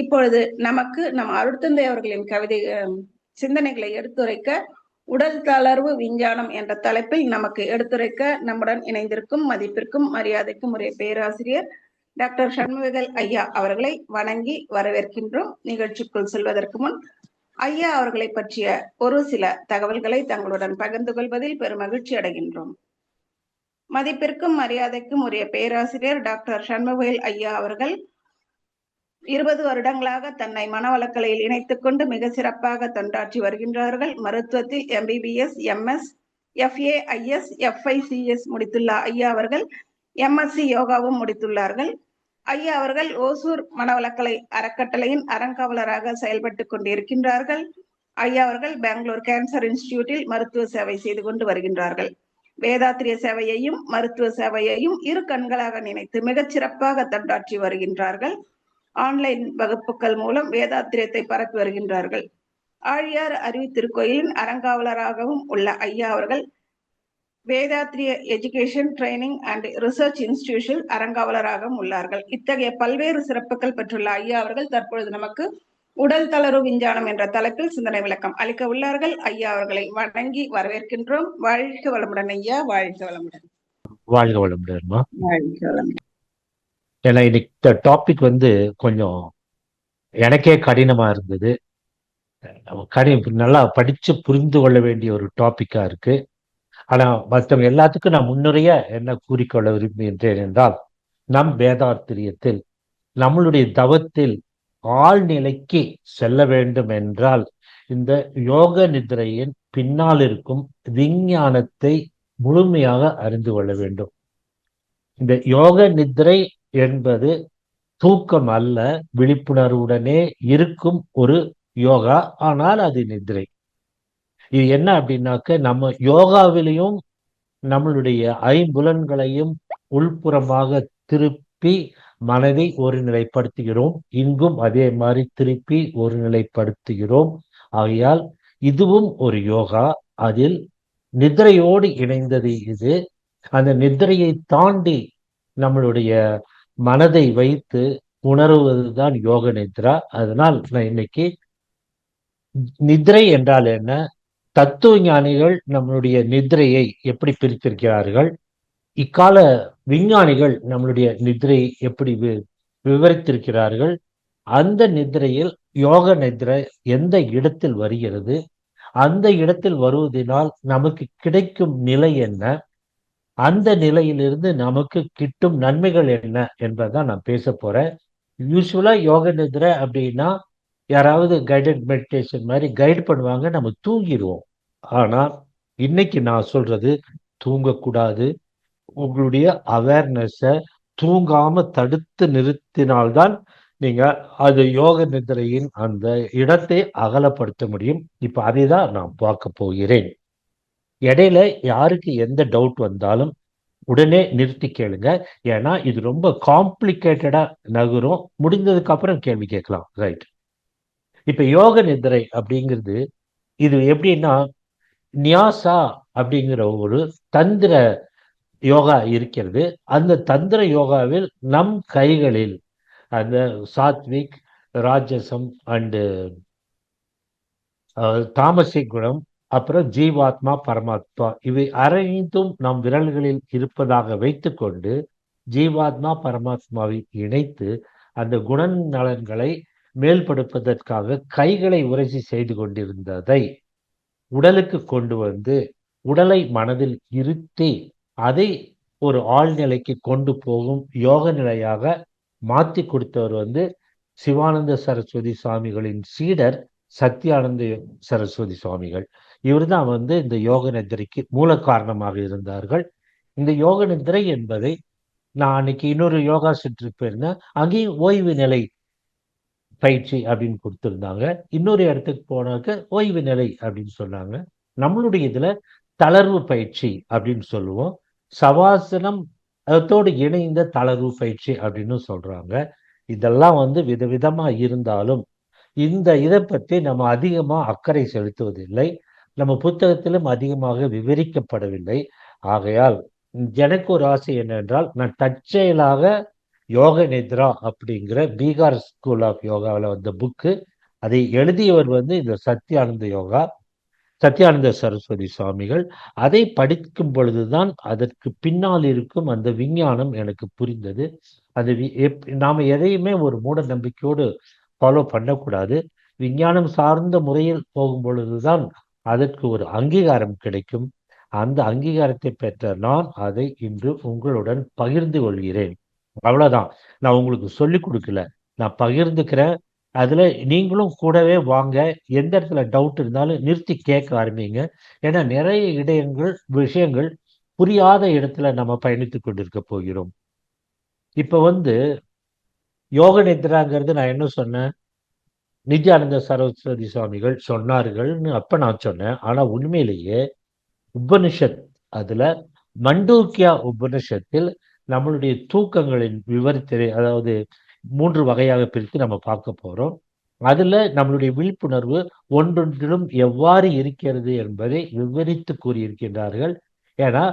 இப்பொழுது நமக்கு நம் அருட்தந்தை அவர்களின் கவிதை சிந்தனைகளை எடுத்துரைக்க உடல் தளர்வு விஞ்ஞானம் என்ற தலைப்பில் நமக்கு எடுத்துரைக்க நம்முடன் இணைந்திருக்கும் மதிப்பிற்கும் மரியாதைக்கும் உரிய பேராசிரியர் டாக்டர் சண்முகவேல் ஐயா அவர்களை வணங்கி வரவேற்கின்றோம். நிகழ்ச்சிக்குள் செல்வதற்கு முன் ஐயா அவர்களை பற்றிய ஒரு சில தகவல்களை தங்களுடன் பகிர்ந்து கொள்வதில் பெரும் மகிழ்ச்சி அடைகின்றோம். மதிப்பிற்கும் மரியாதைக்கும் உரிய பேராசிரியர் டாக்டர் சண்முகவேல் ஐயா அவர்கள் 20 வருடங்களாக தன்னை மனவளக்கலையில் இணைத்துக் கொண்டு மிக சிறப்பாக தொண்டாற்றி வருகின்றார்கள். மருத்துவத்தில் MBBS, MS, FA, IS, FICS முடித்துள்ள ஐயா அவர்கள் MSc யோகாவும் முடித்துள்ளார்கள். ஐயா அவர்கள் ஓசூர் மனவளக்கலை அறக்கட்டளையின் அறங்காவலராக செயல்பட்டு கொண்டிருக்கின்றார்கள். ஐயா அவர்கள் பெங்களூர் கேன்சர் இன்ஸ்டிடியூட்டில் மருத்துவ சேவை செய்து கொண்டு வருகின்றார்கள். வேதாத்திரிய சேவையையும் மருத்துவ சேவையையும் இரு கண்களாக நினைத்து மிகச் சிறப்பாக தொண்டாற்றி வருகின்றார்கள். ஆன்லைன் வகுப்புகள் மூலம் வேதாத்திரியத்தை பரப்பி வருகின்றார்கள். ஆழியார் அருவி திருக்கோயிலின் அறங்காவலராகவும் உள்ள ஐயா அவர்கள் வேதாத்திரிய education training and research institution அறங்காவலராகவும் உள்ளார்கள். இத்தகைய பல்வேறு சிறப்புகள் பெற்றுள்ள ஐயா அவர்கள் தற்பொழுது நமக்கு உடல் தளர்வு விஞ்ஞானம் என்ற தலைப்பில் சிந்தனை விளக்கம் அளிக்க உள்ளார்கள். ஐயா அவர்களை வணங்கி வரவேற்கின்றோம். வாழ்க வளமுடன் ஐயா. வாழ்க வளமுடன். வாழ்க வளமுடன். வாழ்க வளமுடன். ஏன்னா இன்னைக்கு டாபிக் கொஞ்சம் எனக்கே கடினமா இருந்தது. நல்லா படிச்சு புரிந்து கொள்ள வேண்டிய ஒரு டாபிக்கா இருக்கு. ஆனா மற்றவங்க எல்லாத்துக்கும் நான் முன்னுரைய என்ன கூறிக்கொள்ள விரும்புகின்றேன் என்றால், நம் வேதாத்திரியத்தில் நம்மளுடைய தவத்தில் ஆழ்நிலைக்கு செல்ல வேண்டும் என்றால் இந்த யோக நிதிரையின் பின்னால் இருக்கும் விஞ்ஞானத்தை முழுமையாக அறிந்து கொள்ள வேண்டும். இந்த யோக நிதிரை என்பது தூக்கம் அல்ல, விழிப்புணர்வுடனே இருக்கும் ஒரு யோகா. ஆனால் அது நிதிரை. இது என்ன அப்படின்னாக்க, நம்ம யோகாவிலையும் நம்மளுடைய ஐம்புலன்களையும் உள்புறமாக திருப்பி மனதை ஒருநிலைப்படுத்துகிறோம். இங்கும் அதே மாதிரி திருப்பி ஒருநிலைப்படுத்துகிறோம். ஆகையால் இதுவும் ஒரு யோகா. அதில் நிதிரையோடு இணைந்தது இது. அந்த நிதிரையை தாண்டி நம்மளுடைய மனதை வைத்து உணர்வதுதான் யோக நித்ரா. அதனால் நான் இன்னைக்கு நிதிரை என்றால் என்ன, தத்துவ ஞானிகள் நம்மளுடைய நிதிரையை எப்படி பிரித்திருக்கிறார்கள், இக்கால விஞ்ஞானிகள் நம்மளுடைய நிதிரையை எப்படி விவரித்திருக்கிறார்கள், அந்த நிதிரையில் யோக நிதிரை எந்த இடத்தில் வருகிறது, அந்த இடத்தில் வருவதனால் நமக்கு கிடைக்கும் நிலை என்ன, அந்த நிலையிலிருந்து நமக்கு கிட்டும் நன்மைகள் என்ன என்பதான் நான் பேச போறேன். யூஸ்வலா யோக நிதிரை அப்படின்னா யாராவது கைடட் மெடிடேஷன் மாதிரி கைட் பண்ணுவாங்க, நம்ம தூங்கிடுவோம். ஆனா இன்னைக்கு நான் சொல்றது தூங்கக்கூடாது. உங்களுடைய அவேர்னஸை தூங்காம தடுத்து நிறுத்தினால்தான் நீங்க அது யோக நிதிரையின் அந்த இடத்தை அகலப்படுத்த முடியும். இப்ப அதை தான் நான் பார்க்க போகிறேன். இடையில யாருக்கு எந்த டவுட் வந்தாலும் உடனே நிறுத்தி கேளுங்க. ஏன்னா இது ரொம்ப காம்ப்ளிகேட்டடா நகரும். முடிந்ததுக்கு அப்புறம் கேள்வி கேட்கலாம். ரைட். இப்ப யோக நிதிரை அப்படிங்கிறது இது எப்படின்னா, நியாசா அப்படிங்கிற ஒரு தந்திர யோகா இருக்கிறது. அந்த தந்திர யோகாவில் நம் கைகளில் அந்த சாத்விக், ராஜசம் அண்டு தாமசிக் குணம், அப்புறம் ஜீவாத்மா, பரமாத்மா, இவை அனைத்தும் நம் விரல்களில் இருப்பதாக வைத்துக்கொண்டு ஜீவாத்மா பரமாத்மாவை இணைத்து அந்த குணநலன்களை மேல்படுப்பதற்காக கைகளை உரைச்சி செய்து கொண்டிருந்ததை உடலுக்கு கொண்டு வந்து உடலை மனதில் இருத்தி அதை ஒரு ஆழ்நிலைக்கு கொண்டு போகும் யோக நிலையாக மாற்றி கொடுத்தவர் சிவானந்த சரஸ்வதி சுவாமிகளின் சீடர் சத்யானந்த சரஸ்வதி சுவாமிகள். இவர் தான் இந்த யோக நிதிரைக்கு மூல காரணமாக இருந்தார்கள். இந்த யோக நிதிரை என்பதை நான் அன்னைக்கு இன்னொரு யோகா சென்டருக்கு போயிருந்தேன். அங்கேயும் ஓய்வு நிலை பயிற்சி அப்படின்னு கொடுத்துருந்தாங்க. இன்னொரு இடத்துக்கு போனாக்க ஓய்வு நிலை அப்படின்னு சொன்னாங்க. நம்மளுடைய இதுல தளர்வு பயிற்சி அப்படின்னு சொல்லுவோம். சவாசனம் அதோடு இணைந்த தளர்வு பயிற்சி அப்படின்னு சொல்றாங்க. இதெல்லாம் விதவிதமா இருந்தாலும் இந்த இதை பற்றி நம்ம அதிகமா அக்கறை செலுத்துவதில்லை. நம்ம புத்தகத்திலும் அதிகமாக விவரிக்கப்படவில்லை. ஆகையால் எனக்கு ஒரு ஆசை என்னென்றால், நான் தற்செயலாக யோக நித்ரா அப்படிங்கிற பீகார் ஸ்கூல் ஆஃப் யோகாவில் வந்த புக்கு. அதை எழுதியவர் வந்து இந்த சத்யானந்த சரஸ்வதி சுவாமிகள். அதை படிக்கும் பொழுதுதான் அதற்கு பின்னால் இருக்கும் அந்த விஞ்ஞானம் எனக்கு புரிந்தது. அது நாம எதையுமே ஒரு மூட நம்பிக்கையோடு ஃபாலோ பண்ணக்கூடாது. விஞ்ஞானம் சார்ந்த முறையில் போகும் பொழுதுதான் அதற்கு ஒரு அங்கீகாரம் கிடைக்கும். அந்த அங்கீகாரத்தை பெற்ற நான் அதை இன்று உங்களுடன் பகிர்ந்து கொள்கிறேன். அவ்வளவுதான். நான் உங்களுக்கு சொல்லிக் கொடுக்கல, நான் பகிர்ந்துக்கிறேன். அதுல நீங்களும் கூடவே வாங்க. எந்த இடத்துல டவுட் இருந்தாலும் நிறுத்தி கேட்க ஆரம்பிங்க. ஏன்னா நிறைய விஷயங்கள் புரியாத இடத்துல நம்ம பயணித்துக் கொண்டிருக்க போகிறோம். இப்ப வந்து யோக நித்ராங்கிறது நான் என்ன சொன்னேன், நித்யானந்த சரஸ்வதி சுவாமிகள் சொன்னார்கள்னு அப்ப நான் சொன்னேன். ஆனா உண்மையிலேயே உபனிஷத், அதுல மண்டூக்கியா உபனிஷத்தில் நம்மளுடைய தூக்கங்களின் விவரத்தை, அதாவது 3 வகையாக பிரித்து நம்ம பார்க்க போறோம். அதுல நம்மளுடைய விழிப்புணர்வு ஒன்றொன்றிலும் எவ்வாறு இருக்கிறது என்பதை விவரித்து கூறியிருக்கின்றார்கள். ஏன்னா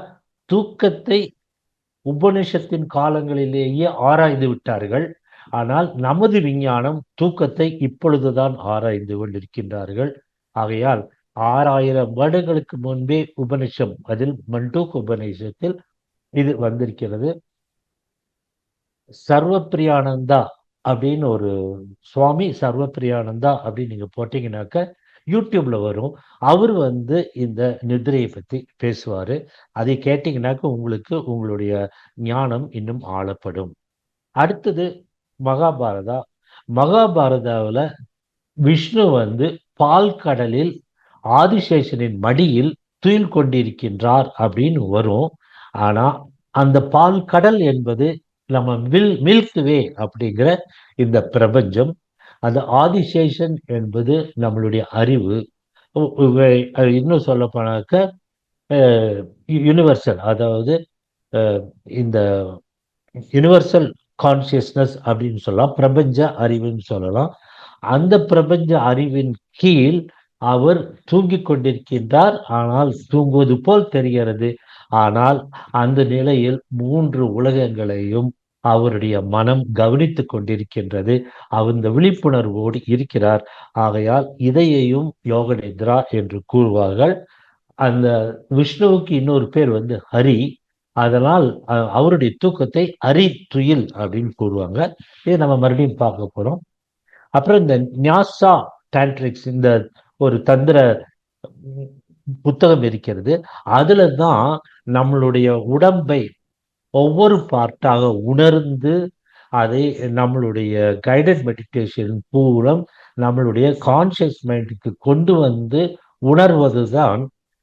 தூக்கத்தை உபனிஷத்தின் காலங்களிலேயே ஆராய்ந்து விட்டார்கள். ஆனால் நமது விஞ்ஞானம் தூக்கத்தை இப்பொழுதுதான் ஆராய்ந்து கொண்டிருக்கின்றார்கள். ஆகையால் 6000 வருடங்களுக்கு முன்பே உபனிஷம், அதில் மண்டூக் உபநிஷத்தில் இது வந்திருக்கிறது. சர்வப்பிரியானந்தா அப்படின்னு ஒரு சுவாமி, சர்வப்பிரியானந்தா அப்படின்னு நீங்க போட்டீங்கன்னாக்க யூடியூப்ல வரும். அவர் வந்து இந்த நிதிரையை பத்தி பேசுவாரு. அதை கேட்டீங்கன்னாக்க உங்களுக்கு உங்களுடைய ஞானம் இன்னும் ஆழப்படும். அடுத்தது மகாபாரதா. மகாபாரதாவில் விஷ்ணு வந்து பால் கடலில் ஆதிசேஷனின் மடியில் துயில் கொண்டிருக்கின்றார் அப்படின்னு வரும். ஆனா அந்த பால் கடல் என்பது நம்ம மில்க் வே அப்படிங்கிற இந்த பிரபஞ்சம். அந்த ஆதிசேஷன் என்பது நம்மளுடைய அறிவு. இன்னும் சொல்ல போனாக்க யூனிவர்சல், அதாவது இந்த யூனிவர்சல் கான்சியஸ்னஸ் அப்படின்னு சொல்லலாம், பிரபஞ்ச அறிவுன்னு சொல்லலாம். அந்த பிரபஞ்ச அறிவின் கீழ் அவர் தூங்கிக் கொண்டிருக்கின்றார். ஆனால் தூங்குவது போல் தெரிகிறது. ஆனால் அந்த நிலையில் 3 உலகங்களையும் அவருடைய மனம் கவனித்துக் கொண்டிருக்கின்றது. அந்த விழிப்புணர்வோடு இருக்கிறார். ஆகையால் இதையையும் யோக நித்ரா என்று கூறுவார்கள். அந்த விஷ்ணுவுக்கு இன்னொரு பேர் வந்து ஹரி. அதனால் அவருடைய தூக்கத்தை ஹரி துயில் அப்படின்னு கூறுவாங்க. இதை நம்ம மறுபடியும் பார்க்க போறோம். அப்புறம் இந்த ஞாசா டான்ட்ரிக்ஸ், இந்த ஒரு தந்திர புத்தகம் இருக்கிறது. அதுல தான் நம்மளுடைய உடம்பை ஒவ்வொரு பார்ட்டாக உணர்ந்து அதை நம்மளுடைய கைடட் மெடிடேஷன் மூலம் நம்மளுடைய கான்சியஸ் மைண்டுக்கு கொண்டு வந்து உணர்வதுதான்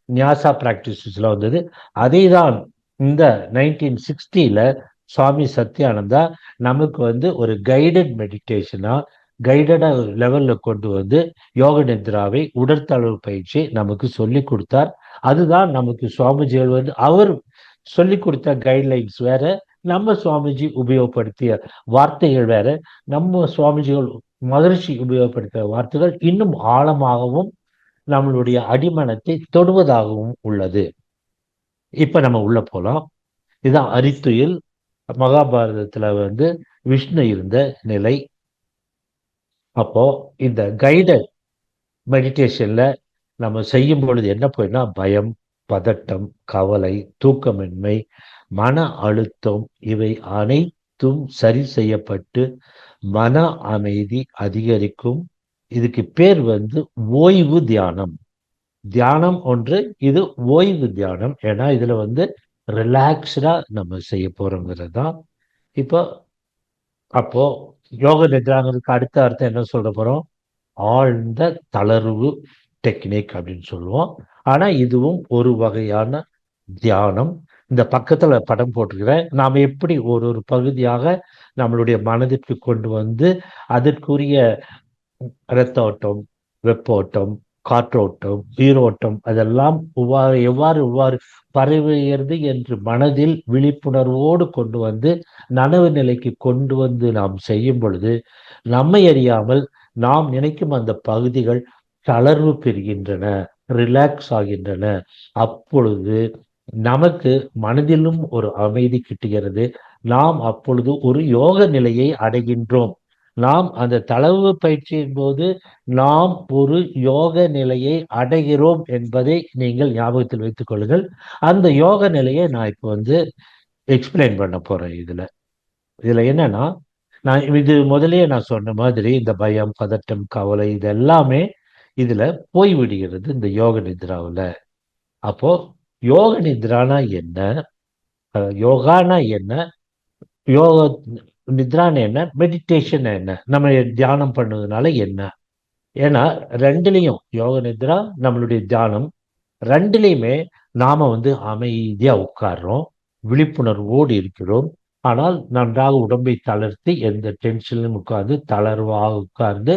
ஞாசா பிராக்டிசஸ்ல வந்தது. அதை தான் இந்த 1960 சுவாமி சத்யானந்தா நமக்கு வந்து ஒரு கைடட் மெடிடேஷனா, கைடடா லெவல்ல கொண்டு வந்து யோக நித்ராவை, உடற்தளவு பயிற்சி நமக்கு சொல்லி கொடுத்தார். அதுதான் நமக்கு சுவாமிஜிகள் வந்து அவர் சொல்லி கொடுத்த கைட்லைன்ஸ் வேற, நம்ம சுவாமிஜி உபயோகப்படுத்திய வார்த்தைகள் வேற. நம்ம சுவாமிஜிகள் மகரிஷி உபயோகப்படுத்திய வார்த்தைகள் இன்னும் ஆழமாகவும் நம்மளுடைய அடிமனத்தை தொடுவதாகவும் உள்ளது. இப்ப நம்ம உள்ள போலாம். இதுதான் அரித்துயில். மகாபாரதத்துல வந்து விஷ்ணு இருந்த நிலை. அப்போ இந்த கைடட் மெடிடேஷன்ல நம்ம செய்யும் பொழுது என்ன போயின்னா, பயம், பதட்டம், கவலை, தூக்கமின்மை, மன அழுத்தம், இவை அனைத்தும் சரி செய்யப்பட்டு மன அமைதி அதிகரிக்கும். இதுக்கு பேர் வந்து ஓய்வு தியானம். தியானம் ஒன்று, இது ஓய்வு தியானம். ஏன்னா இதுல வந்து ரிலாக்ஸ்டா நம்ம செய்ய போறோங்கிறது தான். அப்போ யோக நித்ராங்கிறதுக்கு அடுத்த அர்த்தம் என்ன சொல்ல போறோம், ஆழ்ந்த தளர்வு டெக்னிக் அப்படின்னு சொல்லுவோம். ஆனா இதுவும் ஒரு வகையான தியானம். இந்த பக்கத்துல படம் போட்டிருக்கிறேன். நாம எப்படி ஒரு பகுதியாக நம்மளுடைய மனதிற்கு கொண்டு வந்து அதற்குரிய இரத்த ஓட்டம், வெப்போட்டம், காற்றோட்டம், உயிரோட்டம் அதெல்லாம் எவ்வாறு பரவுகிறது என்று மனதில் விழிப்புணர்வோடு கொண்டு வந்து நனவு நிலைக்கு கொண்டு வந்து நாம் செய்யும் பொழுது நம்மை அறியாமல் நாம் நினைக்கும் அந்த பகுதிகள் தளர்வு பெறுகின்றன, ரிலாக்ஸ் ஆகின்றன. அப்பொழுது நமக்கு மனதிலும் ஒரு அமைதி கிட்டுகிறது. நாம் அப்பொழுது ஒரு யோக நிலையை அடைகின்றோம். நாம் அந்த தளர்வு பயிற்சியின் போது நாம் ஒரு யோக நிலையை அடைகிறோம் என்பதை நீங்கள் ஞாபகத்தில் வைத்துக் கொள்ளுங்கள். அந்த யோக நிலையை நான் இப்போ எக்ஸ்பிளைன் பண்ண போறேன். இதுல என்னன்னா, நான் இது முதல்லயே நான் சொன்ன மாதிரி இந்த பயம், பதட்டம், கவலை இது எல்லாமே இதுல போய்விடுகிறது இந்த யோக நித்ராவுல. அப்போ யோக நித்ரானா என்ன, யோகானா என்ன, யோக நித்ரான என்ன, மெடிடேஷன் என்ன, நம்ம தியானம் பண்ணதுனால என்ன? ஏன்னா ரெண்டுலையும் யோக நித்ரா நம்மளுடைய தியானம் ரெண்டுலையுமே நாம அமைதியா உட்கார்றோம், விழிப்புணர்வோடு இருக்கிறோம். ஆனால் நன்றாக உடம்பை தளர்த்தி எந்த டென்ஷனிலும் உட்கார்ந்து தளர்வாக உட்கார்ந்து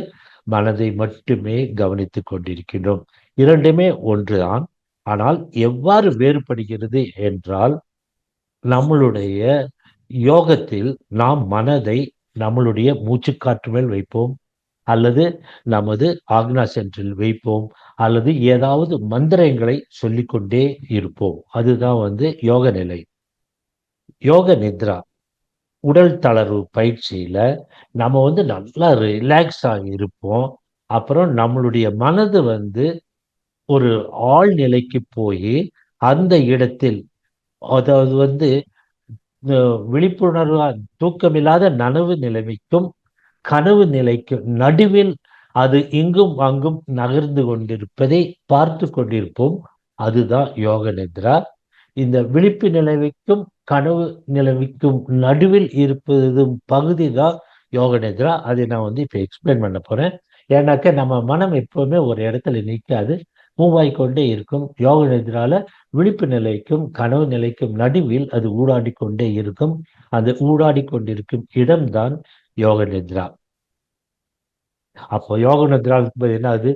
மனதை மட்டுமே கவனித்துக் கொண்டிருக்கின்றோம். இரண்டுமே ஒன்றுதான். ஆனால் எவ்வாறு வேறுபடுகிறது என்றால், நம்மளுடைய யோகத்தில் நாம் மனதை நம்மளுடைய மூச்சுக்காற்று மேல் வைப்போம், அல்லது நமது ஆக்னா சென்றில் வைப்போம், அல்லது ஏதாவது மந்திரங்களை சொல்லிக்கொண்டே இருப்போம். அதுதான் யோக நிலை. யோக நித்ரா உடல் தளர்வு பயிற்சியில நம்ம நல்லா ரிலாக்ஸ் ஆகி இருப்போம். அப்புறம் நம்மளுடைய மனது ஒரு ஆழ்நிலைக்கு போய் அந்த இடத்தில், அதாவது விழிப்புணர்வா தூக்கமில்லாத நனவு நிலைமைக்கும் கனவு நிலைக்கு நடுவில் அது இங்கும் அங்கும் நகர்ந்து கொண்டிருப்பதை பார்த்து கொண்டிருப்போம். அதுதான் யோக நித்ரா. இந்த விழிப்பு நிலைமைக்கும் கனவு நிலைமைக்கும் நடுவில் இருப்பதும் பகுதி தான் யோக நித்ரா. அதை நான் இப்ப எக்ஸ்பிளைன் பண்ண போறேன். ஏன்னாக்க நம்ம மனம் எப்பவுமே ஒரு இடத்துல நிற்காது, மூவ் ஆகிக்கொண்டே இருக்கும். யோக நித்ரால விழிப்பு நிலைக்கும் கனவு நிலைக்கும் நடுவில் அது ஊடாடி கொண்டே இருக்கும். அது ஊடாடி கொண்டிருக்கும் இடம்தான் யோக நித்ரா. அப்போ யோக நித்ரா என்ன, அது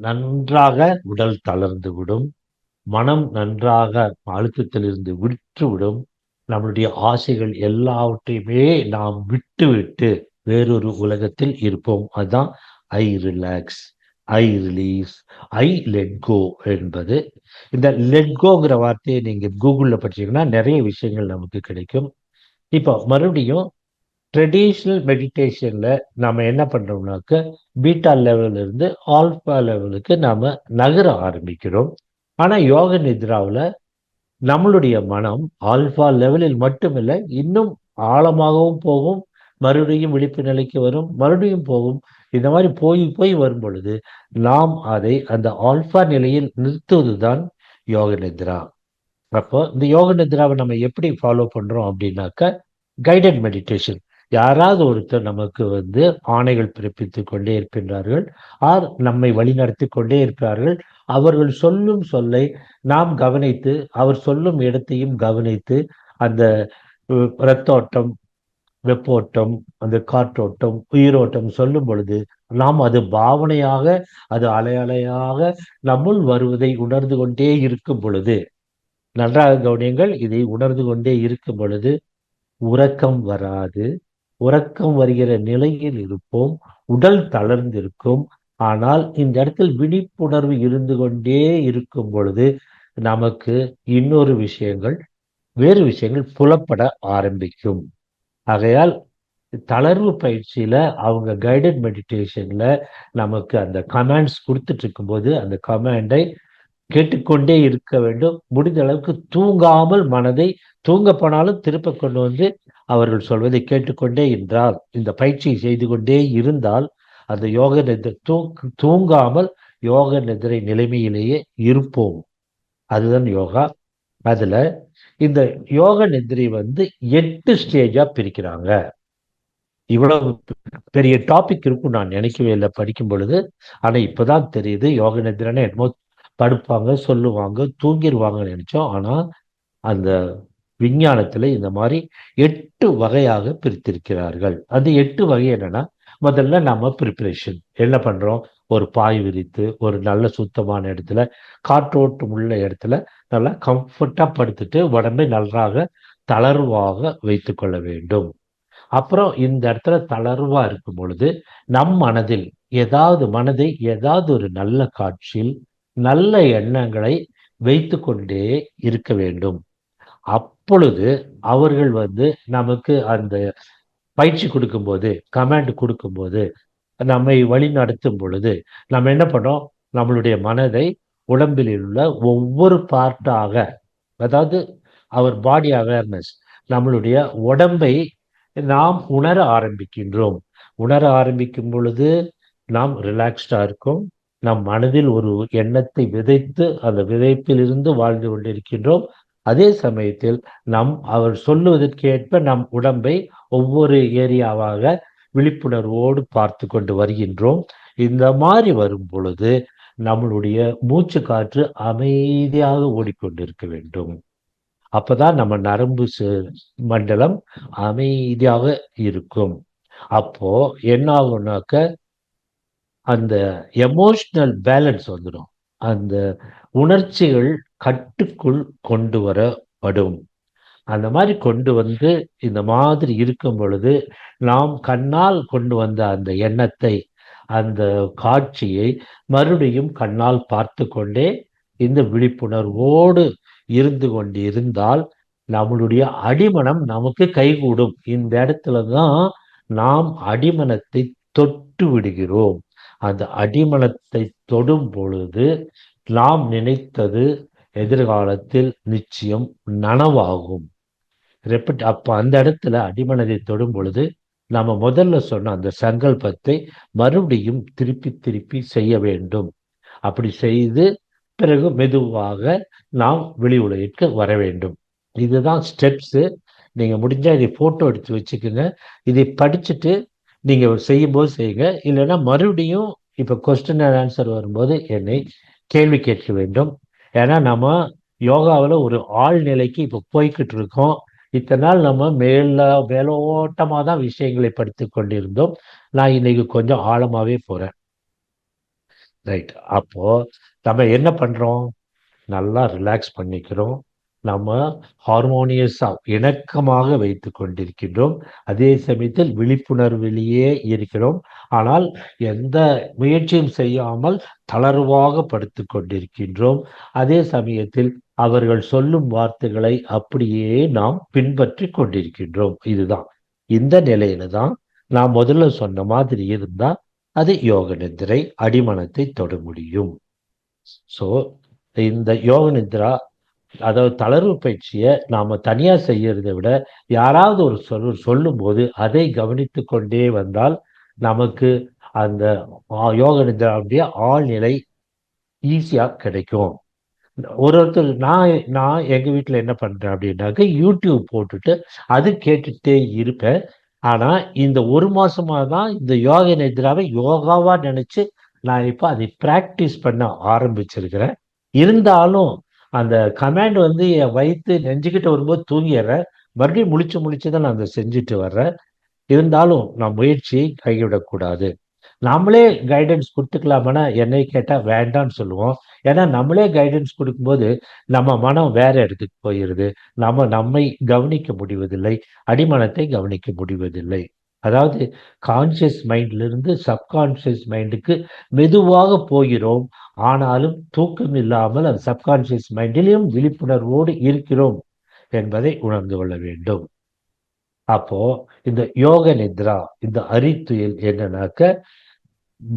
நன்றாக உடல் தளர்ந்து விடும், மனம் நன்றாக அழுத்தத்திலிருந்து விட்டுவிடும், நம்மளுடைய ஆசைகள் எல்லாவற்றையுமே நாம் விட்டு வேறொரு உலகத்தில் இருப்போம். அதுதான் I relax, I release, I let go என்பது. இந்த லெட் கோங்கிற வார்த்தையை நீங்க கூகுள்ல படிச்சீங்கன்னா நிறைய விஷயங்கள் நமக்கு கிடைக்கும். இப்போ மறுபடியும் ட்ரெடிஷ்னல் மெடிடேஷன்ல நாம என்ன பண்றோம்னாக்க, பீட்டா லெவல்ல இருந்து ஆல்பா லெவலுக்கு நாம நகர ஆரம்பிக்கிறோம். ஆனா யோக நித்ராவில் நம்மளுடைய மனம் ஆல்பா லெவலில் மட்டுமில்லை, இன்னும் ஆழமாகவும் போகும், மறுபடியும் விழிப்பு நிலைக்கு வரும், மறுபடியும் போகும். இந்த மாதிரி போய் போய் வரும் பொழுது நாம் அதை அந்த ஆல்பா நிலையில் நிறுத்துவதுதான் யோக நித்ரா. அப்போ இந்த யோக நித்ராவை நம்ம எப்படி ஃபாலோ பண்றோம் அப்படின்னாக்க, கைடட் மெடிடேஷன். யாராவது ஒருத்தர் நமக்கு ஆணைகள் பிறப்பித்துக் கொண்டே இருக்கின்றார்கள், ஆர் நம்மை வழிநடத்தி கொண்டே இருக்கிறார்கள். அவர்கள் சொல்லும் சொல்லை நாம் கவனித்து, அவர் சொல்லும் இடத்தையும் கவனித்து, அந்த இரத்தோட்டம், வெப்போட்டம், அந்த காற்றோட்டம், உயிரோட்டம் சொல்லும் பொழுது நாம் அது பாவனையாக, அது அலையாக நம்முள் வருவதை உணர்ந்து கொண்டே இருக்கும் பொழுது, நன்றாக கவனியங்கள், இதை உணர்ந்து கொண்டே இருக்கும் பொழுது உறக்கம் வராது. உறக்கம் வருகிற நிலையில் இருப்போம், உடல் தளர்ந்திருக்கும். ஆனால் இந்த இடத்தில் விழிப்புணர்வு இருந்து கொண்டே இருக்கும் பொழுது நமக்கு இன்னொரு வேறு விஷயங்கள் புலப்பட ஆரம்பிக்கும். ஆகையால் தளர்வு பயிற்சியில அவங்க கைடட் மெடிடேஷன்ல நமக்கு அந்த கமாண்ட்ஸ் கொடுத்துட்டு இருக்கும்போது அந்த கமாண்டை கேட்டுக்கொண்டே இருக்க வேண்டும். முடிந்த அளவுக்கு தூங்காமல் மனதை, தூங்க போனாலும் திருப்ப கொண்டு அவர்கள் சொல்வதை கேட்டுக்கொண்டே என்றால், இந்த பயிற்சியை செய்து கொண்டே இருந்தால் அந்த யோக நிதிரை தூங்காமல் யோக நிதிரை நிலைமையிலேயே இருப்போம். அதுதான் யோகா. அதுல இந்த யோக நிதிரை 8 ஸ்டேஜா பிரிக்கிறாங்க. இவ்வளவு பெரிய டாபிக் இருக்கும் நான் நினைக்கவே இல்லை படிக்கும் பொழுது. ஆனா இப்பதான் தெரியுது யோக நிதிரைன்னு என்னமோ படுப்பாங்க, சொல்லுவாங்க, தூங்கிடுவாங்கன்னு நினைச்சோம். ஆனா அந்த விஞ்ஞானத்துல இந்த மாதிரி 8 வகையாக பிரித்திருக்கிறார்கள். அந்த 8 வகை என்னன்னா, முதல்ல நாம ப்ரிப்பரேஷன் என்ன பண்றோம், ஒரு பாய் விரித்து ஒரு நல்ல சுத்தமான இடத்துல, காற்றோட்டம் உள்ள இடத்துல நல்லா கம்ஃபர்ட்டா படுத்துட்டு உடம்பை நன்றாக தளர்வாக வைத்து கொள்ள வேண்டும். அப்புறம் இந்த இடத்துல தளர்வா இருக்கும் பொழுது நம் மனதில் ஏதாவது ஒரு நல்ல காட்சியில் நல்ல எண்ணங்களை வைத்து கொண்டே இருக்க வேண்டும். அப்பொழுது அவர்கள் நமக்கு அந்த பயிற்சி கொடுக்கும்போது, கமாண்ட் கொடுக்கும்போது, நம்மை வழி நடத்தும் பொழுது நம்ம என்ன பண்றோம்? நம்மளுடைய மனதை உடம்பில் உள்ள ஒவ்வொரு பார்ட்டாக, அதாவது அவர் பாடி அவேர்னஸ், நம்மளுடைய உடம்பை நாம் உணர ஆரம்பிக்கின்றோம். உணர ஆரம்பிக்கும் பொழுது நாம் ரிலாக்ஸ்டா இருக்கோம். நம் மனதில் ஒரு எண்ணத்தை விதைத்து அந்த விதைப்பிலிருந்து வாழ்ந்து கொண்டிருக்கின்றோம். அதே சமயத்தில் அவர் சொல்லுவதற்கேற்ப நம் உடம்பை ஒவ்வொரு ஏரியாவாக விழிப்புணர்வோடு பார்த்து கொண்டு வருகின்றோம். இந்த மாதிரி வரும் பொழுது நம்மளுடைய மூச்சு காற்று அமைதியாக ஓடிக்கொண்டிருக்க வேண்டும். அப்பதான் நம்ம நரம்பு மண்டலம் அமைதியாக இருக்கும். அப்போ என்ன ஆகும்னாக்க அந்த எமோஷனல் பேலன்ஸ் வந்துடும். அந்த உணர்ச்சிகள் கட்டுக்குள் கொண்டு வரப்படும். அந்த மாதிரி கொண்டு இந்த மாதிரி இருக்கும் பொழுது நாம் கண்ணால் கொண்டு வந்த அந்த எண்ணத்தை, அந்த காட்சியை மறுபடியும் கண்ணால் பார்த்து கொண்டே இந்த விழிப்புணர்வோடு இருந்து கொண்டு இருந்தால் நம்மளுடைய அடிமனம் நமக்கு கைகூடும். இந்த இடத்துலதான் நாம் அடிமனத்தை தொட்டு விடுகிறோம். அந்த அடிமனத்தை தொடும் பொழுது நாம் நினைத்தது எதிர்காலத்தில் நிச்சயம் நனவாகும். அப்ப அந்த இடத்துல அடிமனதை தொடும் பொழுது நம்ம முதல்ல சொன்ன அந்த சங்கல்பத்தை மறுபடியும் திருப்பி திருப்பி செய்ய வேண்டும். அப்படி செய்து பிறகு மெதுவாக நாம் வெளி உலகிற்கு வர வேண்டும். இதுதான் ஸ்டெப்ஸ். நீங்க முடிஞ்சா இதை போட்டோ எடுத்து வச்சுக்கோங்க. இதை படிச்சுட்டு நீங்க செய்யும்போது செய்யுங்க. இல்லைன்னா மறுபடியும் இப்ப கொஸ்டின் அண்ட் ஆன்சர் வரும்போது என்னை கேள்வி கேட்க வேண்டும். ஏன்னா நம்ம யோகாவில் ஒரு ஆழ்நிலைக்கு இப்ப போய்கிட்டு இருக்கோம். இத்தனை நாள் நம்ம மேலோட்டமா தான் விஷயங்களை படித்து கொண்டிருந்தோம். நான் இன்னைக்கு கொஞ்சம் ஆழமாவே போறேன். ரைட். அப்போ நம்ம என்ன பண்றோம்? நல்லா ரிலாக்ஸ் பண்ணிக்கிறோம். நம்ம ஹார்மோனியஸா இணக்கமாக வைத்து கொண்டிருக்கின்றோம். அதே சமயத்தில் விழிப்புணர்விலேயே இருக்கிறோம். ஆனால் எந்த முயற்சியும் செய்யாமல் தளர்வாக படுத்து கொண்டிருக்கின்றோம். அதே சமயத்தில் அவர்கள் சொல்லும் வார்த்தைகளை அப்படியே நாம் பின்பற்றி கொண்டிருக்கின்றோம். இதுதான். இந்த நிலையில தான் நான் முதல்ல சொன்ன மாதிரி இருந்தா அது யோக நித்திரை, அடிமனத்தை தொட முடியும். ஸோ இந்த யோக நித்ரா, அதாவது தளர்வு பயிற்சியை நாம தனியா செய்யறதை விட யாராவது ஒரு சொல்லும் போது அதை கவனித்து கொண்டே வந்தால் நமக்கு அந்த யோக நித்ராவுடைய ஆழ்நிலை ஈஸியா கிடைக்கும். ஒருத்தர் நான் எங்க வீட்டுல என்ன பண்றேன் அப்படின்னாக்க யூடியூப் போட்டுட்டு அது கேட்டுட்டே இருப்பேன். ஆனா இந்த ஒரு மாசமா தான் இந்த யோக நித்ராவை யோகாவா நினைச்சு நான் இப்ப அதை பிராக்டிஸ் பண்ண ஆரம்பிச்சிருக்கிறேன். இருந்தாலும் அந்த கமாண்ட் என் வயிற்று நெஞ்சுக்கிட்ட வரும்போது தூங்கிடுறேன். மறுபடியும் முழிச்சுதான் நான் அதை செஞ்சுட்டு வர்றேன். இருந்தாலும் நான் முயற்சியை கைவிடக்கூடாது. நம்மளே கைடன்ஸ் கொடுத்துக்கலாமனா என்னை கேட்டா வேண்டான்னு சொல்லுவோம். ஏன்னா நம்மளே கைடன்ஸ் கொடுக்கும்போது நம்ம மனம் வேற இடத்துக்கு போயிடுது. நம்மை கவனிக்க முடிவதில்லை, அடிமனத்தை கவனிக்க முடிவதில்லை. அதாவது கான்சியஸ் மைண்ட்ல இருந்து சப்கான்சியஸ் மைண்டுக்கு மெதுவாக போகிறோம். ஆனாலும் தூக்கம் இல்லாமல் அந்த சப்கான்சியஸ் மைண்டிலும் விழிப்புணர்வோடு இருக்கிறோம் என்பதை உணர்ந்து கொள்ள வேண்டும். அப்போ இந்த யோக நித்ரா, இந்த அறித்துயல் என்னன்னாக்க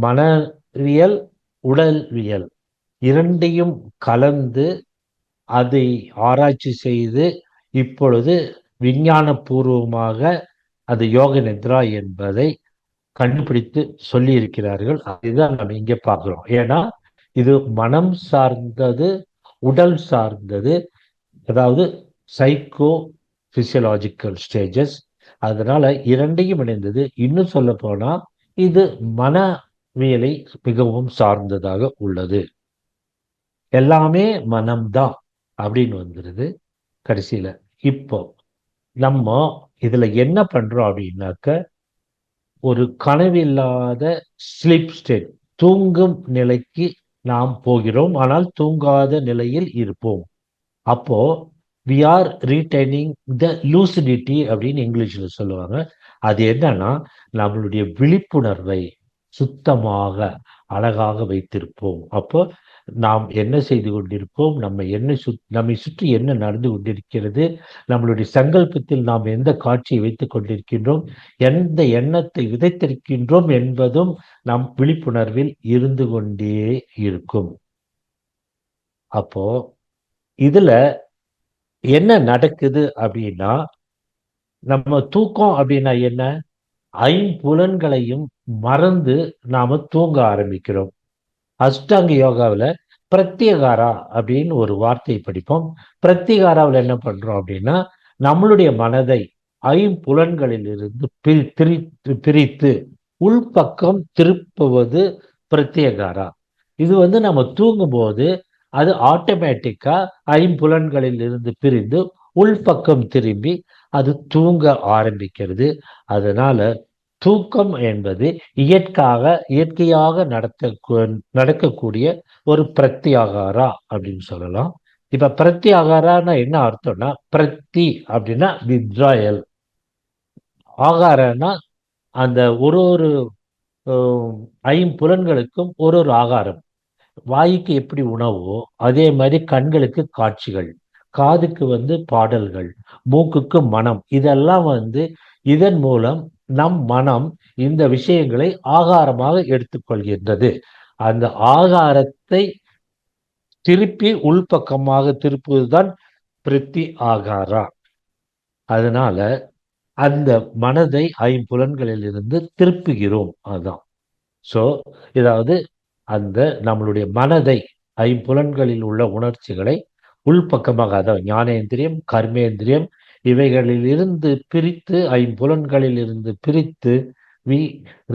மனவியல், உடல்வியல் இரண்டையும் கலந்து அதை ஆராய்ச்சி செய்து இப்பொழுது விஞ்ஞான பூர்வமாக அது யோக நித்ரா என்பதை கண்டுபிடித்து சொல்லி இருக்கிறார்கள். அதுதான் நம்ம இங்கே பார்க்கிறோம். ஏன்னா இது மனம் சார்ந்தது, உடல் சார்ந்தது, அதாவது சைக்கோ பிசியலாஜிக்கல் ஸ்டேஜஸ். அதனால இரண்டையும் இணைந்தது. இன்னும் சொல்ல போனா இது மனவியலை மிகவும் சார்ந்ததாக உள்ளது. எல்லாமே மனம்தான் அப்படின்னு வந்துருது கடைசியில. இப்போ நம்ம இதுல என்ன பண்றோம் அப்படின்னாக்க ஒரு கனவில்லாத ஸ்லீப் ஸ்டேட், தூங்கும் நிலைக்கு நாம் போகிறோம். ஆனால் தூங்காத நிலையில் இருப்போம். அப்போ வி ஆர் ரீடைனிங் த லூசிடிட்டி அப்படின்னு இங்கிலீஷ்ல சொல்லுவாங்க. அது என்னன்னா நம்மளுடைய விழிப்புணர்வை சுத்தமாக அழகாக வைத்திருப்போம். அப்போ நாம் என்ன செய்து கொண்டிருப்போம், நம்மை சுற்றி என்ன நடந்து கொண்டிருக்கிறது, நம்மளுடைய சங்கல்பத்தில் நாம் எந்த காட்சியை வைத்துக் கொண்டிருக்கின்றோம், எந்த எண்ணத்தை விதைத்திருக்கின்றோம் என்பதும் நம் விழிப்புணர்வில் இருந்து கொண்டே இருக்கும். அப்போ இதுல என்ன நடக்குது அப்படின்னா, நம்ம தூக்கம் அப்படின்னா என்ன, ஐம்புலன்களையும் மறந்து நாம தூங்க ஆரம்பிக்கிறோம். அஷ்டாங்க யோகாவில் பிரத்யேகாரா அப்படின்னு ஒரு வார்த்தையை படிப்போம். பிரத்யேகாராவில் என்ன பண்றோம் அப்படின்னா, நம்மளுடைய மனதை ஐம்புலன்களில் இருந்து பிரித்து உள்பக்கம் திருப்புவது பிரத்யேகாரா. இது நம்ம தூங்கும்போது அது ஆட்டோமேட்டிக்கா ஐம்புலன்களில் இருந்து பிரிந்து உள்பக்கம் திரும்பி அது தூங்க ஆரம்பிக்கிறது. அதனால தூக்கம் என்பது இயற்கையாக நடக்கக்கூடிய ஒரு பிரத்யாகாரா அப்படின்னு சொல்லலாம். இப்ப பிரத்யாகாரான்னா என்ன அர்த்தம்னா, பிரத்தி அப்படின்னா வித்ராயல், ஆகாரம்னா அந்த ஒரு ஐம்புலன்களுக்கும் ஒரு ஆகாரம். வாய்க்கு எப்படி உணவோ அதே மாதிரி கண்களுக்கு காட்சிகள், காதுக்கு பாடல்கள், மூக்குக்கு மனம். இதெல்லாம் இதன் மூலம் நம் மனம் இந்த விஷயங்களை ஆகாரமாக எடுத்துக்கொள்கின்றது. அந்த ஆகாரத்தை திருப்பி உள்பக்கமாக திருப்புவதுதான் பிரித்தி ஆகாரா. அதனால அந்த மனதை ஐம்புலன்களில் இருந்து திருப்புகிறோம். அதுதான். சோ இதாவது அந்த நம்மளுடைய மனதை ஐம்புலன்களில் உள்ள உணர்ச்சிகளை உள்பக்கமாக, அதாவது ஞானேந்திரியம், கர்மேந்திரியம் இவைகளில் இருந்து பிரித்து, ஐம்புலன்களில் இருந்து பிரித்து we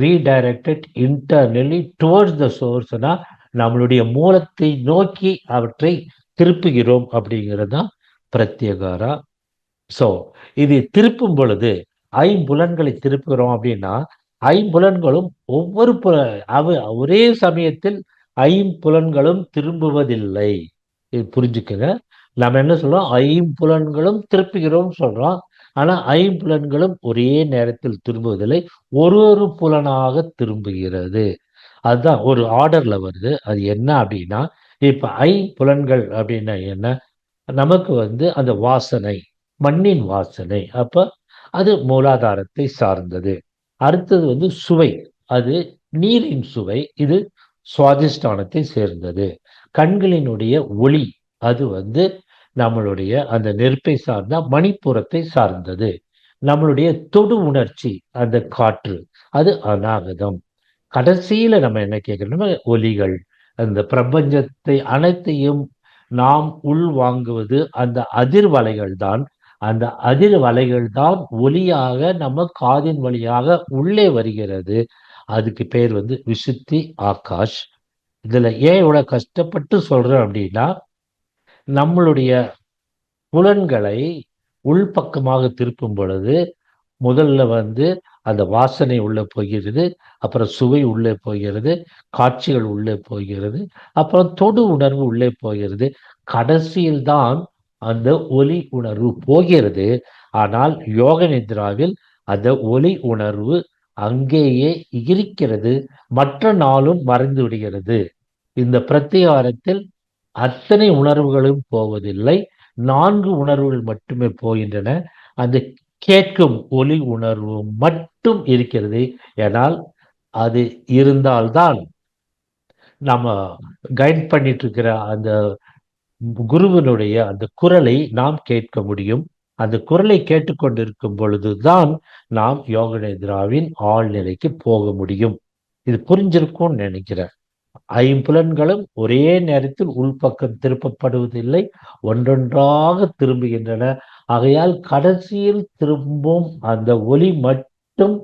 redirected internally towards the சோர்ஸ்னா நம்மளுடைய மூலத்தை நோக்கி அவற்றை திருப்புகிறோம். அப்படிங்கிறது தான் பிரத்யேகாரா. ஸோ இது திருப்பும் பொழுது ஐம்புலன்களை திருப்புகிறோம் அப்படின்னா, ஐம்புலன்களும் ஒரே சமயத்தில் ஐம்புலன்களும் திரும்புவதில்லை. இது புரிஞ்சுக்கங்க. நம்ம என்ன சொல்றோம், ஐம்புலன்களும் திருப்புகிறோம் சொல்றோம். ஆனா ஐம்புலன்களும் ஒரே நேரத்தில் திரும்புவதில்லை, ஒரு புலனாக திரும்புகிறது. அதுதான் ஒரு ஆர்டர்ல வருது. அது என்ன அப்படின்னா, இப்ப ஐம்புலன்கள் அப்படின்னா என்ன, நமக்கு அந்த வாசனை, மண்ணின் வாசனை, அப்ப அது மூலாதாரத்தை சார்ந்தது. அடுத்தது சுவை, அது நீரின் சுவை, இது சுவாதிஷ்டானத்தை சேர்ந்தது. கண்களினுடைய ஒளி, அது நம்மளுடைய அந்த நெருப்பை சார்ந்த மணிப்புறத்தை சார்ந்தது. நம்மளுடைய தொடு உணர்ச்சி, அந்த காற்று, அது அநாகதம். கடைசியில நம்ம என்ன கேட்கிறோம், ஒலிகள், அந்த பிரபஞ்சத்தை அனைத்தையும் நாம் உள்வாங்குவது அந்த அதிர்வலைகள் தான். அந்த அதிர்வலைகள் தான் ஒலியாக நம்ம காதின் வழியாக உள்ளே வருகிறது. அதுக்கு பேர் விசுத்தி ஆகாஷ். இதுல ஏன் இவ்வளவு கஷ்டப்பட்டு சொல்றேன் அப்படின்னா, நம்மளுடைய புலன்களை உள்பக்கமாக திருப்பும் பொழுது முதல்ல அந்த வாசனை உள்ளே போகிறது, அப்புறம் சுவை உள்ளே போகிறது, காட்சிகள் உள்ளே போகிறது, அப்புறம் தொடு உணர்வு உள்ளே போகிறது, கடைசியில் தான் அந்த ஒலி உணர்வு போகிறது. ஆனால் யோக நித்ராவில் அந்த ஒலி உணர்வு அங்கேயே இருக்கிறது, மற்ற நாளும் மறைந்து விடுகிறது. இந்த பிரத்தியாரத்தில் அத்தனை உணர்வுகளும் போவதில்லை, 4 உணர்வுகள் மட்டுமே போகின்றன. அந்த கேட்கும் ஒலி உணர்வு மட்டும் இருக்கிறது. ஏனால் அது இருந்தால்தான் நம்ம கைட் பண்ணிட்டு இருக்கிற அந்த குருவினுடைய அந்த குரலை நாம் கேட்க முடியும். அந்த குரலை கேட்டுக்கொண்டிருக்கும் பொழுதுதான் நாம் யோக நித்ராவின் ஆழ்நிலைக்கு போக முடியும். இது புரிஞ்சிருக்கும்னு நினைக்கிறேன். ஐம்புலன்களும் ஒரே நேரத்தில் உள்பக்கம் திருப்பப்படுவதில்லை, ஒன்றொன்றாக திரும்புகின்றன. ஆகையால் கடைசியில் திரும்பும் அந்த ஒலி மட்டும்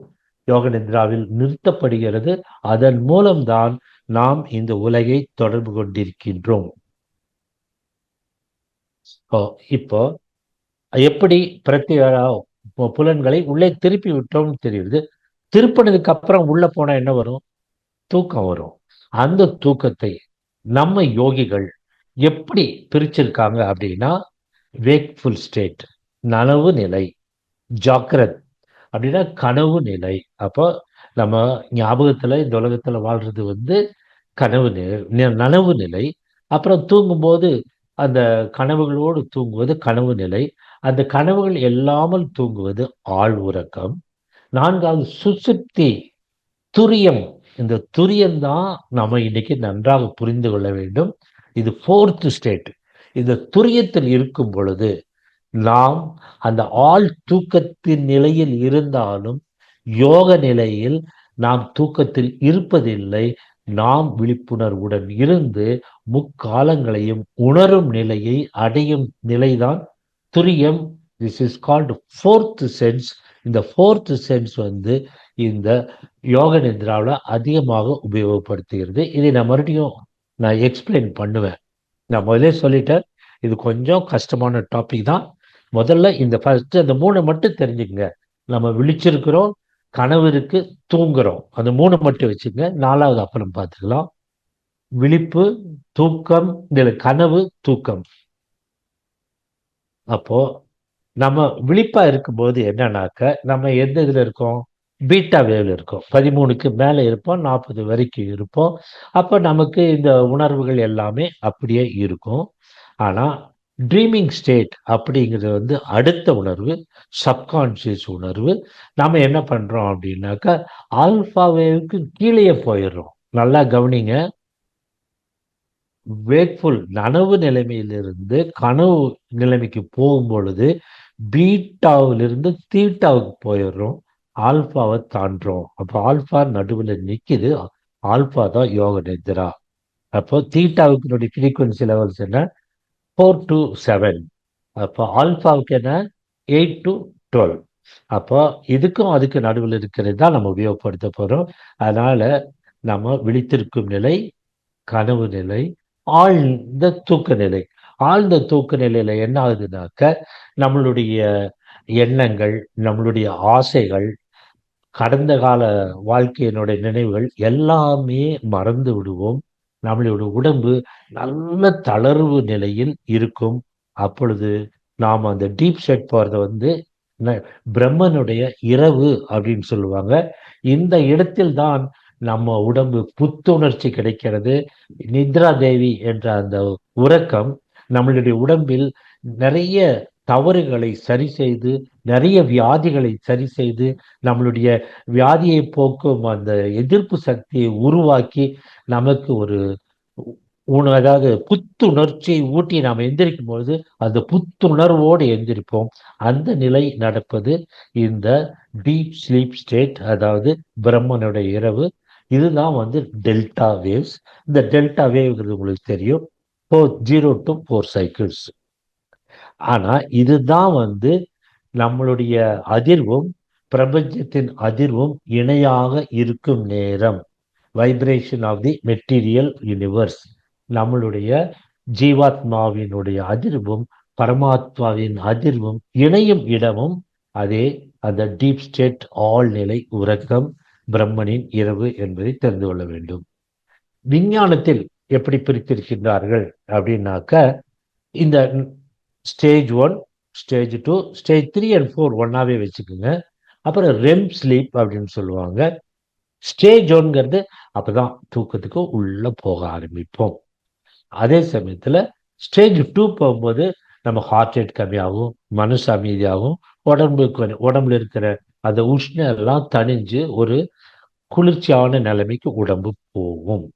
யோக நித்ராவில் நிறுத்தப்படுகிறது. அதன் மூலம்தான் நாம் இந்த உலகை தொடர்பு கொண்டிருக்கின்றோம். இப்போ எப்படி புலன்களை உள்ளே திருப்பி விட்டோம்னு தெரியுது. திருப்பினதுக்கு அப்புறம் உள்ள போனா என்ன வரும், தூக்கம் வரும். அந்த தூக்கத்தை நம்ம யோகிகள் எப்படி பிரிச்சிருக்காங்க அப்படின்னா, வேக்ஃபுல் ஸ்டேட், நனவு நிலை, ஜாக்கிரத் அப்படின்னா கனவு நிலை. அப்போ நம்ம ஞாபகத்துல இந்த உலகத்துல வாழ்றது வந்து கனவு நனவு நிலை. அப்புறம் தூங்கும்போது அந்த கனவுகளோடு தூங்குவது கனவு நிலை. அந்த கனவுகள் இல்லாமல் தூங்குவது ஆழ் உறக்கம். நான்காவது சுசுப்தி, துரியம். இந்த துரியம் தான் நம்ம இன்னைக்கு நன்றாக புரிந்து கொள்ள வேண்டும். இது ஃபோர்த் ஸ்டேட். இந்த துரியத்தில் இருக்கும் பொழுது நாம் அந்த ஆழ் தூக்கத்தின் நிலையில் இருந்தாலும் யோக நிலையில் நாம் தூக்கத்தில் இருப்பதில்லை. நாம் விழிப்புணர்வுடன் இருந்து முக்காலங்களையும் உணரும் நிலையை அடையும் நிலைதான் துரியம். This is called fourth sense. இந்த ஃபோர்த் சென்ஸ் வந்து இந்த யோக நித்ராவில் அதிகமாக உபயோகப்படுத்துகிறது. இதை நான் மறுபடியும் எக்ஸ்பிளைன் பண்ணுவேன். நான் முதலே சொல்லிட்டேன், இது கொஞ்சம் கஷ்டமான டாபிக் தான். முதல்ல இந்த ஃபர்ஸ்ட் அந்த 3 மட்டும் தெரிஞ்சுக்கங்க. நம்ம விழிச்சிருக்கிறோம், கனவு இருக்கு, தூங்குறோம். அந்த 3 மட்டும் வச்சுக்கங்க. 4வது அப்புறம் பார்த்துக்கலாம். விழிப்பு, தூக்கம், இதுல கனவு, தூக்கம். அப்போ நம்ம விழிப்பா இருக்கும்போது என்னன்னாக்க, நம்ம எந்த இதுல இருக்கோம்? பீட்டா வேவ்ல இருக்கோம். 13க்கு மேல இருப்போம், 40 வரைக்கும் இருப்போம். அப்ப நமக்கு இந்த உணர்வுகள் எல்லாமே அப்படியே இருக்கும். ஆனா ட்ரீமிங் ஸ்டேட் அப்படிங்கிறது வந்து அடுத்த உணர்வு, சப்கான்சியஸ் உணர்வு. நாம என்ன பண்றோம் அப்படின்னாக்கா, ஆல்பா வேவுக்கு கீழே போயிடுறோம். நல்லா கவனிங்க. வேக்ஃபுல் நனவு நிலைமையிலிருந்து கனவு நிலைமைக்கு போகும் பொழுது பீட்டாவிலிருந்து தீட்டாவுக்கு போயிடுறோம், ஆல்பாவை தாண்டுறோம். அப்போ ஆல்பா நடுவில் நிற்கிது. ஆல்பா தான் யோக நித்ரா. அப்போ தீட்டாவுக்கு ஃப்ரீக்வன்சி லெவல்ஸ் என்ன? 4 to 7. அப்போ ஆல்பாவுக்கு என்ன? 8 to 12. அப்போ இதுக்கும் அதுக்கு நடுவில் இருக்கிறது தான் நம்ம உபயோகப்படுத்த போறோம். அதனால நம்ம விழித்திருக்கும் நிலை, கனவு நிலை, ஆழ்ந்த தூக்க நிலை. ஆழ்ந்த தூக்க நிலையில என்ன ஆகுதுனாக்க, நம்மளுடைய எண்ணங்கள், நம்மளுடைய ஆசைகள், கடந்த கால வாழ்க்கையினுடைய நினைவுகள் எல்லாமே மறந்து விடுவோம். நம்மளுடைய உடம்பு நல்ல தளர்வு நிலையில் இருக்கும். அப்பொழுது நாம் அந்த டீப் ஸ்டேட் போறத வந்து பிரம்மனுடைய இரவு அப்படின்னு சொல்லுவாங்க. இந்த இடத்தில் தான் நம்ம உடம்பு புத்துணர்ச்சி கிடைக்கிறது. நித்ரா தேவி என்ற அந்த உறக்கம் நம்மளுடைய உடம்பில் நிறைய தவறுகளை சரி செய்து, நிறைய வியாதிகளை சரி செய்து, நம்மளுடைய வியாதியை போக்கும் அந்த எதிர்ப்பு சக்தியை உருவாக்கி நமக்கு ஒரு அதாவது புத்துணர்ச்சியை ஊட்டி நாம் எந்திரிக்கும் பொழுது அந்த புத்துணர்வோடு எந்திரிப்போம். அந்த நிலை நடப்பது இந்த டீப் ஸ்லீப் ஸ்டேட், அதாவது பிரம்மனுடைய இரவு. இதுதான் வந்து டெல்டா வேவ்ஸ். இந்த டெல்டா வேவ்ங்கிறது உங்களுக்கு தெரியும், 0 to 4 சைக்கிள்ஸ். ஆனா இதுதான் வந்து நம்மளுடைய அதிர்வும் பிரபஞ்சத்தின் அதிர்வும் இணையாக இருக்கும் நேரம். Vibration of the material universe. நம்மளுடைய ஜீவாத்மாவினுடைய அதிர்வும் பரமாத்மாவின் அதிர்வும் இணையும் இடமும் அதே அந்த டீப் ஸ்டேட் ஆழ்நிலை உறக்கம், பிரம்மனின் இரவு என்பதை தெரிந்து கொள்ள வேண்டும். விஞ்ஞானத்தில் எப்படி பிரித்திருக்கின்றார்கள் அப்படின்னாக்க, இந்த ஸ்டேஜ் 1, ஸ்டேஜ் 2, ஸ்டேஜ் 3 and 4 ஒன்னாவே வச்சுக்கோங்க. அப்புறம் ரெம் ஸ்லீப் அப்படின்னு சொல்லுவாங்க. ஸ்டேஜ் 1ங்கிறது அப்பதான் தூக்கத்துக்கு உள்ள போக ஆரம்பிப்போம். அதே சமயத்துல ஸ்டேஜ் 2 போகும்போது நம்ம ஹார்ட் ரேட் கம்மியாகும், மனசு அமைதியாகும், உடம்புல இருக்கிற அந்த உஷ்ணம் எல்லாம் தணிஞ்சு ஒரு குளிர்ச்சியான நிலைமைக்கு உடம்பு போகும்.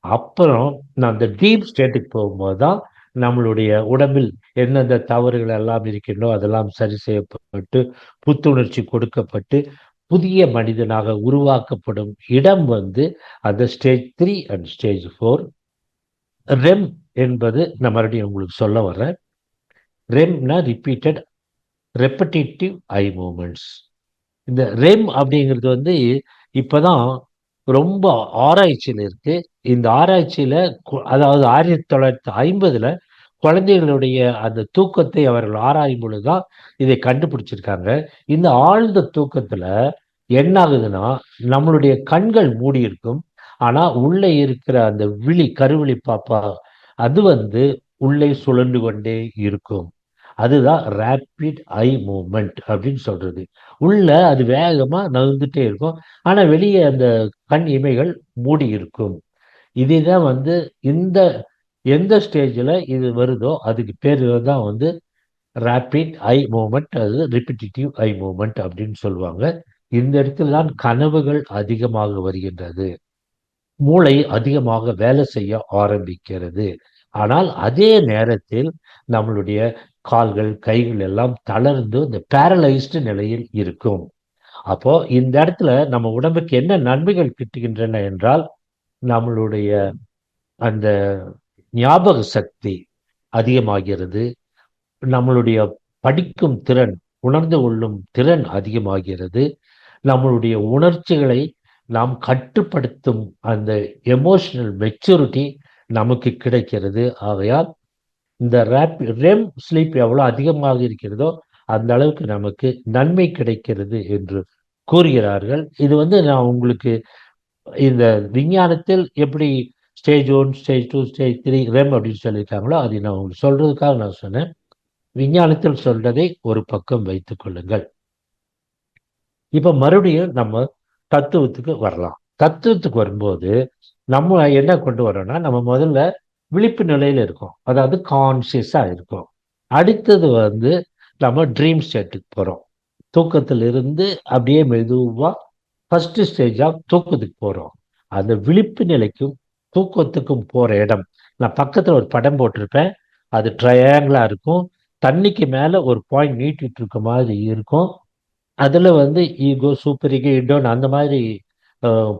அப்புறம் நான் அந்த டீப் ஸ்டேட்டுக்கு போகும்போது தான் நம்மளுடைய உடம்பில் எந்தெந்த தவறுகள் எல்லாம் இருக்கின்றோ அதெல்லாம் சரி செய்யப்பட்டு புத்துணர்ச்சி கொடுக்கப்பட்டு புதிய மனிதனாக உருவாக்கப்படும் இடம் வந்து அந்த ஸ்டேஜ் 3 அண்ட் ஸ்டேஜ் 4. ரெம் என்பது நான் மறுபடியும் உங்களுக்கு சொல்ல வர்றேன். ரெம்னா ரிப்பீட்டட் ரெப்படேட்டிவ் ஐ மூமெண்ட்ஸ். இந்த ரெம் அப்படிங்கிறது வந்து இப்பதான் ரொம்ப ஆராய்ச்சியில் இருக்கு. இந்த ஆராய்ச்சியில அதாவது 1950ல குழந்தைகளுடைய அந்த தூக்கத்தை அவர்கள் ஆராயும் பொழுதுதான் இதை கண்டுபிடிச்சிருக்காங்க. இந்த ஆழ்ந்த தூக்கத்துல என்ன ஆகுதுன்னா, நம்மளுடைய கண்கள் மூடி இருக்கும். ஆனா உள்ளே இருக்கிற அந்த கருவிழி பாப்பா அது வந்து உள்ளே சுழன்று கொண்டே இருக்கும். அதுதான் ரேபிட் ஐ மூவ்மெண்ட் அப்படின்னு சொல்றது. உள்ள அது வேகமா நகர்ந்துட்டே இருக்கும், ஆனா வெளியே அந்த கண் இமைகள் மூடி இருக்கும். இதுதான் வந்து இந்த எந்த ஸ்டேஜ்ல இது வருதோ அதுக்கு பேர் தான் வந்து ரேபிட் ஐ மூவ்மெண்ட், அது ரிப்பிட்டிவ் ஐ மூவ்மெண்ட் அப்படின்னு சொல்லுவாங்க. இந்த இடத்துல தான் கனவுகள் அதிகமாக வருகின்றது, மூளை அதிகமாக வேலை செய்ய ஆரம்பிக்கிறது. ஆனால் அதே நேரத்தில் நம்மளுடைய கால்கள் கைகள் எல்லாம் தளர்ந்து இந்த பேரலைஸ்டு நிலையில் இருக்கும். அப்போ இந்த இடத்துல நம்ம உடம்புக்கு என்ன நன்மைகள் கிட்டுகின்றன என்றால், நம்மளுடைய அந்த ஞாபக சக்தி அதிகமாகிறது, நம்மளுடைய படிக்கும் திறன், உணர்ந்து கொள்ளும் திறன் அதிகமாகிறது, நம்மளுடைய உணர்ச்சிகளை நாம் கட்டுப்படுத்தும் அந்த எமோஷனல் மெச்சூரிட்டி நமக்கு கிடைக்கிறது. ஆகையால் இந்த ரெம் ஸ்லீப் எவ்வளோ அதிகமாக இருக்கிறதோ அந்த அளவுக்கு நமக்கு நன்மை கிடைக்கிறது என்று கூறுகிறார்கள். இது வந்து நான் உங்களுக்கு இந்த விஞ்ஞானத்தில் எப்படி ஸ்டேஜ் 1, ஸ்டேஜ் 2, ஸ்டேஜ் 3 ரெம் அப்படின்னு சொல்லியிருக்காங்களோ அதை நான் உங்களுக்கு சொல்றதுக்காக நான் சொன்னேன். விஞ்ஞானத்தில் சொல்றதை ஒரு பக்கம் வைத்துக் கொள்ளுங்கள். இப்ப மறுபடியும் நம்ம தத்துவத்துக்கு வரலாம். தத்துவத்துக்கு வரும்போது நம்ம என்ன கொண்டு வரோம்னா, நம்ம முதல்ல விழிப்பு நிலையில இருக்கோம், அதாவது கான்சியஸா இருக்கும். அடுத்தது வந்து நம்ம ட்ரீம் ஸ்டேட்டுக்கு போறோம், தூக்கத்துல இருந்து அப்படியே மெதுவா ஃபர்ஸ்ட் ஸ்டேஜா தூக்கத்துக்கு போறோம். அந்த விழிப்பு நிலைக்கும் தூக்கத்துக்கும் போற இடம், நான் பக்கத்துல ஒரு படம் போட்டிருப்பேன், அது ட்ரையாங்கிளா இருக்கும், தண்ணிக்கு மேல ஒரு பாயிண்ட் நீட்டிட்டு இருக்க மாதிரி இருக்கும். அதுல வந்து ஈகோ, சூப்பர் ஈகோ, இண்டோன் அந்த மாதிரி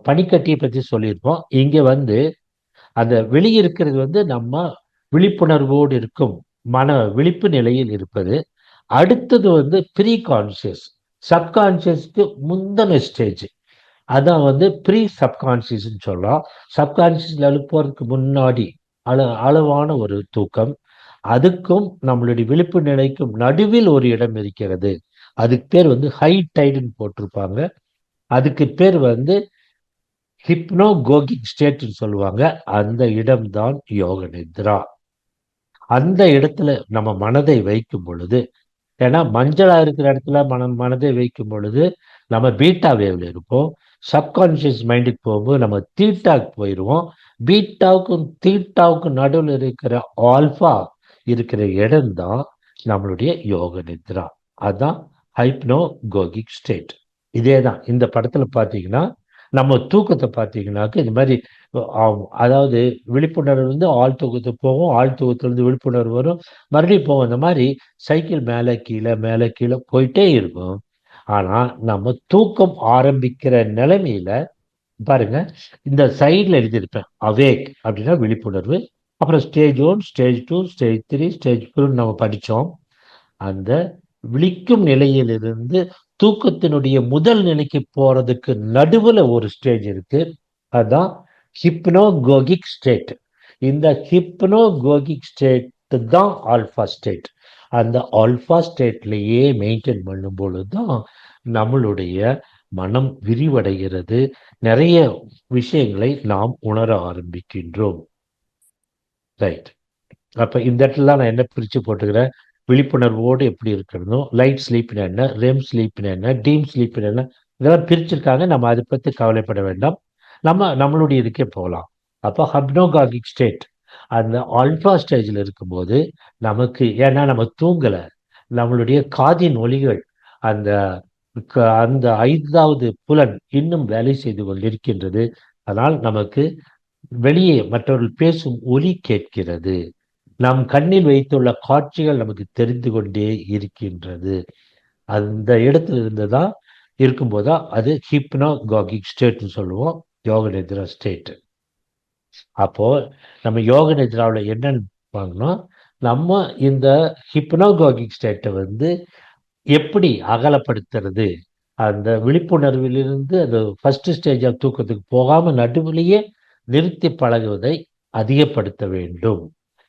பனிக்கட்டியை பத்தி சொல்லியிருப்போம். இங்க வந்து அந்த வெளியிருக்கிறது வந்து நம்ம விழிப்புணர்வோடு இருக்கும் மன விழிப்பு நிலையில் இருப்பது. அடுத்தது வந்து ப்ரீ கான்சியஸ், சப்கான்சியஸ்க்கு முந்தின ஸ்டேஜ், அதான் வந்து ப்ரீ சப்கான்சியஸ்ன்னு சொல்லலாம். சப்கான்சியஸ் லெவலுக்கு போறதுக்கு முன்னாடி அளவான ஒரு தூக்கம். அதுக்கும் நம்மளுடைய விழிப்பு நிலைக்கும் நடுவில் ஒரு இடம் இருக்கிறது, அதுக்கு பேர் வந்து ஹை டைடுன்னு போட்டிருப்பாங்க. அதுக்கு பேர் வந்து ஹிப்னோகோகிக் ஸ்டேட்னு சொல்லுவாங்க. அந்த இடம்தான் யோக நித்ரா. அந்த இடத்துல நம்ம மனதை வைக்கும் பொழுது, ஏன்னா மஞ்சளா இருக்கிற இடத்துல மனதை வைக்கும் பொழுது நம்ம பீட்டா வேவ்ல இருப்போம். சப்கான்சியஸ் மைண்டுக்கு போகும்போது நம்ம தீட்டாக்கு போயிடுவோம். பீட்டாவுக்கும் தீட்டாவுக்கும் நடுவில் இருக்கிற ஆல்பா இருக்கிற இடம் தான் நம்மளுடைய யோக நித்ரா. அதுதான் ஹைப்னோகோகிக் ஸ்டேட். இதே தான் இந்த படத்துல பார்த்தீங்கன்னா, நம்ம தூக்கத்தை பார்த்தீங்கன்னாக்க இது மாதிரி அதாவது விழிப்புணர்வு வந்து ஆழ் தூக்கத்துக்கு போகும், ஆழ் தூக்கத்திலிருந்து விழிப்புணர்வு வரும், மறுபடியும் போகும். இந்த மாதிரி சைக்கிள் மேலே கீழே போயிட்டே இருக்கும். ஆனா நம்ம தூக்கம் ஆரம்பிக்கிற நிலைமையில பாருங்க, இந்த சைட்ல எழுதியிருப்பேன் அவேக் அப்படின்னா விழிப்புணர்வு, அப்புறம் ஸ்டேஜ் 1, ஸ்டேஜ் 2, ஸ்டேஜ் 3, ஸ்டேஜ் 4 நம்ம படித்தோம். அந்த விழிக்கும் நிலையிலிருந்து தூக்கத்தினுடைய முதல் நிலைக்கு போறதுக்கு நடுவுல ஒரு ஸ்டேஜ் இருக்கு, அதுதான் ஹிப்னோகோகிக் ஸ்டேட். இந்த ஹிப்னோகோகிக் ஸ்டேட் தான் ஆல்பா ஸ்டேட். அந்த ஆல்பா ஸ்டேட்லயே மெயின்டைன் பண்ணும் பொழுதுதான் நம்மளுடைய மனம் விரிவடைகிறது, நிறைய விஷயங்களை நாம் உணர ஆரம்பிக்கின்றோம். ரைட். அப்ப இந்த இடத்துல நான் என்ன பிரிச்சு போட்டுக்கிறேன், விழிப்புணர்வோடு எப்படி இருக்கணும், லைட் ஸ்லீப்னா என்ன, ரெம் ஸ்லீப்னா என்ன, டீம் ஸ்லீப்னா என்ன, இதெல்லாம் பிரிச்சிருக்காங்க. நம்ம அதை பத்தி கவலைப்பட வேண்டாம், நம்மளுடைய இதுக்கே போகலாம். அப்போ ஹிப்னோகாகிக் ஸ்டேட் அந்த ஆல்பா ஸ்டேஜில் இருக்கும்போது நமக்கு, ஏன்னா நம்ம தூங்கலை, நம்மளுடைய காதின் ஒலிகள், அந்த அந்த 5வது புலன் இன்னும் வேலை செய்து கொண்டிருக்கின்றது. அதனால் நமக்கு வெளியே மற்றவர்கள் பேசும் ஒலி கேட்கிறது, நம் கண்ணில் வைத்துள்ள காட்சிகள் நமக்கு தெரிந்து கொண்டே இருக்கின்றது. அந்த இடத்துல இருந்துதான் இருக்கும்போதுதான் அது ஹிப்னோகாகிக் ஸ்டேட்னு சொல்லுவோம், யோக நித்ரா ஸ்டேட். அப்போ நம்ம யோக நித்ராவில் என்னன்னு வாங்கணும், நம்ம இந்த ஹிப்னோகாகிக் ஸ்டேட்டை வந்து எப்படி அகலப்படுத்துறது, அந்த விழிப்புணர்விலிருந்து அந்த ஃபர்ஸ்ட் ஸ்டேஜ் ஆஃப் தூக்கத்துக்கு போகாம நடுவிலேயே நிறுத்தி பழகுவதை அதிகப்படுத்த வேண்டும்.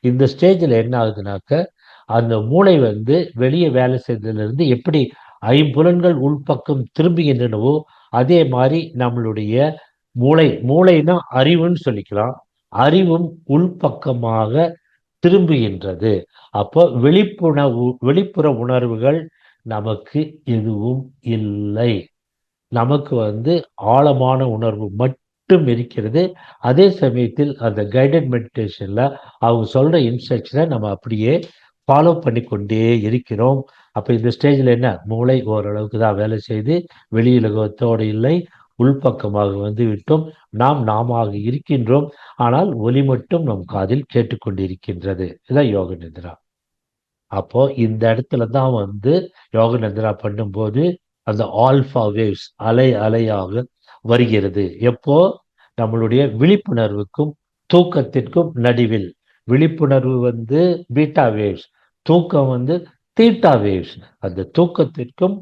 இந்த ஸ்டேஜில் என்ன ஆகுதுனாக்க, அந்த மூளை வந்து வெளியே வேலை செய்ததிலிருந்து எப்படி ஐம்புலன்கள் உள்பக்கம் திரும்புகின்றனவோ அதே மாதிரி நம்மளுடைய மூளைனா அறிவுன்னு சொல்லிக்கலாம், அறிவும் உள்பக்கமாக திரும்புகின்றது. அப்போ வெளிப்புற உணர்வுகள் நமக்கு எதுவும் இல்லை. நமக்கு ஆழமான உணர்வு மட்டும் இருக்கிறது. அதே சமயத்தில் அந்த கைடட் மெடிடேஷன்ல அவங்க சொல்ற இன்ஸ்ட்ரக்ஷனை நம்ம அப்படியே ஃபாலோ பண்ணி கொண்டே இருக்கிறோம். அப்ப இந்த ஸ்டேஜ்ல என்ன, மூளை ஓரளவுக்கு தான் வேலை செய்து வெளியுலகத்தோடு இல்லை, உள்பக்கமாக வந்து விட்டோம். நாம இருக்கின்றோம். ஆனால் ஒலி மட்டும் நம் காதில் கேட்டுக்கொண்டிருக்கின்றது. இதான் யோக நித்ரா. அப்போ இந்த இடத்துல தான் யோக நித்ரா பண்ணும்போது அந்த ஆல்பா வேவ்ஸ் அலையாக வருகிறது. எப்போ நம்மளுடைய விழிப்புணர்வுக்கும் தூக்கத்திற்கும் நடுவில். விழிப்புணர்வு பீட்டா வேவ்ஸ், தூக்கம் தீட்டா வேவ்ஸ். அந்த தூக்கத்திற்கும்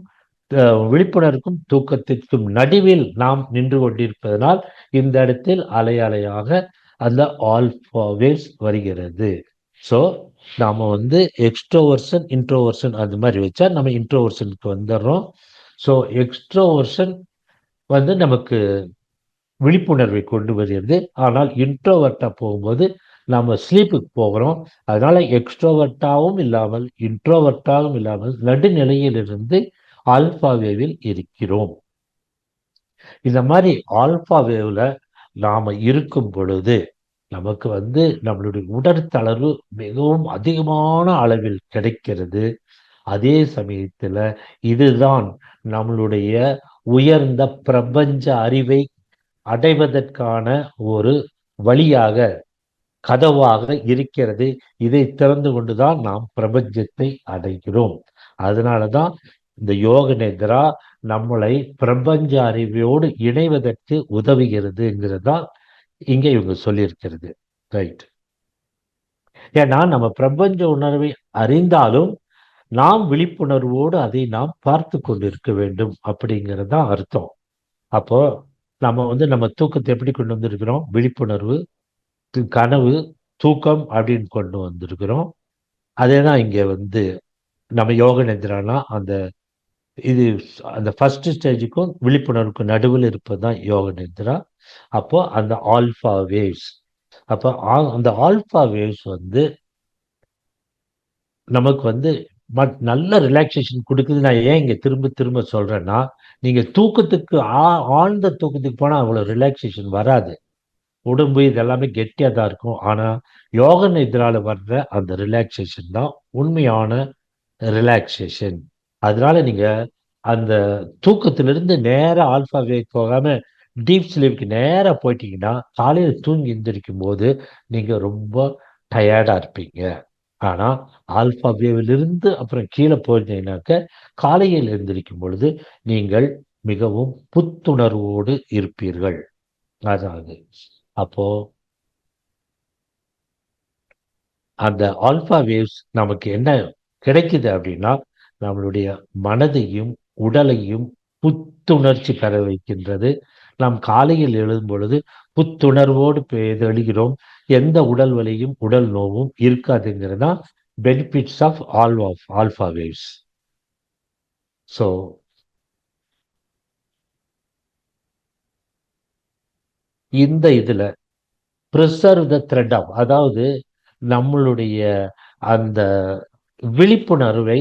விழிப்புணர்வுக்கும் தூக்கத்திற்கும் நடுவில் நாம் நின்று கொண்டிருப்பதனால் இந்த இடத்தில் அலையாக அந்த ஆல்பா வேவ்ஸ் வருகிறது. ஸோ நாம எக்ஸ்ட்ரோவர்ஷன் இன்ட்ரோவர்ஷன் அந்த மாதிரி வச்சா நம்ம இன்ட்ரோவர்ஷனுக்கு வந்துடுறோம். ஸோ எக்ஸ்ட்ரோவர்ஷன் நமக்கு விழிப்புணர்வை கொண்டு வருகிறது. ஆனால் இன்ட்ரோவர்ட்டா போகும்போது நம்ம ஸ்லீப்புக்கு போகிறோம். அதனால எக்ஸ்ட்ரோவர்ட்டாகவும் இல்லாமல் இன்ட்ரோவர்ட்டாகவும் இல்லாமல் நடுநிலையிலிருந்து ஆல்பா வேவில் இருக்கிறோம். இந்த மாதிரி ஆல்பா வேவ்ல நாம இருக்கும் பொழுது நமக்கு நம்மளுடைய உடற்தளர்வு மிகவும் அதிகமான அளவில் கிடைக்கிறது. அதே சமயத்துல இதுதான் நம்மளுடைய உயர்ந்த பிரபஞ்ச அறிவை அடைவதற்கான ஒரு வழியாக, கதவாக இருக்கிறது. இதை திறந்து கொண்டுதான் நாம் பிரபஞ்சத்தை அடைகிறோம். அதனாலதான் இந்த யோக நித்ரா நம்மளை பிரபஞ்ச அறிவோடு இணைவதற்கு உதவுகிறதுங்கிறதா இங்க இவங்க சொல்லியிருக்கிறது. ரைட். ஏன்னா நம்ம பிரபஞ்ச உணர்வை அறிந்தாலும் நாம் விழிப்புணர்வோடு அதை நாம் பார்த்து கொண்டிருக்க வேண்டும் அப்படிங்கிறது தான் அர்த்தம். அப்போ நம்ம நம்ம தூக்கத்தை எப்படி கொண்டு வந்திருக்கிறோம்? விழிப்புணர்வு, கனவு, தூக்கம் அப்படின்னு கொண்டு வந்திருக்கிறோம். அதே தான் இங்க நம்ம யோக நித்ரானா அந்த ஃபர்ஸ்ட் ஸ்டேஜுக்கும் விழிப்புணர்வுக்கும் நடுவில் இருப்பது தான் யோக நித்ரா. அப்போ அந்த ஆல்பா வேவ்ஸ், அப்போ அந்த ஆல்பா வேவ்ஸ் நமக்கு நல்ல ரிலாக்ஸேஷன் கொடுக்குது. நான் ஏன் இங்க திரும்ப திரும்ப சொல்றேன்னா, நீங்க தூக்கத்துக்கு ஆழ்ந்த தூக்கத்துக்கு போனா அவ்வளவு ரிலாக்ஸேஷன் வராது. உடம்பு இதெல்லாமே கெட்டியா தான் இருக்கும். ஆனா யோக நித்ரால வர்ற அந்த ரிலாக்ஸேஷன் தான் உண்மையான ரிலாக்ஸேஷன். அதனால நீங்க அந்த தூக்கத்திலிருந்து நேரா ஆல்பா வேவ் போகாம டீப் ஸ்லீப்க்கு நேரா போயிட்டீங்கன்னா காலையில தூங்கி எந்திரிக்கும் போது நீங்க ரொம்ப டயர்டா இருப்பீங்க. ஆனா ஆல்பா வேவிலிருந்து அப்புறம் கீழே போயிருந்தீங்கன்னாக்க காலையில் எந்திரிக்கும் பொழுது நீங்கள் மிகவும் புத்துணர்வோடு இருப்பீர்கள். அதாவது அப்போ அந்த ஆல்பா வேவ்ஸ் நமக்கு என்ன கிடைக்குது அப்படின்னா, நம்மளுடைய மனதையும் உடலையும் புத்துணர்ச்சி பெற வைக்கின்றது. நாம் காலையில் எழும் பொழுது புத்துணர்வோடு எழுகிறோம். எந்த உடல் வலியும் உடல் நோவும் இருக்காதுங்கிறது தான் benefits of alpha waves. So இந்த இதுல ப்ரிசர்வ் த த்ரெட் ஆஃப், அதாவது நம்மளுடைய அந்த விழிப்புணர்வை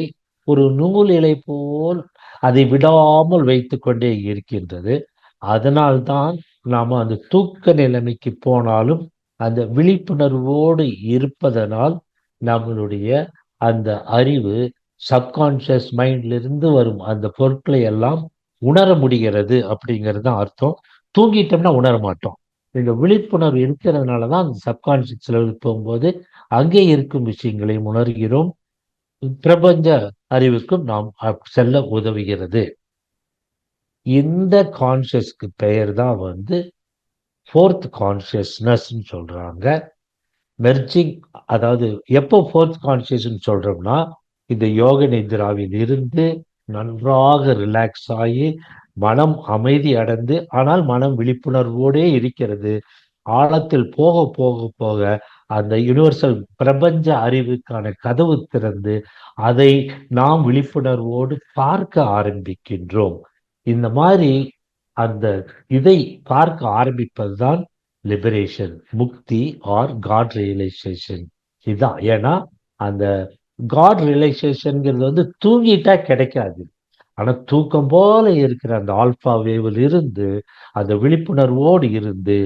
ஒரு நூல் இழை போல் அதை விடாமல் வைத்து கொண்டே இருக்கின்றது. அதனால்தான் நாம அந்த தூக்க நிலைமைக்கு போனாலும் அந்த விழிப்புணர்வோடு இருப்பதனால் நம்மளுடைய அந்த அறிவு சப்கான்சியஸ் மைண்ட்ல இருந்து வரும் அந்த பொருட்களை எல்லாம் உணர முடிகிறது அப்படிங்கிறது தான் அர்த்தம். தூங்கிட்டோம்னா உணர மாட்டோம். இந்த விழிப்புணர்வு இருக்கிறதுனாலதான் அந்த சப்கான்சியஸ் லெவலுக்கு போகும்போது அங்கே இருக்கும் விஷயங்களையும் உணர்கிறோம். பிரபஞ்ச அறிவுக்கும் நாம் செல்ல உதவுகிறது. இந்த கான்சியஸ்க்கு பெயர் தான் ஃபோர்த் கான்சியஸ்னஸ் சொல்றாங்க. மெர்ஜிங், அதாவது எப்போ ஃபோர்த் கான்சியஸ் சொல்றோம்னா, இந்த யோக நித்ராவில் இருந்து நன்றாக ரிலாக்ஸ் ஆகி மனம் அமைதி அடைந்து, ஆனால் மனம் விழிப்புணர்வோடே இருக்கிறது. ஆழத்தில் போக போக போக அந்த யுனிவர்சல் பிரபஞ்ச அறிவுக்கான கதவு திறந்து அதை நாம் விழிப்புணர்வோடு பார்க்க ஆரம்பிக்கின்றோம். இந்த மாதிரி அந்த இதை பார்க்க ஆரம்பிப்பதுதான் லிபரேஷன், முக்தி ஆர் காட் ரியலைசேஷன். இதுதான். ஏன்னா அந்த காட் ரிலேஷன்ங்கிறது வந்து தூங்கிட்டா கிடைக்காது. ஆனா தூக்கம் போல இருக்கிற அந்த ஆல்பா வேவில் இருந்து அந்த விழிப்புணர்வோடு இருந்து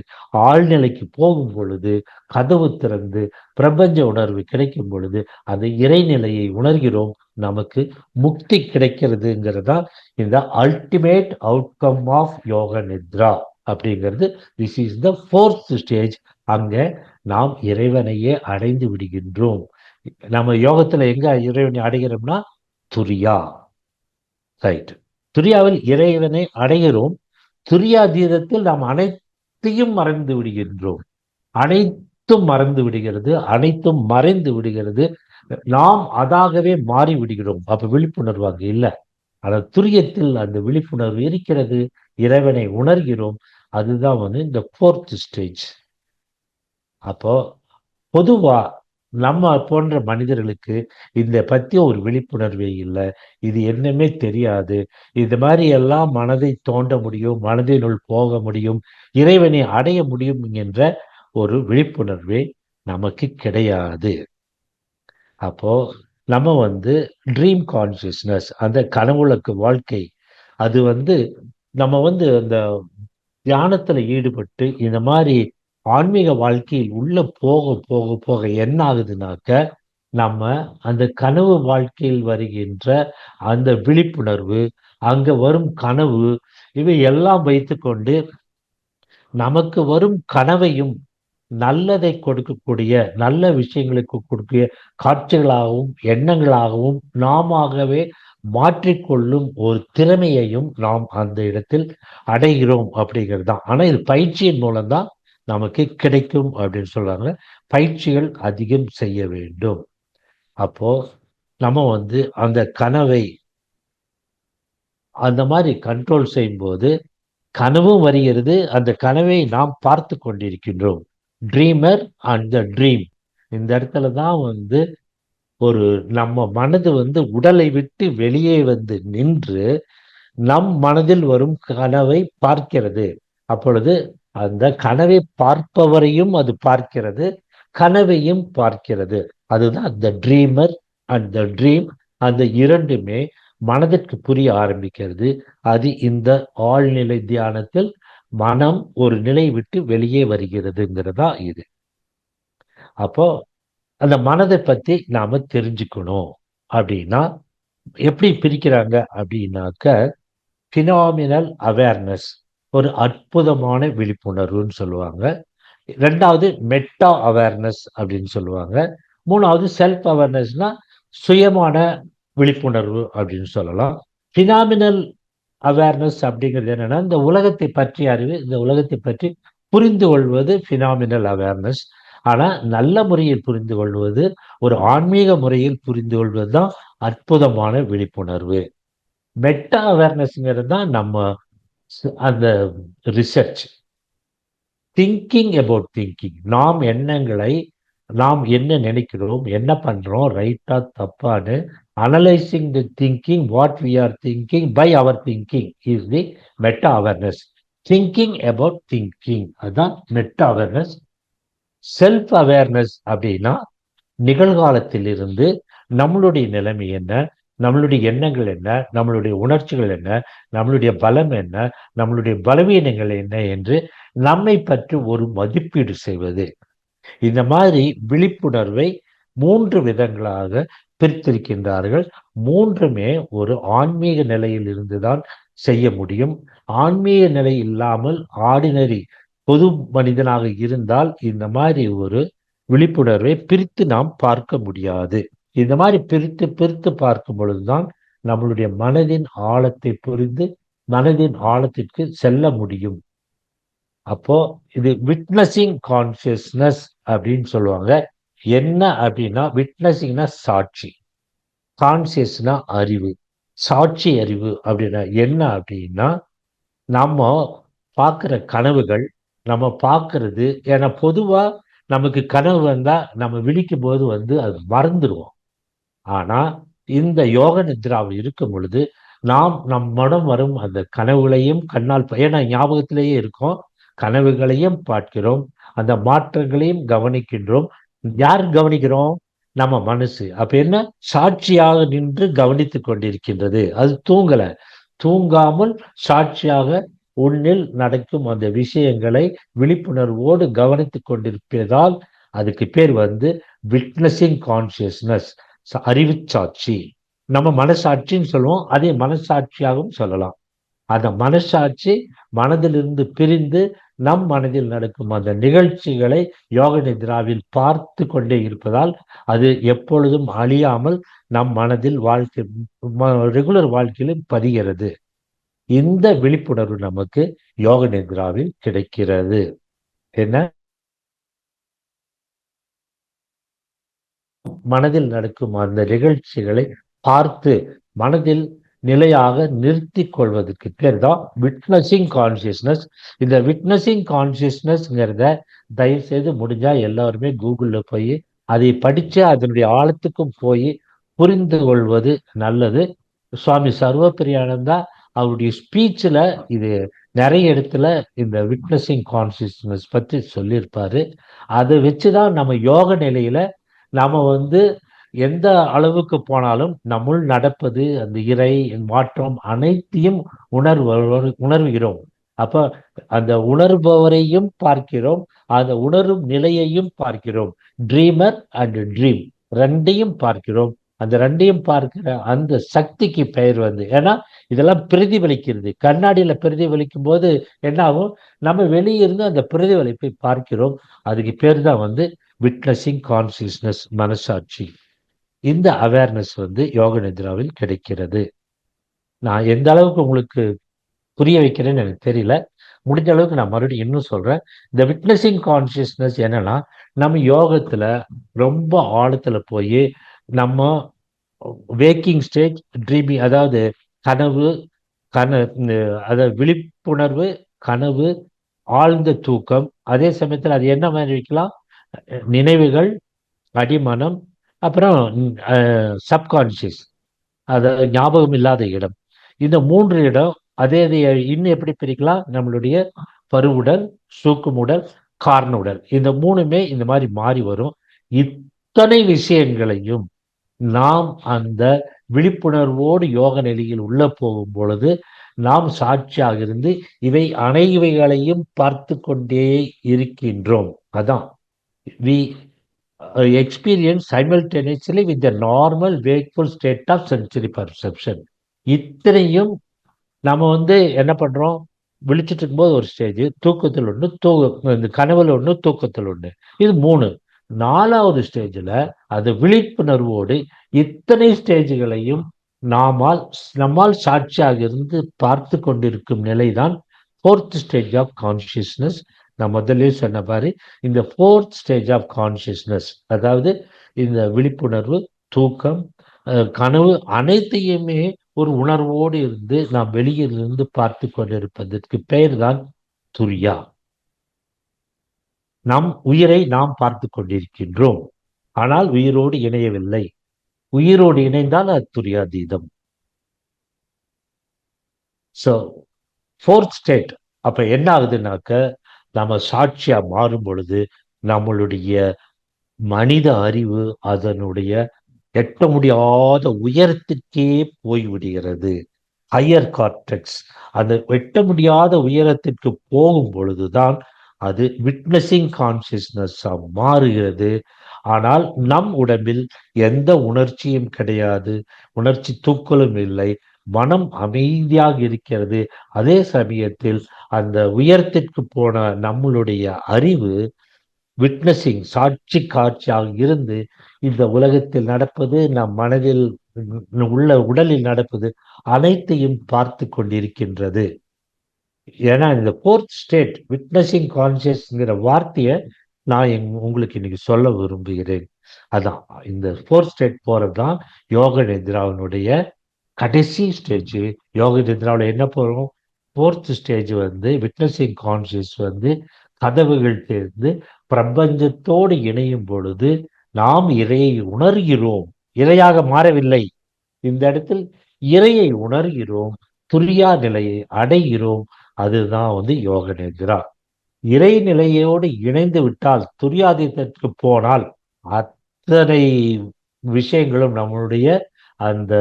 ஆழ்நிலைக்கு போகும் பொழுது கதவு திறந்து பிரபஞ்ச உணர்வு கிடைக்கும் பொழுது அந்த இறைநிலையை உணர்கிறோம். நமக்கு முக்தி கிடைக்கிறதுங்கிறதா இந்த அல்டிமேட் அவுட்கம் ஆஃப் யோக நித்ரா அப்படிங்கிறது. This is the fourth stage. அங்க நாம் இறைவனையே அடைந்து விடுகின்றோம். நம்ம யோகத்துல எங்க இறைவனை அடைகிறோம்னா துரியா. ரைட். துரியாவில் இறைவனை அடைகிறோம். துரியாதீதத்தில் நாம் அனைத்தையும் மறந்து விடுகின்றோம். அனைத்தும் மறந்து விடுகிறது, அனைத்தும் மறைந்து விடுகிறது. நாம் அதாகவே மாறி விடுகிறோம். அப்ப விழிப்புணர்வு அங்கு இல்லை. அந்த துரியத்தில் அந்த விழிப்புணர்வு இருக்கிறது. இறைவனை உணர்கிறோம். அதுதான் வந்து இந்த ஃபோர்த் ஸ்டேஜ். அப்போ பொதுவா நம்ம போன்ற மனிதர்களுக்கு இந்த பத்தி ஒரு விழிப்புணர்வே இல்லை. இது என்னமே தெரியாது. இது மாதிரி எல்லாம் மனதை தோண்ட முடியும், மனதினுள் போக முடியும், இறைவனை அடைய முடியும் என்ற ஒரு விழிப்புணர்வே நமக்கு கிடையாது. அப்போ நம்ம வந்து ட்ரீம் கான்சியஸ்னஸ், அந்த கனவுலக்கு வாழ்க்கை, அது வந்து நம்ம வந்து அந்த தியானத்துல ஈடுபட்டு இந்த மாதிரி ஆன்மீக வாழ்க்கையில் உள்ள போக போக போக என்ன ஆகுதுனாக்க நம்ம அந்த கனவு வாழ்க்கையில் வருகின்ற அந்த விழிப்புணர்வு, அங்க வரும் கனவு, இவை எல்லாம் வைத்துக்கொண்டு நமக்கு வரும் கனவையும் நல்லதை கொடுக்கக்கூடிய நல்ல விஷயங்களுக்கு கொடுக்கிய காட்சிகளாகவும் எண்ணங்களாகவும் நாமவே மாற்றிக்கொள்ளும் ஒரு திறமையையும் நாம் அந்த இடத்தில் அடைகிறோம் அப்படிங்கிறது தான். ஆனா இது பயிற்சியின் மூலம்தான் நமக்கு கிடைக்கும் அப்படின்னு சொல்றாங்க. பயிற்சிகள் அதிகம் செய்ய வேண்டும். அப்போ நம்ம வந்து அந்த கனவை அந்த மாதிரி கண்ட்ரோல் செய்யும்போது கனவும் வருகிறது. அந்த கனவை நாம் பார்த்து கொண்டிருக்கின்றோம். Trimmer and the dream. இந்த இடத்துல தான் வந்து ஒரு நம்ம மனது வந்து உடலை விட்டு வெளியே வந்து நின்று நம் மனதில் வரும் கனவை பார்க்கிறது. அப்பொழுது அந்த கனவை பார்ப்பவரையும் அது பார்க்கிறது, கனவையும் பார்க்கிறது. அதுதான் த ட்ரீமர் அண்ட் த ட்ரீம். அந்த இரண்டுமே மனதிற்கு புரிய ஆரம்பிக்கிறது. அது இந்த ஆழ்நிலை தியானத்தில் மனம் ஒரு நிலை விட்டு வெளியே வருகிறதுங்கிறதா இது. அப்போ அந்த மனதை பத்தி நாம தெரிஞ்சுக்கணும் அப்படின்னா எப்படி பிரிக்கிறாங்க அப்படின்னாக்க, பினாமினல் அவேர்னஸ் ஒரு அற்புதமான விழிப்புணர்வுன்னு சொல்லுவாங்க. ரெண்டாவது மெட்டா அவேர்னஸ் அப்படின்னு சொல்லுவாங்க. மூணாவது செல்ஃப் அவேர்னஸ்னா சுயமான விழிப்புணர்வு அப்படின்னு சொல்லலாம். பினாமினல் அவேர்னஸ் அப்படிங்கிறது என்னன்னா இந்த உலகத்தை பற்றி அறிவு, இந்த உலகத்தை பற்றி புரிந்து கொள்வது பினாமினல் அவேர்னஸ். ஆனா நல்ல முறையில் புரிந்து கொள்வது, ஒரு ஆன்மீக முறையில் புரிந்து கொள்வது தான் அற்புதமான விழிப்புணர்வு. மெட்டா அவேர்னஸ்ங்கிறது தான் நம்ம அந்த ரிசர்ச். திங்கிங் அபவுட் திங்கிங், நாம் எண்ணங்களை நாம் என்ன நினைக்கிறோம், என்ன பண்றோம், ரைட்டா தப்பான்னு analysing the thinking, what we are thinking by our thinking is the meta awareness. Thinking about thinking, அதுதான் மெட்டா அவேர்னஸ். செல்ஃப் அவேர்னஸ் அப்படின்னா நிகழ்காலத்தில் இருந்து நம்மளுடைய நிலைமை என்ன, நம்மளுடைய எண்ணங்கள் என்ன, நம்மளுடைய உணர்ச்சிகள் என்ன, நம்மளுடைய பலம் என்ன, நம்மளுடைய பலவீனங்கள் என்ன என்று நம்மை பற்றி ஒரு மதிப்பீடு செய்வது. இந்த மாதிரி விழிப்புணர்வை 3 விதங்களாக பிரித்திருக்கின்றார்கள். மூன்றுமே ஒரு ஆன்மீக நிலையில் இருந்துதான் செய்ய முடியும். ஆன்மீக நிலை இல்லாமல் ஆர்டினரி பொது மனிதனாக இருந்தால் இந்த மாதிரி ஒரு விழிப்புணர்வை பிரித்து நாம் பார்க்க முடியாது. இந்த மாதிரி பிரித்து பிரித்து பார்க்கும் பொழுதுதான் நம்மளுடைய மனதின் ஆழத்தை புரிந்து மனதின் ஆழத்திற்கு செல்ல முடியும். அப்போ இது விட்னஸிங் கான்சியஸ்னஸ் அப்படின்னு சொல்லுவாங்க. என்ன அப்படின்னா, விட்னஸிங்னா சாட்சி, கான்சியஸ்னா அறிவு, சாட்சி அறிவு அப்படின்னா என்ன அப்படின்னா, நம்ம பார்க்குற கனவுகள், நம்ம பார்க்கறது, ஏன்னா பொதுவா நமக்கு கனவு வந்தா நம்ம விழிக்கும் போது வந்து அது மறந்துடுவோம். ஆனா இந்த யோக நித்ராவில் இருக்கும் பொழுது நாம் நம்மிடம் வரும் அந்த கனவுகளையும் கண்ணால் ஏன்னா ஞாபகத்திலேயே இருக்கும், கனவுகளையும் பார்க்கிறோம், அந்த மாற்றங்களையும் கவனிக்கின்றோம், யார் கவனிக்கிறோம்? நம்ம மனசு. அப்ப என்ன? சாட்சியாக நின்று கவனித்துக் கொண்டிருக்கின்றது. அது தூங்கல. தூங்காமல் சாட்சியாக உன்னில் நடக்கும் அந்த விஷயங்களை விழிப்புணர்வோடு கவனித்துக் கொண்டிருப்பதால் அதுக்கு பேர் விட்னஸிங் கான்சியஸ்னஸ், அறிவுச்சாட்சி. நம்ம மனசாட்சின்னு சொல்லுவோம், அதே மனசாட்சியாகவும் சொல்லலாம். அந்த மனசாட்சி மனதிலிருந்து பிரிந்து நம் மனதில் நடக்கும் அந்த நிகழ்ச்சிகளை யோக நித்ராவில் பார்த்து கொண்டே இருப்பதால் அது எப்பொழுதும் அழியாமல் நம் மனதில் ரெகுலர் வாழ்க்கையிலும் பதிகிறது. இந்த விழிப்புணர்வு நமக்கு யோக நித்ராவில் கிடைக்கிறது. என்ன? மனதில் நடக்கும் அந்த நிகழ்ச்சிகளை பார்த்து மனதில் நிலையாக நிறுத்தி கொள்வதற்கு பேர் தான் விட்னஸிங் கான்சியஸ்னஸ். இந்த விட்னஸிங் கான்சியஸ்னஸ்ங்கிறத தயவு செய்து முடிஞ்சா எல்லாருமே கூகுள்ல போய் அதை படிச்சு அதனுடைய ஆழத்துக்கும் போய் புரிந்து கொள்வது நல்லது. சுவாமி சர்வபிரியானந்தா அவருடைய ஸ்பீச்சில் இது நிறைய இடத்துல இந்த விட்னஸிங் கான்சியஸ்னஸ் பற்றி சொல்லியிருப்பாரு. அதை வச்சுதான் நம்ம யோக நிலையில நாம எந்த அளவுக்கு போனாலும் நம்முள் நடப்பது அந்த இறை மாற்றம் அனைத்தையும் உணர்வுகிறோம். அப்ப அந்த உணர்பவரையும் பார்க்கிறோம், அந்த உணரும் நிலையையும் பார்க்கிறோம். ட்ரீமர் அண்ட் ட்ரீம் ரெண்டையும் பார்க்கிறோம். அந்த ரெண்டையும் பார்க்கிற அந்த சக்திக்கு பெயர் ஏன்னா இதெல்லாம் பிரதிபலிக்கிறது. கண்ணாடியில பிரதிபலிக்கும் போது என்ன ஆகும்? நம்ம வெளியிருந்து அந்த பிரதிபலிப்பை பார்க்கிறோம். அதுக்கு பேர் தான் விட்னஸிங் கான்சியஸ்னஸ், மனசாட்சி. இந்த அவேர்னஸ் யோக நித்ராவில் கிடைக்கிறது. நான் எந்த அளவுக்கு உங்களுக்கு புரிய வைக்கிறேன்னு எனக்கு தெரியல. முடிஞ்ச அளவுக்கு நான் மறுபடியும் இன்னும் சொல்றேன். இந்த விட்னஸிங் கான்சியஸ்னஸ் என்னன்னா, நம்ம யோகத்துல ரொம்ப ஆழத்துல போய் நம்ம வேக்கிங் ஸ்டேஜ், ட்ரீமிங், அதாவது கனவு, அதாவது விழிப்புணர்வு, கனவு, ஆழ்ந்த தூக்கம். அதே சமயத்தில் அது என்ன மாதிரி வைக்கலாம்? நினைவுகள், அடிமனம், அப்புறம் சப்கான்சியஸ், அதாவது ஞாபகம் இல்லாத இடம். இந்த 3 இடம். அதே இன்னும் எப்படி பிரிக்கலாம்? நம்மளுடைய பருவுடல், சூக்குமுடல், காரண உடல். இந்த 3மே இந்த மாதிரி மாறி வரும். இத்தனை விஷயங்களையும் நாம் அந்த விழிப்புணர்வோடு யோக நிலையில் உள்ள போகும் பொழுது நாம் சாட்சியாக இருந்து இவை அனைவைகளையும் பார்த்து கொண்டே இருக்கின்றோம். அதான் we experience simultaneously with the normal wakeful state of sensory perception. இத்தனையும் நம்ம என்ன பண்றோம்? விழிச்சிட்டு இருக்கும்போது ஒரு ஸ்டேஜ், தூக்கத்தில் ஒன்று, இந்த கனவுல ஒன்று, தூக்கத்தில் ஒன்று. இது 3. 4வது ஸ்டேஜில் அது விழிப்புணர்வோடு இத்தனை ஸ்டேஜுகளையும் நம்மால் சாட்சியாக இருந்து பார்த்து கொண்டிருக்கும் நிலைதான் 4th ஸ்டேஜ் ஆஃப் கான்சியஸ்னஸ். நான் முதல்ல சொன்ன பாரு, இந்த 4th ஸ்டேஜ் ஆஃப் கான்சியஸ்னஸ், அதாவது இந்த விழிப்புணர்வு, தூக்கம், கனவு அனைத்தையுமே ஒரு உணர்வோடு இருந்து நாம் வெளியிலிருந்து பார்த்து கொண்டிருப்பதற்கு பெயர் தான் துரியா. நம் உயிரை நாம் பார்த்து கொண்டிருக்கின்றோம், ஆனால் உயிரோடு இணையவில்லை. உயிரோடு இணைந்தால் அது துரியாதீதம். ஸோ 4th ஸ்டேட் அப்ப என்ன ஆகுதுன்னாக்க, நம்ம சாட்சியா மாறும் பொழுது நம்மளுடைய மனித அறிவு அதனுடைய எட்ட முடியாத உயரத்துக்கே போய்விடுகிறது. ஹையர் கார்டெக்ஸ் அந்த எட்ட முடியாத உயரத்திற்கு போகும் பொழுதுதான் அது விட்னஸிங் கான்சியஸ்னஸ் மாறுகிறது. ஆனால் நம் உடம்பில் எந்த உணர்ச்சியும் கிடையாது, உணர்ச்சி தூக்கலும் இல்லை, மனம் அமைதியாக இருக்கிறது. அதே சமயத்தில் அந்த உயரத்திற்கு போன நம்மளுடைய அறிவு விட்னஸிங், சாட்சி காட்சியாக இருந்து இந்த உலகத்தில் நடப்பது, நம் மனதில் உள்ள உடலில் நடப்பது அனைத்தையும் பார்த்து கொண்டிருக்கின்றது. ஏன்னா இந்த 4th ஸ்டேட் விட்னஸிங் கான்சியஸ்ங்கிற வார்த்தையை நான் உங்களுக்கு இன்னைக்கு சொல்ல விரும்புகிறேன். அதான் இந்த 4th ஸ்டேட் போறதுதான் யோக நித்ராவினுடைய கடைசி ஸ்டேஜ். யோக நித்ராவில் என்ன போறோம்? 4th ஸ்டேஜ் விட்னஸிங் கான்சியஸ் கதவுகள் தேர்ந்து பிரபஞ்சத்தோடு இணையும் பொழுது நாம் இறையை உணர்கிறோம். இறையாக மாறவில்லை, இந்த இடத்தில் இறையை உணர்கிறோம், துரியா நிலையை அடைகிறோம். அதுதான் யோக நித்ரா. இறை நிலையோடு இணைந்து விட்டால், துரியாதீதத்திற்கு போனால் அத்தனை விஷயங்களும் நம்மளுடைய அந்த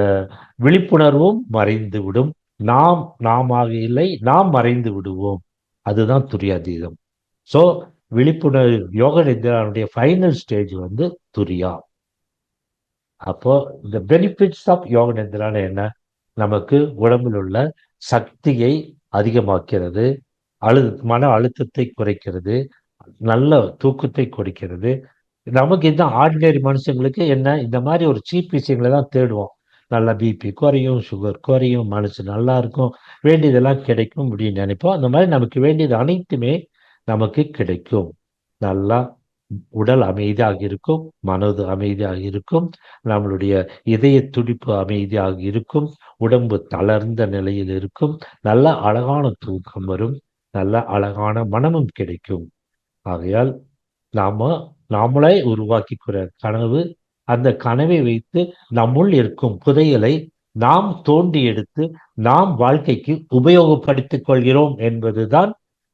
விழிப்புணர்வும் மறைந்து விடும். நாம இல்லை, நாம் மறைந்து விடுவோம். அதுதான் துரியாதீதம். ஸோ விழிப்புணர்வு யோக நித்ரானுடைய ஃபைனல் ஸ்டேஜ் வந்து துரியா. அப்போ இந்த பெனிஃபிட்ஸ் ஆஃப் யோக நித்ரான்னு என்ன? நமக்கு உடம்பில் உள்ள சக்தியை அதிகமாக்கிறது, மன அழுத்தத்தை குறைக்கிறது, நல்ல தூக்கத்தை கொடுக்கிறது. நமக்கு இந்த ஆர்டினரி மனுஷங்களுக்கு என்ன, இந்த மாதிரி ஒரு சீப் விஷயங்களை தான் தேடுவோம். நல்லா பிபி குறையும், சுகர் குறையும், மனசு நல்லா இருக்கும், வேண்டியதெல்லாம் கிடைக்கும் அப்படின்னு நினைப்போம். அந்த மாதிரி நமக்கு வேண்டியது அனைத்துமே நமக்கு கிடைக்கும். நல்லா உடல் அமைதியாக இருக்கும், மனது அமைதியாக இருக்கும், நம்மளுடைய இதய துடிப்பு அமைதியாக இருக்கும், உடம்பு தளர்ந்த நிலையில் இருக்கும், நல்ல அழகான தூக்கம் வரும், நல்ல அழகான மனமும் கிடைக்கும். ஆகையால் நாமளே உருவாக்கிக்கிற கனவு, அந்த கனவை வைத்து நம்முள் இருக்கும் புதையலை நாம் தோண்டி எடுத்து நாம் வாழ்க்கைக்கு உபயோகப்படுத்திக் கொள்கிறோம் என்பதுதான்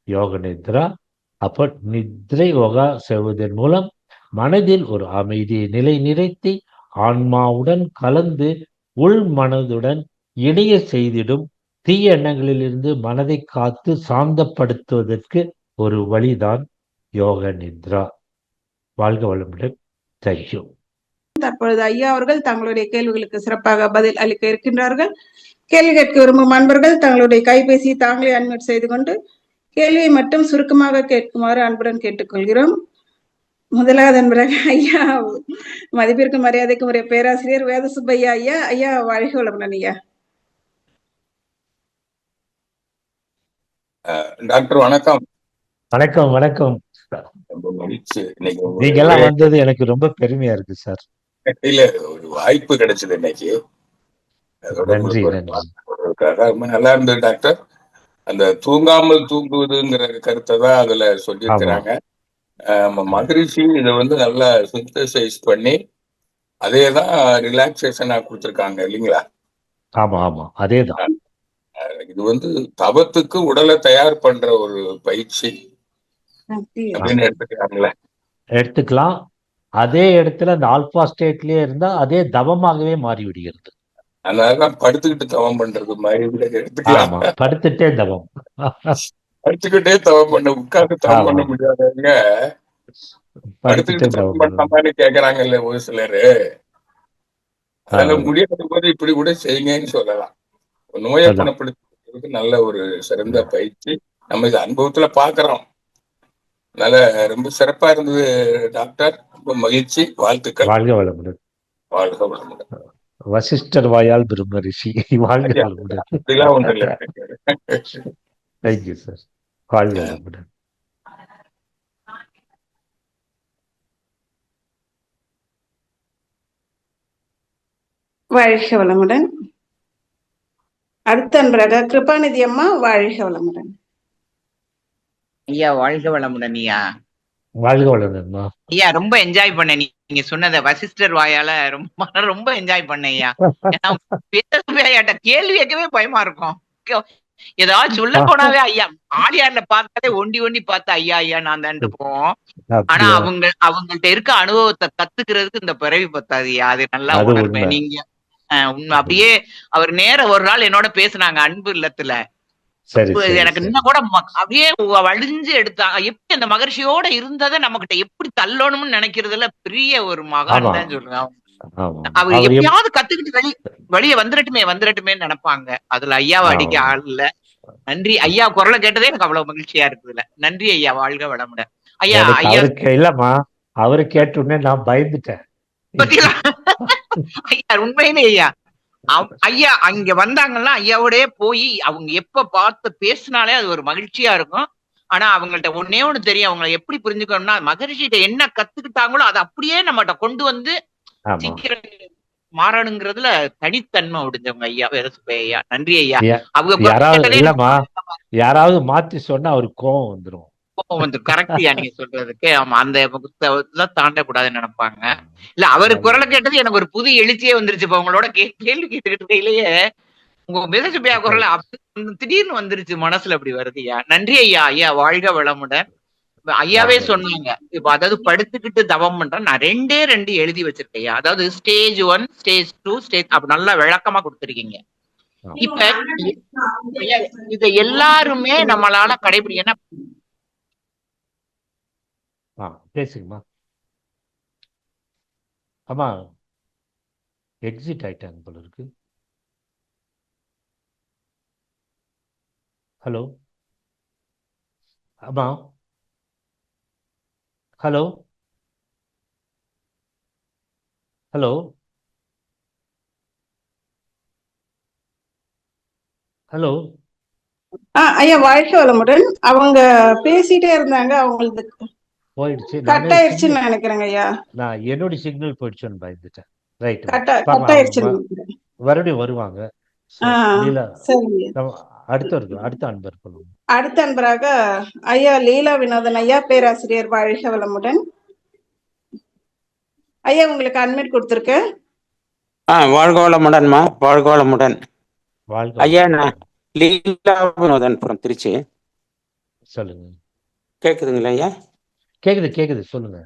யோக நித்ரா. அப்ப நித்ரை யோகா செய்வதன் மூலம் மனதில் ஒரு அமைதியை நிலை நிறுத்தி ஆன்மாவுடன் கலந்து உள் மனதுடன் இணைய செய்திடும் தீய எண்ணங்களிலிருந்து மனதை காத்து சாந்தப்படுத்துவதற்கு ஒரு வழிதான் யோக நித்ரா. வாழ்க வளமுடன். தேங்க்யூ. தற்பொழுது ஐயா அவர்கள் தங்களுடைய கேள்விகளுக்கு சிறப்பாக பதில் அளிக்க இருக்கின்றார்கள். கேள்வி கேட்க விரும்பும் அன்பர்கள் தங்களுடைய கைபேசியை தாங்களே அன்மியூட் செய்து கொண்டு கேள்வியை மட்டும் சுருக்கமாக கேட்குமாறு அன்புடன் கேட்டுக்கொள்கிறோம். முதலாவது அன்பராக ஐயா, மதிப்பிற்கும் மரியாதைக்கும் உரிய பேராசிரியர் வேத சுப்பையா ஐயா. ஐயா வாழ்க வளமுடன் ஐயா. டாக்டர் வணக்கம். வணக்கம் வணக்கம். ரொம்ப மகிழ்ச்சி இன்னைக்கு நீங்க எல்லாம் வந்தது எனக்கு ரொம்ப பெருமையா இருக்கு சார். இல்ல, ஒரு வாய்ப்பு கிடைச்சது இன்னைக்கு. நன்றி நன்றி. ரொம்ப நல்லா இருந்தது டாக்டர். அந்த தூங்காமல் தூங்குவதுங்கிற கருத்தை தான் அதுல சொல்லியிருக்கிறாங்க. மகரிஷி இதை வந்து நல்லா சிந்தசைஸ் பண்ணி அதேதான் ரிலாக்ஸேஷனா கொடுத்துருக்காங்க இல்லைங்களா? ஆமா ஆமா, அதேதான். இது வந்து தவத்துக்கு உடலை தயார் பண்ற ஒரு பயிற்சி அப்படின்னு எடுத்துக்கிறாங்களே. எடுத்துக்கலாம். அதே இடத்துல அந்த ஆல்பா ஸ்டேட்லயே இருந்தா அதே தவமாகவே மாறி விடுகிறது. அதனாலதான் படுத்துக்கிட்டு தவம் பண்றது மாதிரி எடுத்துக்கலாம். படுத்துட்டே தவம், படுத்துக்கிட்டே தவம் பண்ண, உட்கார்ந்து தவம் பண்ண முடியாதவங்க படுத்துக்கிட்டு தவம் பண்ணாமன்னு கேக்குறாங்க இல்ல ஒரு சிலரு. அதனால முடியாத போது இப்படி கூட செய்யுங்கன்னு சொல்லலாம். நோயை குணப்படுத்துறதுக்கு நல்ல ஒரு சிறந்த பயிற்சி. நம்ம இது அனுபவத்துல பாக்குறோம். அதனால ரொம்ப சிறப்பா இருந்தது டாக்டர். ரொம்ப மகிழ்ச்சி. வாழ்த்துக்கள். வாழ்க வளமுடன். வாழ்க வளமுடன். வசிஷ்டர் வாயால் பிரம்ம ரிஷி. வாழ்க வளமுடன். அப்படிலாம் ஒன்று இல்லை. Thank you sir. வாழ்க வளமுடன். வாழ்க வளமுடன். அடுத்த அன்பராக கிருபாநிதி அம்மா. வாழ்க வளமுடன். ஐயா வாழ்க வளமுடன். ஐயா வாழ்க வளமுடன். ஐயா ரொம்ப என்ஜாய் பண்ணேன் நீங்க சொன்னத. வசிஷ்டர் வாயால ரொம்ப என்ஜாய் பண்ணேன் ஐயா. கேள்வி கேட்கவே பயமா இருக்கும். ஏதாவது சொல்ல போனாவே ஐயா ஆலியார்ல பார்த்தாலே ஒண்டி ஒண்டி பார்த்து ஐயா ஐயா நான் தான் போவோம். ஆனா அவங்கள்ட்ட இருக்க அனுபவத்தை கத்துக்கிறதுக்கு இந்த பிறவி பத்தாது ஐயா. அது நல்லா உணர்வேன். நீங்க அப்படியே அவர் நேர ஒரு நாள் என்னோட பேசுனாங்க அன்பு இல்லத்துல. எனக்கு இன்னும் கூட அப்படியே வழிஞ்சு எடுத்தாங்க. எப்படி அந்த மகர்ஷியோட இருந்ததை நம்ம கிட்ட எப்படி தள்ளணும்னு நினைக்கிறதுல பெரிய ஒரு மகான் தான் சொல்லுங்க. அவர் எப்பயாவது கத்துக்கிட்டு வெளியே வந்துடட்டுமே நினைப்பாங்க. அதுல ஐயாவை அடிக்க ஆள் இல்ல. நன்றி ஐயா. குரலை கேட்டதே எனக்கு அவ்வளவு மகிழ்ச்சியா இருக்குதுல்ல. நன்றி ஐயா. வாழ்க வளமுடன். ஐயா ஐயா இல்லம்மா, அவரு கேட்டுடனே நான் பயந்துட்டேன். ஐயா உண்மையிலே ஐயா ஐயா அங்க வந்தாங்கன்னா ஐயாவோடய போய் அவங்க எப்ப பார்த்து பேசினாலே அது ஒரு மகிழ்ச்சியா இருக்கும். ஆனா அவங்கள்ட்ட ஒன்னே ஒண்ணு தெரியும். அவங்களை எப்படி புரிஞ்சுக்கணும்னா மகரிஷிட்ட என்ன கத்துக்கிட்டாங்களோ அதை அப்படியே நம்மகிட்ட கொண்டு வந்து சீக்கிரம் மாறணுங்கிறதுல தனித்தன்மை உடைஞ்சவங்க ஐயா வேதசுப்பை ஐயா. நன்றி ஐயா. அவங்க யாராவது மாத்தி சொன்னா அவருக்கு கோவம் வந்துரும். கரெக்ட் ஐயா நீங்க சொல்றதுக்கு. ஆமா, அந்த தாண்டக்கூடாதுன்னு நினைப்பாங்க. இல்ல அவரு குரலை கேட்டது எனக்கு ஒரு புது எழுச்சியே வந்துருச்சு. இப்ப உங்களோட கேள்வி கேட்டுக்கிட்டு இருக்கையிலேயே உங்க வேதசுப்பையா குரல் திடீர்னு வந்துருச்சு மனசுல. அப்படி வருது ஐயா. நன்றி ஐயா. ஐயா வாழ்க வளமுடன். ஐயாவே வாழ்க சொன்னாங்க. இப்ப அதாவது படுத்துக்கிட்டு தவம் பண்றேன். நான் 2 எழுதி வச்சிருக்கேன். அதாவது ஸ்டேஜ் 1, ஸ்டேஜ் 2, ஸ்டேஜ் அப்ப நல்லா விளக்கமா கொடுத்திருக்கீங்க. இப்ப ஐயா, இத எல்லாருமே நம்மளால கடைபிடி ஏன்னா பேசுங்கம்மா. ஆமா, எக்ஸிட் ஆயிட்டாங்க போல இருக்கு. ஹலோ, ஆமா, ஹலோ, ஹலோ, ஹலோ. ஐயா வாழ்க வளமுடன். அவங்க பேசிட்டே இருந்தாங்க, அவங்களுக்கு போயிடுச்சு. கட் ஆயிடுச்சுன்னு நினைக்கிறேங்க ஐயா. நான் என்னோட சிக்னல் போயிடுச்சுன்னு பயந்துட்டேன். ரைட், கட் ஆயிடுச்சுன்னு நினைக்கிறேன். மறுபடியும் வருவாங்க. லீலா, சரிங்க. அடுத்த அன்பர் பண்ணுவோம். அடுத்த அன்பராக ஐயா லீலா வினோதன் ஐயா, பேராசிரியர், வாழ்க வளமுடன். ஐயா உங்களுக்கு அட்மிட் கொடுத்துருக்கேன். வாழ்க வளமுடன்மா, வாழ்க வளமுடன். வாழ்க ஐயா, வளமுடன். நான் லீலா வினோதன் from திருச்சி. சொல்லுங்க. கேக்குதுங்களா ஐயா? கேக்குது, சொல்லுங்க.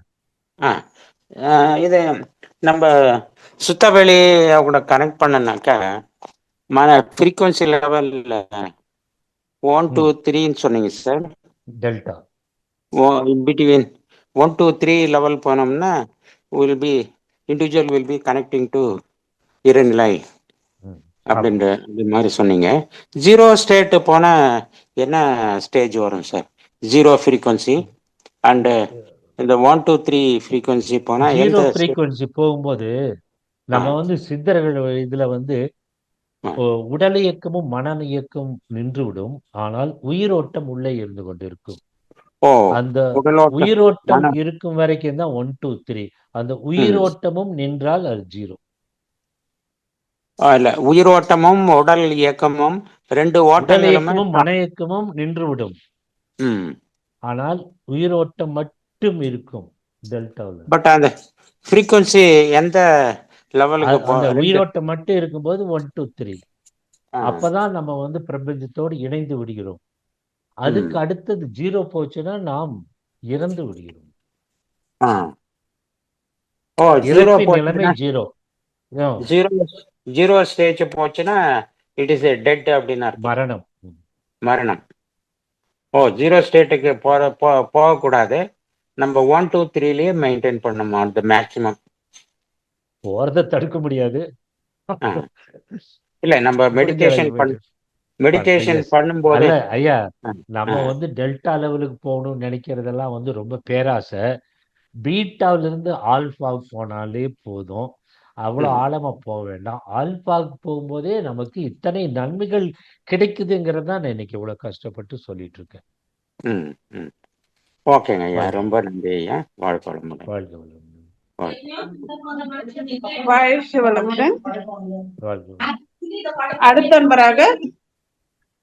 இது நம்ம சுத்தவெளி கூட கனெக்ட் பண்ணனாக்கா ஃப்ரீக்வன்சி லெவல்ல 1, 2, 3ன்னு சொன்னீங்க சார். டெல்டா பிட்வீன் 1, 2, 3 லெவல் போனோம்னா individual will be connecting to இறைநிலை அப்படின்ற மாதிரி சொன்னீங்க. 0 ஸ்டேட் போனா என்ன ஸ்டேஜ் வரும் சார்? 0 ஃப்ரீக்வன்சி அண்ட் இந்த 1, 2, 3 ஃப்ரீக்வன்சி போனா 0 ஃப்ரீக்வன்சி போகும்போது நம்ம சித்தர்கள் இதுல உடல் இயக்கமும் மன இயக்கம் நின்றுவிடும். ஆனால் உயிரோட்டம் உள்ளே இருந்து கொண்டிருக்கும். அந்த உயிரோட்டம் இருக்கும் வரைக்கும் தான் 1, 2, 3. அந்த உயிரோட்டமும் நின்றால் அது 0. இல்ல, உயிரோட்டமும் உடல் இயக்கமும் 2 ஓட்டங்களும் மன இயக்கமும் நின்றுவிடும். ஆனால் உயிரோட்டம் மட்டும் இருக்கும் டெல்டாவில். பட் அந்த ஃப்ரீக்வன்சி எந்த லெவலுக்கு உயிரோட்டம் மட்டும் இருக்கும்போது 1, 2, 3 அப்பதான் நம்ம பிரபஞ்சத்தோடு இணைந்து விடுகிறோம். அதுக்கு அடுத்தது 0 போச்சுன்னா நாம் இறந்து விடுகிறோம். நிலைமை 0. 0 ஸ்டேஜ் போச்சுன்னா இட் இஸ் டெட் அப்படின்னு மரணம். 0 ஸ்டேட்டுக்கு போகக்கூடாது. நம்ம 1, 2, 3லயே மெயின்டைன் பண்ணணும். அந்த மேக்சிமம் போறத தடுக்க முடியாது. இல்ல, நம்ம மெடிடேஷன் பண்ணும்போது ஐயா, நம்ம டெல்டா லெவலுக்கு போகணும்னு நினைக்கிறதெல்லாம் ரொம்ப பேராசை. பீட்டாவில இருந்து ஆல்பாவுக்கு போனாலே போதும். அவ்வளவு ஆழமா போக வேண்டாம். ஆல்பாவுக்கு போகும்போதே நமக்கு இத்தனை நன்மைகள் கிடைக்குதுங்கிறதா நான் இன்னைக்கு இவ்வளவு கஷ்டப்பட்டு சொல்லிட்டு இருக்கேன். ஓகேங்க ஐயா, ரொம்ப நன்றி ஐயா. வாழ்க வளமுடன். வாழ்க வளமுடன். அடுத்த நம்பராக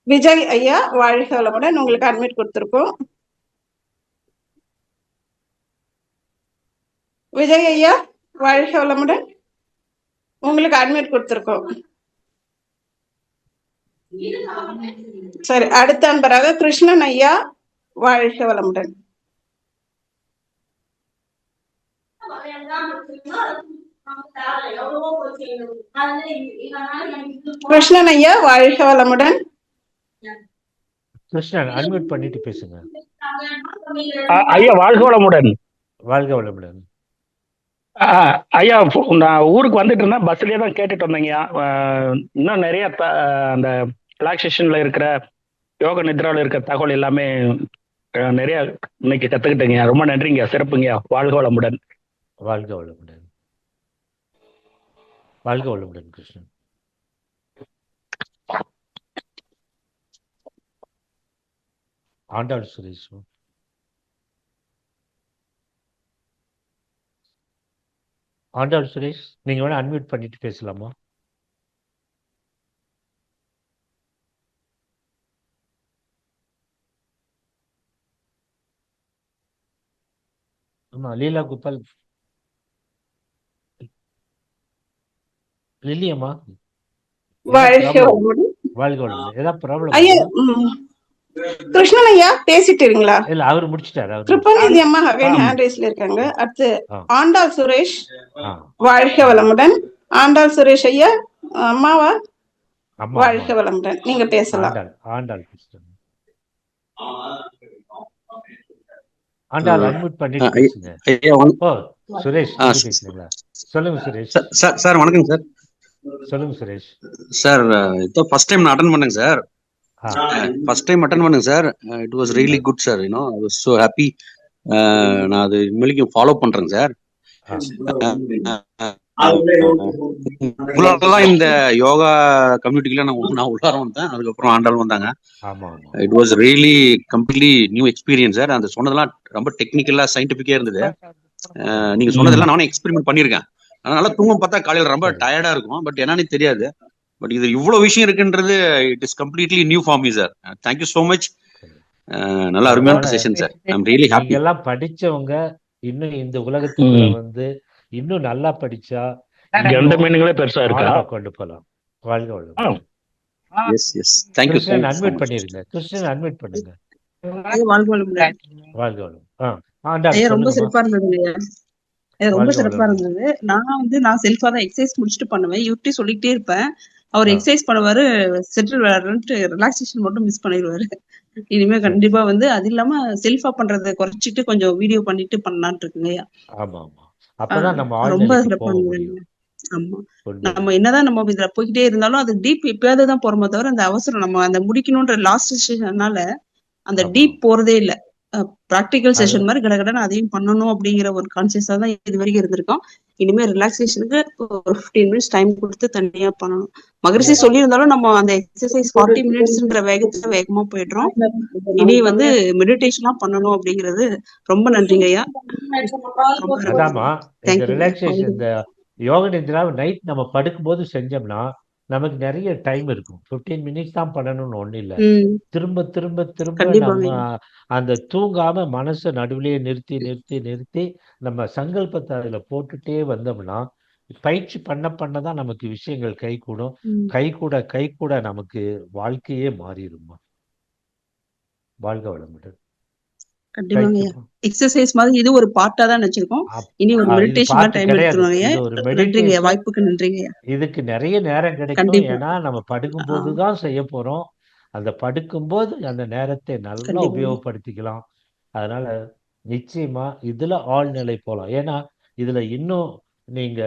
விஜய் ஐயா, வாழ்க வளமுடன். உங்களுக்கு அட்மிட் கொடுத்திருக்கோம். விஜய் ஐயா, வாழ்க வளமுடன். உங்களுக்கு அட்மிட் கொடுத்திருக்கோம். சரி, அடுத்த அன்பராக கிருஷ்ணன் ஐயா, வாழ்க வளமுடன். கிருஷ்ணன் ஐயா, வாழ்க வளமுடன். கிருஷ்ணன் அன்மியூட் பண்ணிட்டு பேசுங்க. ஐயா வாழ்க வளமுடன். வாழ்க வளமுடன். ஐயா, நான் ஊருக்கு வந்துட்டு இருந்தேன், பஸ்லயே தான் கேட்டுட்டு வந்தேங்கய்யா. இன்னும் நிறைய அந்த ரிலாக்ஸேஷன்ல இருக்கிற யோக நித்ராவில் இருக்கிற தகவல் எல்லாமே நிறைய இன்னைக்கு கத்துக்கிட்டேங்க. ரொம்ப நன்றிங்க, சிறப்புங்கய்யா. வாழ்க வளமுடன். வாழ்க வளமுடன். வாழ்க வளமுடன் கிருஷ்ணன். ஆண்டாள் சுரேஷ், ஆண்டாள் சுரேஷ், நீங்க வேணா அன்மியூட் பண்ணிட்டு பேசலாமா? ஆமா, லீலா கோபால், லில்லியம்மா, வாழ்க வளமுடன். வாழ்க வளமுடன். ஏதாவது ப்ராப்ளம்? ஐயா, கிருஷ்ணன் ஐயா பேசிட்டீங்களா? இல்ல அவர் முடிச்சிட்டாரு. அவர் கிருபாநிதி அம்மா ஆம். ஹேண்ட் ரைஸ்ல இருக்காங்க. அடுத்து ஆ. ஆண்டாள் சுரேஷ், ஆ. வாழ்க வளமுடன். ஆண்டாள் சுரேஷ் ஐயா, அம்மாவா? அம்மா வாழ்க வளமுடன், நீங்க பேசலாம். ஆண்டாள் பேசுறாங்க. ஆண்டாள் அன்மியூட் பண்ணிட்டு பேசுங்க. ஓ சுரேஷ் நீங்க பேசுறீங்களா? சொல்லுங்க சுரேஷ். சார் வணக்கம் சார். சொல்லுங்க சுரேஷ். சார் இப்போ ஃபர்ஸ்ட் டைம் நான் அட்டன் பண்ணேங்க சார். ஃபர்ஸ்ட் டைம் அட்டன் பண்ணுங்க sir. It was really good sir. You know I was so happy. நான் அது இனிமேலும் ஃபாலோ பண்றேங்க சார். உங்களாலதான் இந்த யோகா கம்யூனிட்டில நான் உள்ளார வந்தேன். அதுக்கப்புறம் ஆண்டாள் வந்தாங்க. It was really completely new experience sir. அந்த சொன்னதெல்லாம் ரொம்ப டெக்னிக்கலா சயின்டிபிக்கா இருந்தது. நீங்க சொன்னதெல்லாம் நானும் எக்ஸ்பெரிமெண்ட் பண்ணிருக்கேன். அதனால தூங்கம் பார்த்தா காலையில ரொம்ப டயர்டா இருக்கும். பட் என்னன்னு தெரியாது. பட் இது இவ்வளவு விஷயம் இருக்குன்றது it is completely new for me sir. Thank you so much. நல்ல அருமையான session sir. I am really happy. எல்லாம் படிச்சவங்க இன்னும் இந்த உலகத்துக்குள்ள வந்து இன்னும் நல்லா படிச்சா எந்த மீனிங்களே பெருசா இருக்கா கொண்டு போலாம். வாழ்க வளமுடன். Yes yes thank you. Krishnan admit பண்ணிருங்க. கிருஷ்ணன் அட்மிட் பண்ணுங்க. வாழ்க வளமுடன். வாழ்க வளமுடன். ரொம்ப சிறப்பா இருந்தது. ரொம்ப சிறப்பா இருந்தது. நான் செல்ஃபா தான் எக்ஸசைஸ் முடிச்சுட்டு பண்ணுவேன். யூடி சொல்லிக்கிட்டே இருப்பேன். அவர் எக்ஸசைஸ் பண்ணுவாரு, செட்டில் விளையாடுறன்ட்டு ரிலாக்ஸேஷன் மட்டும் மிஸ் பண்ணிடுவாரு. இனிமே கண்டிப்பா வந்து அது இல்லாம செல்ஃபா பண்றதை குறைச்சிட்டு கொஞ்சம் வீடியோ பண்ணிட்டு பண்ணலாம்னு இருக்குங்க. ஆமா ஆமா, அப்பதான் நம்ம ரொம்ப சிறப்பா இருந்தது. ஆமா, நம்ம என்னதான் நம்ம இதுல போய்கிட்டே இருந்தாலும் அது டீப் எப்பயாவது தான் போறோமே தவிர அந்த அவசரம் நம்ம அந்த முடிக்கணும்ன்ற லாஸ்ட் செஷன்னால அந்த டீப் போறதே இல்ல. பிராக்டிகல் செஷன் மாதிரி கடகடன்னு அதையும் பண்ணணும் அப்படிங்கிற ஒரு கான்சியஸா தான் இது வரைக்கும் இருந்திருக்கோம். இனிமே ரிலாக்ஸேஷனுக்கு ஒரு 15 மினிட்ஸ் டைம் கொடுத்து தனியா பண்ணணும். மகரிஷி சொல்லியிருந்தாலும் நம்ம அந்த எக்ஸசைஸ் 40 மினிட்ஸ்ங்கிற வேகத்துல வேகமா போயிடுறோம். இனி வந்து மெடிடேஷனா பண்ணணும் அப்படிங்கிறது. ரொம்ப நன்றிங்க ஐயா. ரிலாக்ஸேஷன் இந்த யோக நித்ராவை நைட் நம்ம படுக்கும்போது செஞ்சோம்னா நமக்கு நிறைய டைம் இருக்கும். 15 மினிட்ஸ் தான் பண்ணணும்னு ஒண்ணு இல்ல. திரும்ப திரும்ப திரும்ப நம்ம அந்த தூங்காம மனசை நடுவிலேயே நிறுத்தி நிறுத்தி நிறுத்தி நம்ம சங்கல்பத்தை அதுல போட்டுட்டே வந்தோம்னா பயிற்சி பண்ண பண்ணதான் நமக்கு விஷயங்கள் கை கூட நமக்கு வாழ்க்கையே மாறிடுமா. வாழ்க வளமுடன். எக்ஸசைஸ் மாதிரி இது ஒரு பார்ட்டா தான் நினைச்சிருக்கோம். இனி ஒரு மெடிடேஷன் டைம் எடுத்துருவாங்க. வாய்ப்புக்கு நன்றிங்க. இதுக்கு நிறைய நேரம் கிடைக்கும். ஏன்னா நம்ம படுக்கும் போதுதான் செய்ய போறோம். அந்த படுக்கும்போது அந்த நேரத்தை நல்லா உபயோகப்படுத்திக்கலாம். அதனால நிச்சயமா இதுல ஆழ்நிலை போலாம். ஏன்னா இதுல இன்னும் நீங்க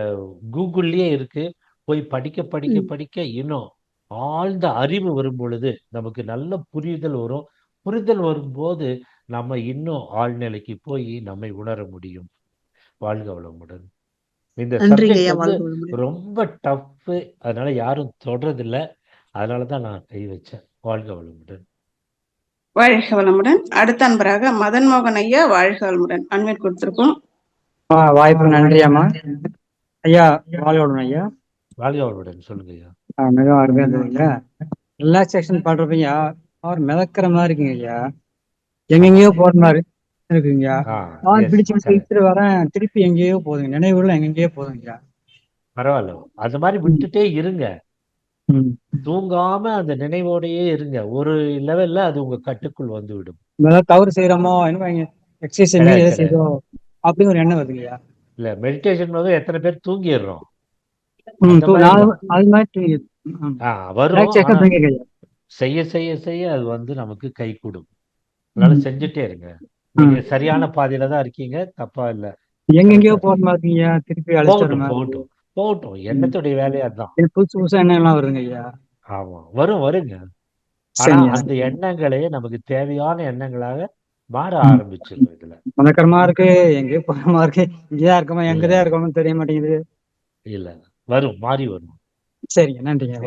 கூகுள்லயே இருக்கு. போய் படிக்க படிக்க படிக்க இன்னும் ஆழ்ந்த அறிவு வரும் பொழுது நமக்கு நல்ல புரிதல் வரும். புரிதல் வரும்போது நம்ம இன்னும் ஆழ்நிலைக்கு போய் நம்மை உணர முடியும். வாழ்க வளமுடன். இந்த சப்ஜெக்ட் வந்து ரொம்ப டஃப், அதனால யாரும் தொடறதில்லை. அதனாலதான் நான் கை வச்சேன். வாழ்க வளமுடன். வாழ்க வளமுடன். அடுத்த அன்பராக மதன் மோகன் ஐயா, வாழ்க வளமுடன் அன்மிட் கொடுத்திருக்கோம். வாய்ப்பு நன்றி அம்மா. ஐயா வாழ்க வளமுடன். ஐயா வாழ்க வளமுடன். சொல்லுங்க ஐயா. மிக அருமையா இருந்ததுங்க. ரிலாக்ஸேஷன் பண்றப்பையா அவர் மிதக்கிற மாதிரி இருக்குங்க ஐயா. எங்கெங்கயோ போற மாதிரி இருக்குங்க. பிடிச்சு இழுத்துட்டு வரேன், திருப்பி எங்கேயோ போதுங்க. நினைவுகள் எங்கெங்கயோ போதுங்க. பரவாயில்ல, அது மாதிரி விட்டுட்டே இருங்க. தூங்காம அந்த நினைவோடையே இருங்க. ஒரு லெவல்ல அது உங்க கட்டுக்குள் வந்து விடும். தவறு செய்யறோமோ என்ன எக்ஸசைஸ் செய்யறோம் அப்படின்னு ஒரு எண்ணம் வருதுங்கய்யா. இல்ல மெடிடேஷன் போது எத்தனை பேர் தூங்கிடுறோம். வரும். செய்ய செய்ய செய்ய அது வந்து நமக்கு கை கூடும். அதனால செஞ்சுட்டே இருங்க. நீங்க சரியான பாதையில தான் இருக்கீங்க, தப்பா இல்ல. எங்கெங்கயோ போற மாதிரிங்க. திருப்பி போகட்டும் போகட்டும். எண்ணத்துடைய வேலையா தான். புதுசு புதுசா எண்ணம் வருங்க ஐயா. ஆமா, வருங்க. ஆனா அந்த எண்ணங்களே நமக்கு தேவையான எண்ணங்களாக மாற ஆரம்பிச்சிடும். இதுல மனக்கரமா இருக்கு, எங்கேயோ போறமா இருக்கு, இங்கேதான் இருக்கமா எங்கதான் இருக்கோம்னு தெரிய மாட்டேங்குது. இல்ல வரும், மாறி வரும். சரிங்க, நன்றிங்க.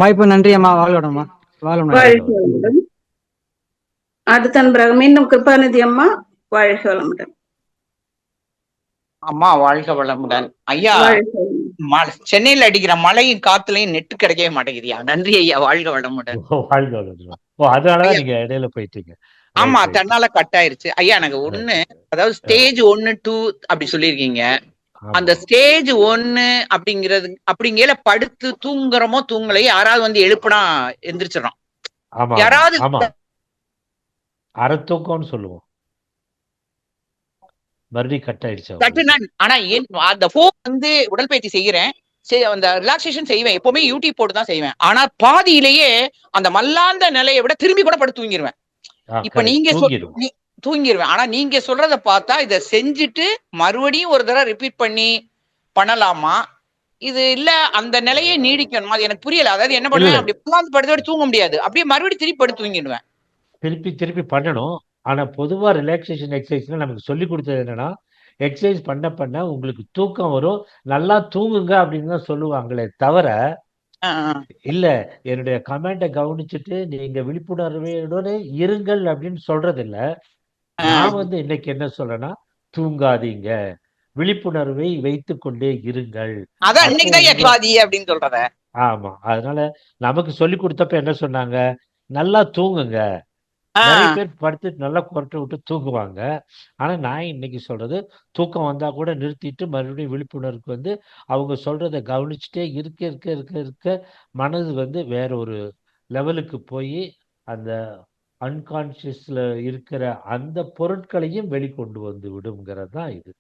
வாய்ப்பு நன்றி அம்மா. வாழ்வடம்மா. வாழ்க. அடுத்த அன்பராக மீண்டும் கிருபாநிதி அம்மா, வாழ்க வளமுடன். அம்மா வாழ்க வளமுடன். ஐயா, சென்னையில அடிக்கிற மழையும் காத்துலயும் நெட்டு கிடைக்கவே மாட்டேங்குதியா. நன்றி ஐயா. வாழ்க வளமுடன். வாழ்க வளமுடன். அதனாலதான் நீங்க இடையில போயிட்டீங்க. ஆமா, தன்னால கட் ஆயிருச்சு ஐயா. எனக்கு ஒண்ணு, அதாவது ஸ்டேஜ் 1, 2 அப்படி சொல்லியிருக்கீங்க. அந்த ஸ்டேஜ் 1 அப்படிங்கறது அப்படிங்கல படுத்து தூங்குறமோ தூங்கலையோ யாராவது வந்து எழுப்புனா எந்திரிச்சிடறோம். ஆமா ஆமா யாராவது ஆமா அறத்தூக்கம்னு சொல்லுவோம். மறுபடியும் கட் ஆயிடுச்சு தட்டுனா உங்களுக்கு. ஆனா ஏன் அந்த ஃபோன் வந்து உடற்பயிற்சி செய்யறேன், சரி அந்த ரிலாக்ஸேஷன் செய்வேன், எப்பவுமே யூடியூப் போட்டு தான் செய்வேன். ஆனா பாதியிலேயே அந்த மல்லாந்த நிலையை விட திரும்பி கூட படுத்து தூங்கிடுவேன். இப்ப கரெக்ட், நீங்க தூங்கிடும். தூங்கிடுவேன். ஆனா நீங்க சொல்றத பார்த்தா இத செஞ்சுட்டு மறுபடியும் ஒரு தடவை ரிப்பீட் பண்ணி பண்ணலாமா? இது இல்ல அந்த நிலையை நீடிக்கணுமா? அது எனக்கு புரியல. அதாவது என்ன இல்ல பண்ணுவேன், அப்படி உட்கார்ந்து படுத்தோட தூங்க முடியாது. அப்படியே மறுபடியும் திருப்பி படுத்து தூங்கிடுவேன். திருப்பி திருப்பி பண்ணணும். ஆனா பொதுவா ரிலாக்ஸேஷன் எக்ஸசைஸ்ல நமக்கு சொல்லி கொடுத்தது என்னன்னா, எக்ஸசைஸ் பண்ண பண்ண உங்களுக்கு தூக்கம் வரும், நல்லா தூங்குங்க அப்படின்னு தான் சொல்லுவாங்களே தவிர, இல்ல என்னுடைய கமெண்ட்டை கவனிச்சுட்டு நீங்க விழிப்புணர்வுடன் இருங்கள் அப்படின்னு சொல்றது இல்ல. நான் வந்து இன்னைக்கு என்ன சொல்றேன்னா, தூங்காதீங்க, விழிப்புணர்வை வைத்துக் கொண்டே இருங்கள். அதான் அப்போ இன்னைக்குதான் உங்க எக்லாதி அப்படின்னு சொல்றத. ஆமா. அதனால நமக்கு சொல்லிக் கொடுத்தப்ப என்ன சொன்னாங்க, நல்லா தூங்குங்க. நிறைய பேர் படுத்துட்டு நல்லா கொரட்டை விட்டு தூங்குவாங்க. ஆனா நான் இன்னைக்கு சொல்றது, தூக்கம் வந்தா கூட நிறுத்திட்டு மறுபடியும் விழிப்புணர்வுக்கு வந்து அவங்க சொல்றத கவனிச்சுட்டே இருக்க இருக்க இருக்க இருக்க மனது வந்து வேற ஒரு லெவலுக்கு போய் அந்த அன்கான்ஷியஸ்ல இருக்கிற அந்த பொருட்களையும் வெளிக்கொண்டு வந்து விடுங்கிறது தான் இது.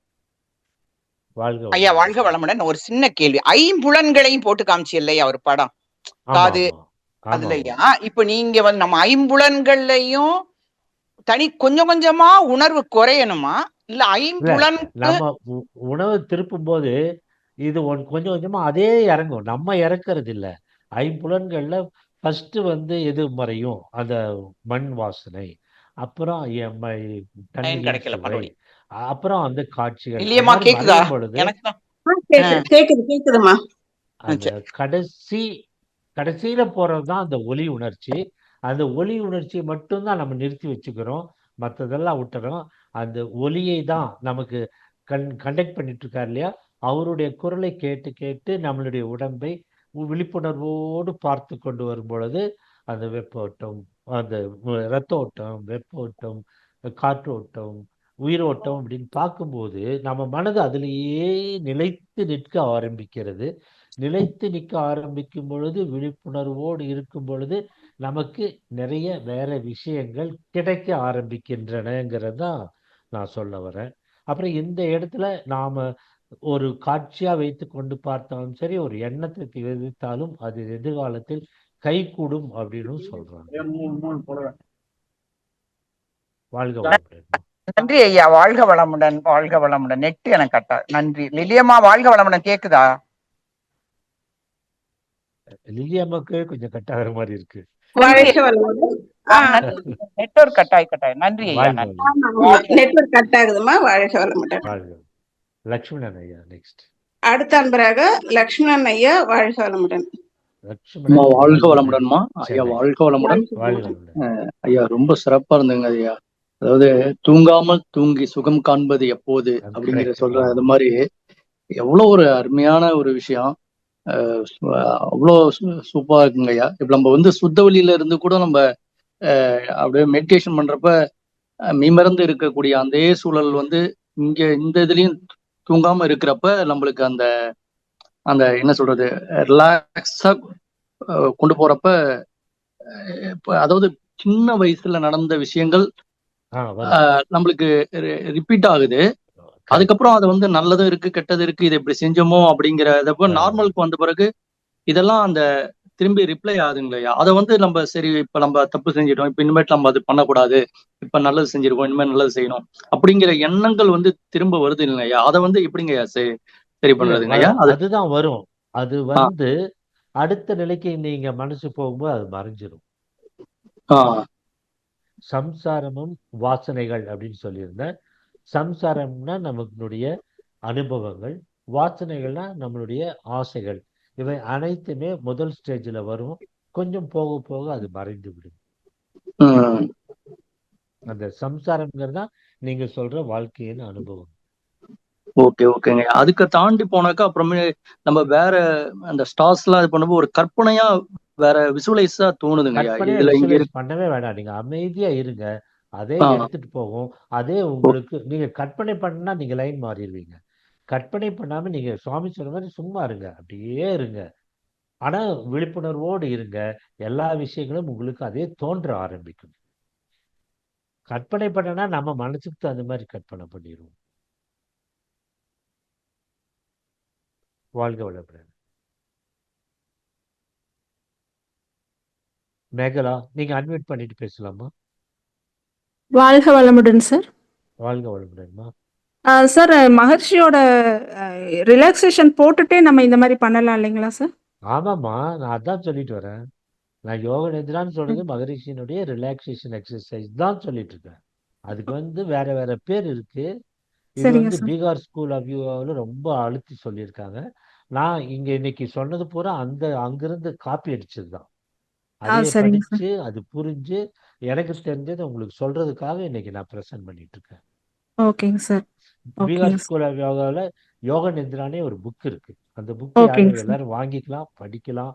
வாழ்க ஐயா வளமுடன். வாழ்க வளமுடன். ஒரு சின்ன கேள்வி. ஐம்புலன்களையும் போட்டு காமிச்சு இல்லையா ஒரு படம், ஆமா காது ஆமா ஆமா ஆமா அதுலயா? இப்ப நீங்க வந்து நம்ம ஐம்புலன்கள்லயும் கொஞ்சம் கொஞ்சமா உணர்வு குறையணுமா, இல்ல இல்ல ஐம்புலனுக்கு? நம்ம உணவு திருப்பும் போது இது கொஞ்சம் கொஞ்சமா அதே இறங்கும். நம்ம இறக்குறது இல்ல. ஐம்புலன்கள்ல ஃபர்ஸ்ட் வந்து எது மறையும்? அந்த மண் வாசனை, அப்புறம் லைன் தண்ணீரின் கிடைக்கல சுவை, பரவாயில்ல. அப்புறம் அந்த காட்சிகள். அது இல்லையம்மா மாதிரி கேக்குதா? மறையும் பொழுது எனக்கு தான். கேக்குதுமா. அந்த கடைசியில போறது தான் அந்த ஒலி உணர்ச்சி. அந்த ஒலி உணர்ச்சியை மட்டும்தான் நம்ம நிறுத்தி வச்சுக்கிறோம். மற்றதெல்லாம் விட்டுறோம். அந்த ஒலியை தான் நமக்கு கண்டக்ட் பண்ணிட்டு இருக்காரு இல்லையா, அவருடைய குரலை கேட்டு கேட்டு நம்மளுடைய உடம்பை விழிப்புணர்வோடு பார்த்து கொண்டு வரும் பொழுது அந்த வெப்ப ஓட்டம், அந்த இரத்த ஓட்டம், வெப்ப ஓட்டம், காற்றோட்டம், உயிரோட்டம் அப்படின்னு பார்க்கும்போது நம்ம மனது அதிலேயே நிலைத்து நிற்க ஆரம்பிக்கிறது. நிலைத்து நிற்க ஆரம்பிக்கும் பொழுது, விழிப்புணர்வோடு இருக்கும் பொழுது நமக்கு நிறைய வேற விஷயங்கள் கிடைக்க ஆரம்பிக்கின்றனங்கிறது தான் நான் சொல்ல வரேன். அப்புறம் இந்த இடத்துல நாம ஒரு காட்சியா வைத்து கொண்டு பார்த்தாலும் சரி, ஒரு எண்ணத்தை தெரிவித்தாலும் அது எதிர்காலத்தில் கைகூடும் அப்படின்னு சொல்றாங்க. வாழ்க வளமுடன். நன்றி ஐயா, வாழ்க வளமுடன், வாழ்க வளமுடன். நெட் எனக்கு கட்டா. நன்றி லிலியம்மா, வாழ்க வளமுடன். கேக்குதா? லிலியம்மாக்கு கொஞ்சம் கட் ஆகிற மாதிரி இருக்கு. வாழ்க வளமுடன். நெட்வொர்க் கட்டாய். நன்றி ஐயா, வாழ்க நன்றி. வளமுடன். நெட்வொர்க் கட் ஆகுதுமா. வாழ்க வளமுடன். வாழ்க. லக்ஷ்மணன் ஐயா நெக்ஸ்ட். அடுத்த அன்பராக லக்ஷ்மணன் ஐயா, வாழ்க வளமுடன். லக்ஷ்மணன் வாழ்க வளமுடன்மா ஐயா. சென்னை. வாழ்க வளமுடன் வாழ்க வளமுடன். ஐயா. ரொம்ப சிறப்பா இருந்ததுங்க ஐயா. அதாவது தூங்காமல் தூங்கி சுகம் காண்பது எப்போது அப்படிங்கிற சொல்ற அது மாதிரி எவ்வளவு ஒரு அருமையான ஒரு விஷயம். அவ்வளோ சூப்பரா இருக்குங்க ஐயா. இப்ப நம்ம வந்து சுத்த வழியில இருந்து கூட நம்ம அப்படியே மெடிடேஷன் பண்றப்ப மீமறந்து இருக்கக்கூடிய அந்த சூழல் வந்து இங்க இந்த இதுலயும் தூங்காம இருக்கிறப்ப நம்மளுக்கு அந்த அந்த என்ன சொல்றது ரிலாக்ஸா கொண்டு போறப்ப, அதாவது சின்ன வயசுல நடந்த விஷயங்கள் நம்மளுக்கு ரிப்பீட் ஆகுது. அதுக்கப்புறம் அது வந்து நல்லதும் இருக்கு கெட்டது இருக்கு, இதை இப்படி செஞ்சோமோ அப்படிங்கிறதப்ப நார்மலுக்கு வந்த பிறகு இதெல்லாம் அந்த திரும்பி ரிப்ளை ஆகுதுங்களையா. அதை வந்து நம்ம சரி இப்ப நம்ம தப்பு செஞ்சிட்டோம், இப்ப இனிமேட்டு நம்ம அது பண்ணக்கூடாது, இப்ப நல்லது செஞ்சிருக்கோம், இனிமேல் நல்லது செய்யணும் அப்படிங்கிற எண்ணங்கள் வந்து திரும்ப வருது இல்லையா. அதை வந்து எப்படிங்கய்யா சரி பண்றதுங்கய்யா? அதுதான் வரும். அது வந்து அடுத்த நிலைக்கு நீங்க மனசு போகும்போது அது மறைஞ்சிடும். சம்சாரமும் வாசனைகள் அப்படின்னு சொல்லியிருந்தேன். சம்சாரம்னா நம்மளுடைய அனுபவங்கள், வாசனைகள்னா நம்மளுடைய ஆசைகள். இவை அனைத்துமே முதல் ஸ்டேஜ்ல வரும். கொஞ்சம் போக போக அது மறைந்து விடும். அந்த சம்சாரம்ங்கிறதா நீங்க சொல்ற வாழ்க்கையின் அனுபவம். ஓகேங்க. அதுக்கு தாண்டி போனாக்கா அப்புறமே நம்ம வேற அந்த ஸ்டார்ஸ் எல்லாம் இது பண்ணும்போது ஒரு கற்பனையா வேற விசுவலைஸா தோணுதுங்க. பண்ணவே வேண்டாம். நீங்க அமைதியா இருங்க. அதே எடுத்துட்டு போகும். அதே உங்களுக்கு நீங்க கற்பனை பண்ணா நீங்க லைன் மாறிடுவீங்க. கற்பனை பண்ணாம நீங்க சுவாமி சொன்ன மாதிரி சும்மா இருங்க, அப்படியே இருங்க. ஆனா விழிப்புணர்வோடு இருங்க. எல்லா விஷயங்களும் உங்களுக்கு அதே தோன்ற ஆரம்பிக்கும். கற்பனை பண்ணனா நம்ம மனசுக்கு தகுந்த மாதிரி கற்பனை பண்ணிடுவோம். வாழ்க வளமுடன். மேகலா, நீங்க அன்மியூட் பண்ணிட்டு பேசலாமா? வாழ்க வளமுடன் சார். வாழ்க வளமுடன்மா. சார், மகர்ஷியோட ரிலாக்ஸேஷன் போட்டுட்டே நம்ம இந்த மாதிரி பண்ணலாம் இல்லைங்களா சார்? ஆமாம்மா, நான் அதான் சொல்லிட்டு வரேன். நான் யோக நித்ரான்னு சொல்றது மகரிஷியினுடைய ரிலாக்ஸேஷன் எக்ஸசைஸ் தான் சொல்லிட்டு இருக்கேன். அதுக்கு வேற வேற பேர் இருக்கு. இது சரிங்க சார். பீகார் ஸ்கூல் ஆஃப் யோகாவில் ரொம்ப அழுத்தி சொல்லியிருக்காங்க. நான் இங்க இன்னைக்கு சொன்னது பூரா அங்கிருந்து காப்பி அடிச்சது தான். அதை சரிங்க சார். படிச்சு அது புரிஞ்சு எனக்கு தெரிஞ்சதை உங்களுக்கு சொல்றதுக்காக இன்னைக்கு நான் ப்ரெசென்ட் பண்ணிட்டு இருக்கேன். ஓகேங்க சார். பீகார் ஓகேங்க சார். ஸ்கூல் ஆஃப் யோகாவில் யோக நித்ரானே ஒரு புக் இருக்கு. அந்த புக் ஓகேங்க யாரும் சார். எல்லாரும் வாங்கிக்கலாம், படிக்கலாம்,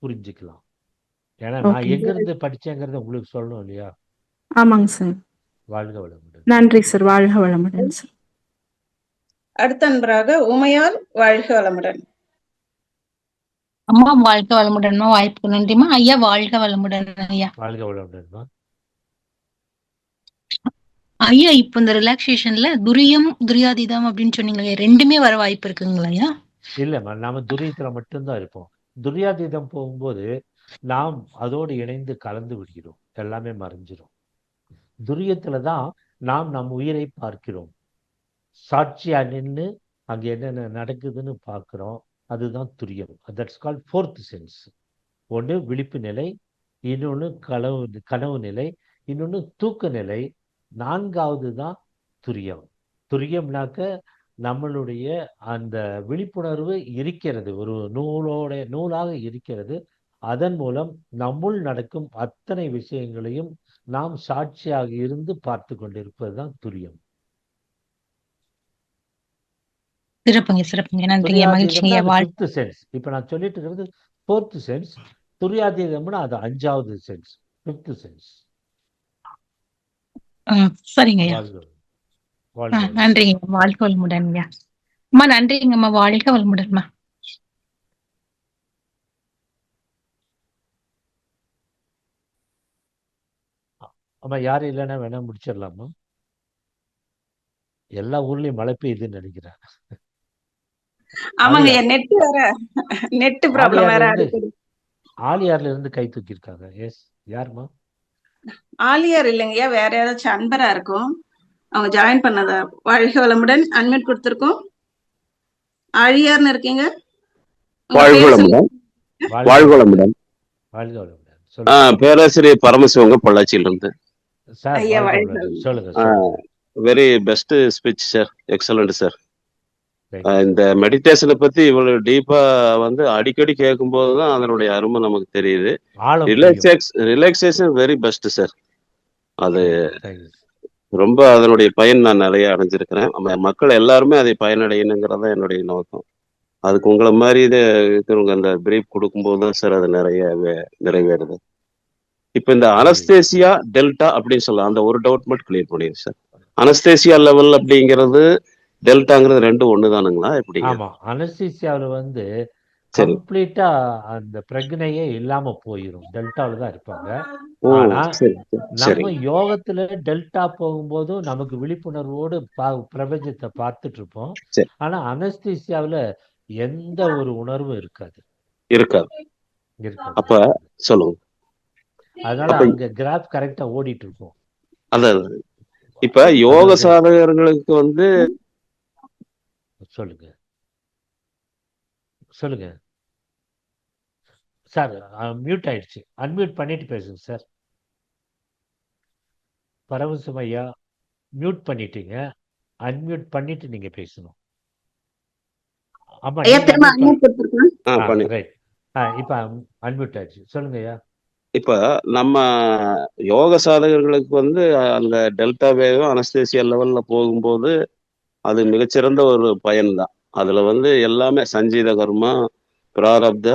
புரிஞ்சுக்கலாம். ஏன்னா நான் ஓகேங்க. எங்கிருந்து படிச்சேங்கிறத உங்களுக்கு சொல்லணும் இல்லையா? ஆமாங்க சார். வாழ்க வளமுடன். நன்றி சார். வாழ்க வளமுடன் சார். அடுத்த நண்பராக உமையால், வாழ்க வளமுடன். அம்மா வாழ்க வளமுடன்மா. வாய்ப்புக்கு நன்றிமா. ஐயா வாழ்க வளமுடன். ஐயா வாழ்க வளமுடன்மா. ஐயா, இப்ப இந்த ரிலாக்ஸேஷன்ல துரியம் துரியாதீதம் அப்படின்னு சொன்னீங்களே, ரெண்டுமே வர வாய்ப்பு இருக்குங்களா ஐயா? இல்லைம்மா, நாம துரியத்துல மட்டும்தான் இருப்போம். துரியாதீதம் போகும்போது நாம் அதோடு இணைந்து கலந்து விடுகிறோம், எல்லாமே மறைஞ்சிரும். துரியத்துல தான் நாம் நம் உயிரை பார்க்கிறோம், சாட்சியா நின்று அங்க என்னென்ன நடக்குதுன்னு பார்க்கிறோம். அதுதான் துரியம். That's called fourth sense. ஒன்று விழிப்பு நிலை, இன்னொன்று கனவு நிலை, இன்னொன்று தூக்க நிலை, நான்காவது தான் துரியம். துரியம்னாக்க நம்மளுடைய அந்த விழிப்புணர்வு இருக்கிறது, ஒரு நூலாக இருக்கிறது. அதன் மூலம் நம்முள் நடக்கும் அத்தனை விஷயங்களையும் நாம் சாட்சியாக இருந்து பார்த்து கொண்டிருப்பது தான் துரியம். சிறப்புங்க சிறப்புங்க. நன்றிங்க, மகிழ்ச்சிங்க. Fifth sense. இப்ப நான் சொல்லிட்டு இருக்கிறது ஃபோர்த் சென்ஸ். துரியாதீதம்னா அது அஞ்சாவது சென்ஸ், ஃபிஃப்த் சென்ஸ். சரிங்க ஐயா. நன்றிங்க. வாழ்க வளமுடன்யா. அம்மா நன்றிங்கம்மா. வாழ்க வளமுடன்மா. ஆமா, யாரும் இல்லைன்னா வேணா முடிச்சிடலாமா? எல்லா ஊர்லயும் மழை பெய்யுதுன்னு நினைக்கிறேன். ஆமாங்க, நெட் வேற, நெட் ப்ராப்ளம் வேற. ஆலியார்ல இருந்து கை தூக்கி இருக்காங்க. எஸ், யாருமா? ஆலியார் இல்லைங்கய்யா, வேற யாராச்சும் அன்பரா இருக்கும், அவங்க ஜாயின் பண்ணதா. வாழ்க வளமுடன். அன்மியூட் கொடுத்திருக்கோம். ஆழியார்னு இருக்கீங்க. வாழ்க வளமுடன். வாழ்க வளமுடன். வாழ்க வளமுடன். பேராசிரியர் பரமசிவங்க பொள்ளாச்சியில இருந்து. சொல்லுங்க. Very best speech sir. Excellent sir. இந்த மெடிடேஷனை பத்தி இவ்வளவு டீப்பா அடிக்கடி கேட்கும் போதுதான் அதனுடைய அருமை நமக்கு தெரியுது. Relaxation very best sir. அது ரொம்ப அதனுடைய பயன் நான் நிறைய அடைஞ்சிருக்கிறேன். மக்கள் எல்லாருமே அதை பயனடையணுங்கிறதா என்னுடைய நோக்கம். அதுக்கு உங்களை மாதிரி இருக்கிறவங்க அந்த பிரீஃப் கொடுக்கும்போது தான் சார் அது நிறைவேறுது. இப்ப இந்த அனஸ்தேசியா டெல்டா அப்படின்னு சொல்லலாம், அந்த ஒரு டவுட் மட்டும் கிளியர் பண்ணிடு சார். அனஸ்தேசியா லெவல் அப்படிங்கிறது டெல்டாங்கிறது ரெண்டும் ஒண்ணுதானுங்களா எப்படி? ஆமா, அனஸ்தீசியாவில் கம்ப்ளீட்டா அந்த பிரக்னையே இல்லாம போயிரும், டெல்டாவில தான் இருப்பாங்க. ஆனா நம்ம யோகத்துல டெல்டா போகும்போது நமக்கு விழிப்புணர்வோடு பிரபஞ்சத்தை பார்த்துட்டு இருப்போம். ஆனா அனஸ்தீசியாவில் எந்த ஒரு உணர்வும் இருக்காது. அப்ப சொல்லுங்க. அதனால அங்க கிராஃப் கரெக்டா ஓடிட்டு இருக்கும். அதான் இப்ப யோக சாதகர்களுக்கு சொல்லுங்க சார். மியூட் ஆயிடுச்சு, அன்மியூட் பண்ணிட்டு பேசுங்க சார். பரமசிவம் ஐயா, மியூட் பண்ணிட்டீங்க, அன்மியூட் பண்ணிட்டு நீங்க பேசணும். ஆமா, ரைட். இப்ப அன்மியூட் ஆயிடுச்சு, சொல்லுங்க ஐயா. இப்ப நம்ம யோக சாதகர்களுக்கு அந்த டெல்டா வேகம் அனஸ்தேசியா லெவல்ல போகும்போது அது மிகச்சிறந்த ஒரு பயன்தான். அதுல எல்லாமே சஞ்சீத கர்மா, பிராரப்த,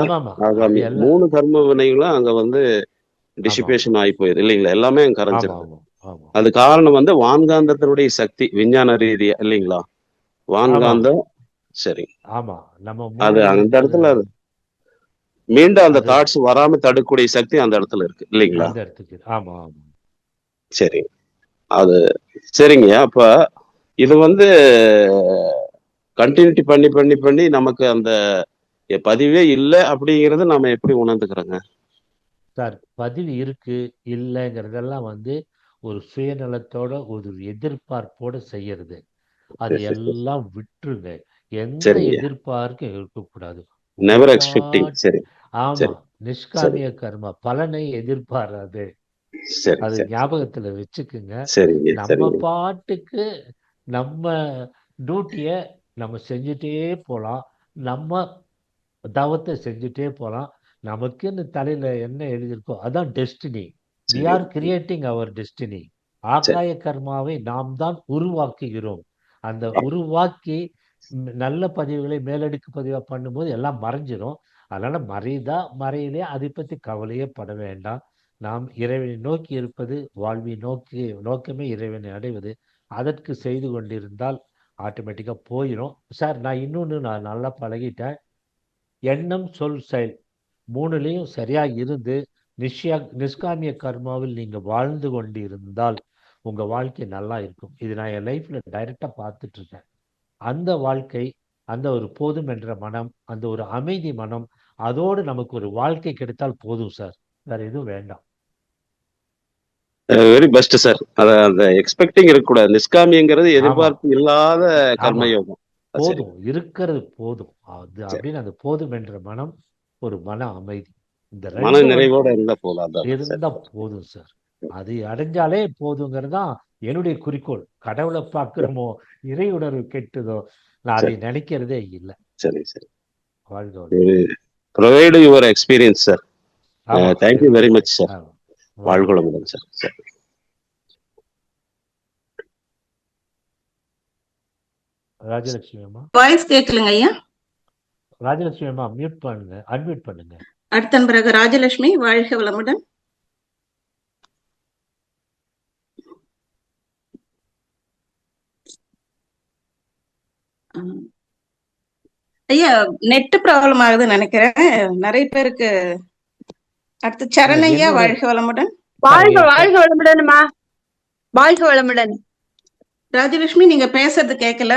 ஆகாமி 3 கர்ம வினைகளும் அங்க டிசிபேஷன் ஆகி போயிடுது இல்லைங்களா? எல்லாமே கரைஞ்சிருக்கு. அது காரணம் வான்காந்தத்தினுடைய சக்தி, விஞ்ஞான ரீதியா இல்லைங்களா? வான்காந்தம். சரி, ஆமா, நம்ம அது அந்த இடத்துல மீண்டும் அந்த அது தாட்ஸ் வராம தடுக்கக்கூடிய சக்தி அந்த இடத்துல இருக்கு இல்லைங்களா? அந்த இடத்துக்கு ஆமா ஆமா சரி, அது சரிங்க. அப்ப இது வந்து கண்டினியூட்டி பண்ணி பண்ணி பண்ணி நமக்கு அந்த பதிவே இல்லை அப்படிங்கறத நாம எப்படி உணர்ந்துக்கிறோங்க? சார். பதிவு இருக்கு இல்லைங்கிறதெல்லாம் வந்து ஒரு சுயநலத்தோட ஒரு எதிர்பார்ப்போட செய்யறது. அது சரி, சரி, சரி. எல்லாம் விட்டுருங்க. எந்த சரிங்க. எதிர்பார்ப்பும் இருக்கக்கூடாது. உங்க நெவர் எக்ஸ்பெக்டிங். பாட்டு சரி, ஆமா. சரி, சரி, நிஷ்காமிய கர்மா பலனை எதிர்பாராது. சரி, அது சரி, ஞாபகத்துல வச்சுக்குங்க. சரிங்க, நம்ம சரிங்க. பாட்டுக்கு நம்ம டியூட்டிய நம்ம செஞ்சுட்டே போலாம். நம்ம தவத்தை செஞ்சுட்டே போலாம். நமக்குன்னு தலையில என்ன எழுதியிருக்கோ அதான் டெஸ்டினி. வி சரி, ஆர் கிரியேட்டிங் அவர் டெஸ்டினி. சரி. ஆகாய கர்மாவை நாம் தான் உருவாக்குகிறோம். அந்த உருவாக்கி நல்ல பதிவுகளை மேலடுக்கு பதிவா பண்ணும்போது எல்லாம் மறைஞ்சிரும். அதனால மறையுதா மறையிலே அதை பத்தி கவலையே பட வேண்டாம். நாம் இறைவனை நோக்கி இருப்பது வாழ்வை நோக்கி நோக்கமே இறைவனை அடைவது. அதற்கு செய்து கொண்டிருந்தால் ஆட்டோமேட்டிக்கா போயிடும். சார் நான் இன்னொன்னு நான் நல்லா பழகிட்டேன். எண்ணம் சொல் செயல் 3லையும் சரியா இருந்து நிஷ்காமிய கர்மாவில் நீங்க வாழ்ந்து கொண்டு இருந்தால் உங்க வாழ்க்கை நல்லா இருக்கும். இது நான் என் லைஃப்ல டைரக்டா பார்த்துட்டு இருக்கேன். அந்த வாழ்க்கை, அந்த ஒரு போதும் என்ற மனம், அந்த ஒரு அமைதி மனம், அதோடு நமக்கு ஒரு வாழ்க்கை கிடைத்தால் போதும் சார். வேற எதுவும் வேண்டாம். Very best sir. அந்த எக்ஸ்பெக்டிங் இருக்கக்கூடாது. நிஷ்காமிங்கிறது ஆமா எதிர்பார்ப்பு இல்லாத ஆமா கர்மயோகம். சரி, போதும் இருக்கிறது போதும். அது சரி. அப்படின்னு அந்த போதும் என்ற மனம், ஒரு மன அமைதி, இந்த மன ரெண்டும் நிறைவோட இருந்தா போதும். அதான் சரி. இருந்தா போதும் சார். அது அடைஞ்சாலே போதுங்கிறது தான் என்னுடைய குறிக்கோள். கடவுளை பார்க்கிறோமோ இறை உணர்வு கெட்டுதோ நான் அதை சரி, நினைக்கிறதே இல்லை. சரி, சரி. வாழ்க வளமுடன். Provide your experience sir. ஆமா தேங்க்யூ வெரி மச் சார். ஆமா. வாழ்க வாழ்குளமுடன் சார். சரி. ராஜலட்சுமி அம்மா. வாய்ஸ் கேட்கலங்க ஐயா. ராஜலட்சுமி அம்மா மியூட் பண்ணுங்க, அன்மியூட் பண்ணுங்க. அடுத்த பிறகு ராஜலட்சுமி, வாழ்க வளமுடன். ஐயா நெட் ப்ராப்ளம் ஆகுதுன்னு நினைக்கிறேன் நிறைய பேருக்கு. அடுத்து சரண் ஐயா, என்னோட வாழ்க வளமுடன். வாழ்க வாழ்க வளமுடன்மா. வாழ்க வளமுடன். ராஜலட்சுமி நீங்க பேசுறது கேட்கல.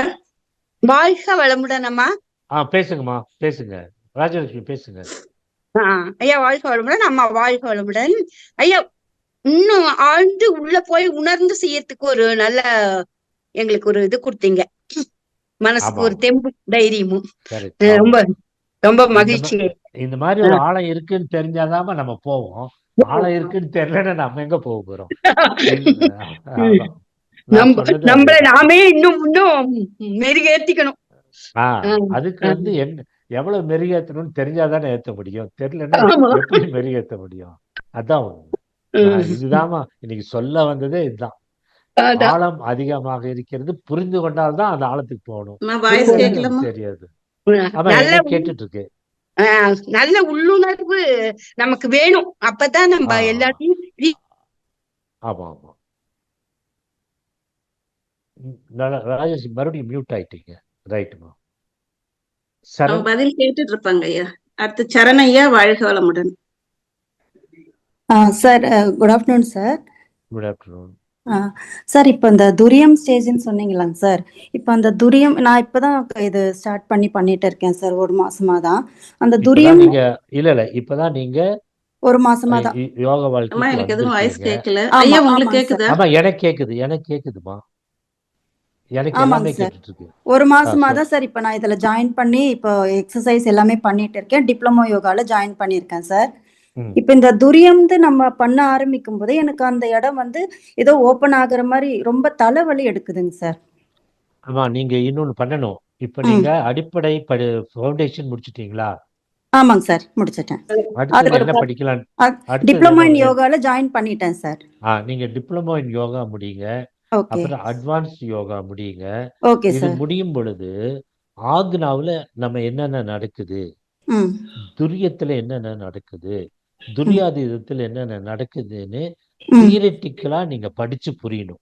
வாழ்க வளமுடன் அம்மா. பேசுங்கம்மா, பேசுங்க. ராஜலட்சுமி பேசுங்க. ஐயா வாழ்க வளமுடன். அம்மா வாழ்க வளமுடன். ஐயா இன்னும் ஆழ்ந்து உள்ள போய் உணர்ந்து செய்யறதுக்கு ஒரு நல்ல எங்களுக்கு ஒரு இது கொடுத்தீங்க. மனசுக்கு ஆமா ஒரு தெம்பு தைரியமும். கரெக்ட். ரொம்ப ஆமா ரொம்ப இந்த மகிழ்ச்சி. இந்த மாதிரி ஒரு ஆழம் இருக்குன்னு தெரிஞ்சாதாம நம்ம போவோம். ஆழம் இருக்குன்னு தெரியலன்னா நம்ம எங்க போக போறோம்? அதான் நான் சொன்னது நம்மள அதுதான். நாமே இன்னும் இன்னும் மெருகேத்திக்கணும். அதுக்கு வந்து என்ன எவ்வளவு மெருகேற்றணும்னு தெரிஞ்சாதானே ஏத்த முடியும். தெரியலன்னா ஆமா. எப்படி மெருகேற்ற முடியும்? அதான் உண்மை. இதுதாம்மா இன்னைக்கு சொல்ல வந்ததே இதுதான். அதான். ஆழம் அதிகமாக இருக்கிறது. புரிந்து கொண்டால்தான் அந்த ஆழத்துக்கு போகணும். வாய்ஸ் புரியலன்னா கேட்கலமா. தெரியாது. ஆமா நல்ல என்ன கேட்டுட்டு இருக்கு. நல்ல உள்ளுணர்வு நமக்கு வேணும். அப்பதான் நம்ம ஆ எல்லாத்தையும் ஆமா ஆமா. ராஜேஷ் மறுபடியும் மியூட் ஆயிட்டீங்க. ரைட்டுமா. அவங்க சரண். பதில் கேட்டுட்டு இருப்பாங்க ஐயா. அடுத்து சரண் ஐயா, வாழ்க வளமுடன். Sir good afternoon sir. Good afternoon. Sir இப்போ இந்த துரியம் ஸ்டேஜ்னு சொன்னீங்களாங்க சார். இப்போ அந்த துரியம் நான் இப்போதான் இது ஸ்டார்ட் பண்ணிட்டு இருக்கேன் சார். ஒரு மாசமா தான் அந்த இப்பதான் துரியம் நீங்க இல்ல இப்பதான் நீங்க ஒரு மாசமா தான். யோக அம்மா வாழ்க்கைக்கு எனக்கு எதுவும் வாய்ஸ் வந்திருக்கீங்க. கேட்கல. ஆமா ஐயா உங்களுக்கு ஆமாங்க சார். கேக்குதா? ஆமா எனக்கு கேக்குதுமா. எனக்கு ஆமாங்க எல்லாமே சார். கேட்டுட்டு இருக்கு. ஒரு மாசமா சொல். தான் சார் இப்போ நான் இதுல ஜாயின் பண்ணி இப்போ எக்ஸசைஸ் எல்லாமே பண்ணிட்டு இருக்கேன். டிப்ளமோ யோகால ஜாயின் பண்ணியிருக்கேன் சார். ம். இப்போ இந்த துரியம்ந்து நம்ம பண்ண ஆரம்பிக்கும் போது எனக்கு அந்த இடம் வந்து ஏதோ ஓப்பன் ஆகுற மாதிரி ரொம்ப தலைவலி எடுக்குதுங்க சார். ஆமா நீங்க இன்னொன்னு பண்ணணும். இப்ப ம் நீங்க அடிப்படை ஃபவுண்டேஷன் முடிச்சிட்டீங்களா? ஆமாங்க சார் முடிச்சிட்டேன். அடுத்தது அது என்ன படிக்கலாம்? அடுத்தது டிப்ளமோ இன் என்ன? யோகால ஜாயின் பண்ணிட்டேன் சார். நீங்க டிப்ளமோ இன் யோகா முடியுங்க. ஓகே அப்புறம் அட்வான்ஸ் யோகா முடியுங்க. ஓகே இது சார். முடியும் பொழுது ஆக்னாவுல நம்ம என்னென்ன நடக்குது, ம் துரியத்துல என்னென்ன நடக்குது, துரியாதீதத்துல என்னென்ன நடக்குதுன்னு ம் தியரிட்டிக்கலா நீங்க படிச்சு புரியணும்.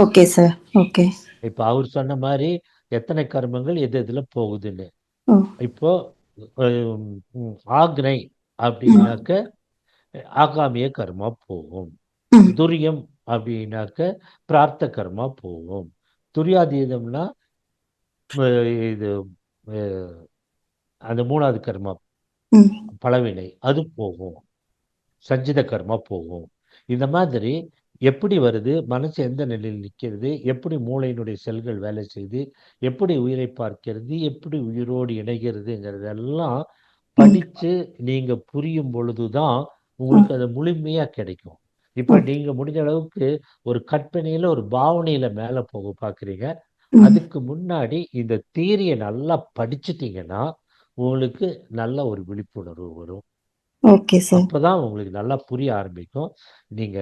Okay sir. ஓகே. இப்ப அவர் சொன்ன மாதிரி எத்தனை கர்மங்கள் எது எதுல போகுதுன்னு. ஓ இப்போ ஆக்னை அப்படின்னாக்க ஆகாமிய கர்மா போகும். துரியம் அப்படின்னாக்க பிரார்த்த கர்மா போகும். துரியாதீதம்னா இது அந்த 3வது கர்மா பலவினை அது போகும். சஞ்சித கர்மா போகும். இந்த மாதிரி எப்படி வருது, மனசு எந்த நிலையில் நிற்கிறது, எப்படி மூளையினுடைய செல்கள் வேலை செய்து, எப்படி உயிரை பார்க்கிறது, எப்படி உயிரோடு இணைகிறதுங்கிறதெல்லாம் படிச்சு நீங்க புரியும் பொழுதுதான் உங்களுக்கு அது முழுமையா கிடைக்கும். இப்ப நீங்க முடிஞ்ச அளவுக்கு ஒரு கற்பனையில ஒரு பாவனையில மேல போக பாக்குறீங்க. அதுக்கு முன்னாடி இந்த தியரியை நல்லா படிச்சுட்டீங்கன்னா உங்களுக்கு நல்ல ஒரு விழிப்புணர்வு வரும். அப்பதான் உங்களுக்கு நல்லா புரிய ஆரம்பிக்கும். நீங்க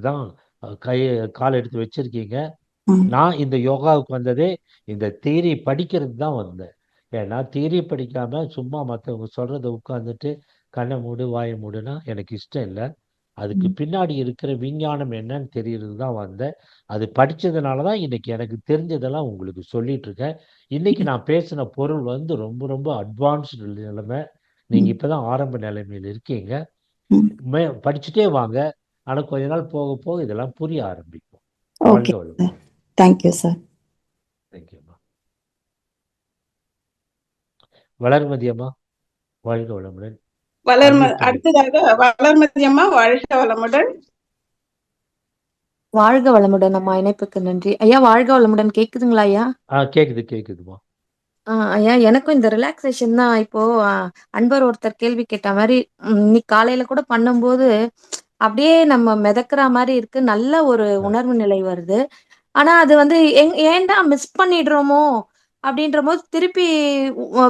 தான் கால் எடுத்து வச்சிருக்கீங்க. நான் இந்த யோகாவுக்கு வந்ததே இந்த தியரி படிக்கிறது தான் வந்தேன். ஏன்னா தியரி படிக்காம சும்மா மற்றவங்க சொல்றதை உட்காந்துட்டு கண்ணை மூடு வாயை மூடுனா எனக்கு இஷ்டம் இல்லை. அதுக்கு பின்னாடி இருக்கிற விஞ்ஞானம் என்னன்னு தெரியறது தான் வந்தேன். அது படிச்சதுனால தான் இன்னைக்கு எனக்கு தெரிஞ்சதெல்லாம் உங்களுக்கு சொல்லிட்டு இருக்கேன். இன்னைக்கு நான் பேசின பொருள் வந்து ரொம்ப ரொம்ப அட்வான்ஸ்டு நிலைமை. நீங்க இப்பதான் ஆரம்ப நிலைமையில் இருக்கீங்க. படிச்சுட்டே வாங்க. ஆனா கொஞ்ச நாள் போக போக இதெல்லாம் புரிய ஆரம்பிக்கும். Thank you sir. தேங்க்யூம்மா. வளர்மதி அம்மா வாழ்க வளமுடன். அடுத்ததாக வளர்மதி அம்மா வாழ்க வளமுடன். வாழ்க வளமுடன் அம்மா. இணைப்புக்கு நன்றி ஐயா. வாழ்க வளமுடன். கேக்குதுங்களா ஐயா? கேக்குதுமா. ஐயா எனக்கும் இந்த ரிலாக்ஸேஷன் தான். இப்போ அன்பர் ஒருத்தர் கேள்வி கேட்ட மாதிரி இன்னைக்கு காலையில கூட பண்ணும்போது அப்படியே நம்ம மிதக்கிற மாதிரி இருக்கு. நல்ல ஒரு உணர்வு நிலை வருது. ஆனா அது வந்து ஏன்டா மிஸ் பண்ணிடுறோமோ அப்படின்ற போது திருப்பி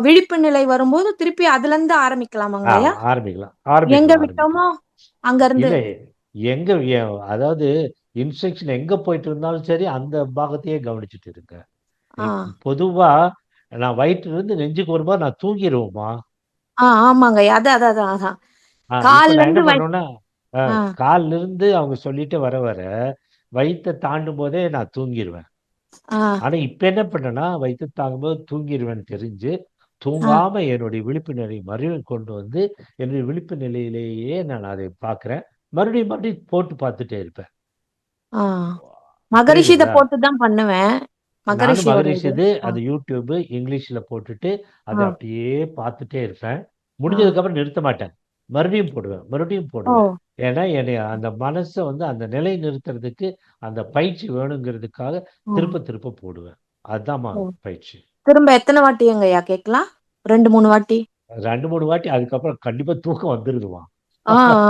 விழிப்பு நிலை வரும்போது திருப்பி அதுல இருந்து ஆரம்பிக்கலாமாங்க ஐயா? ஆரம்பிக்கலாம். எங்க விட்டோமோ அங்க இருந்து எங்க அதாவது இன்ஸ்ட்ரக்ஷன் எங்க போயிட்டு இருந்தாலும் சரி அந்த பாகத்தையே கவனிச்சுட்டு இருக்க. பொதுவா நான் வயிற்றுல இருந்து நெஞ்சுக்கு வரும்போது நான் தூங்கிடுவோமா? ஆமாங்க. அதான் கால்ல இருந்து கால்ல இருந்து அவங்க சொல்லிட்டு வர வயிற்றை தாண்டும் போதே நான் தூங்கிடுவேன். ஆனா இப்ப என்ன பண்ணேன்னா வயிற்று தாங்கும் போது தூங்கிடுவேன் தெரிஞ்சு தூங்காம என்னுடைய விழிப்பு நிலை மறுபடியும் கொண்டு வந்து என்னுடைய விழிப்பு நிலையிலேயே நான் அதை பாக்குறேன். மறுபடியும் போட்டு பார்த்துட்டே இருப்பேன். மகரிஷி இதை போட்டுதான் பண்ணுவேன். மகரிஷி இது அது யூடியூப் இங்கிலீஷ்ல போட்டுட்டு அதை அப்படியே பார்த்துட்டே இருப்பேன். முடிஞ்சதுக்கு அப்புறம் நிறுத்த மாட்டேன். மறுபடியும் போடுவேன். ஏன்னா என்னை அந்த மனசை வந்து அந்த நிலை நிறுத்துறதுக்கு அந்த பயிற்சி வேணுங்கிறதுக்காக திருப்ப போடுவேன். அதுதான் பயிற்சி. திரும்ப எத்தனை வாட்டி ஐயா கேட்கலாம்? 2-3 வாட்டி. 2-3 வாட்டி. அதுக்கப்புறம் கண்டிப்பா தூக்கம் வந்துருதுமா.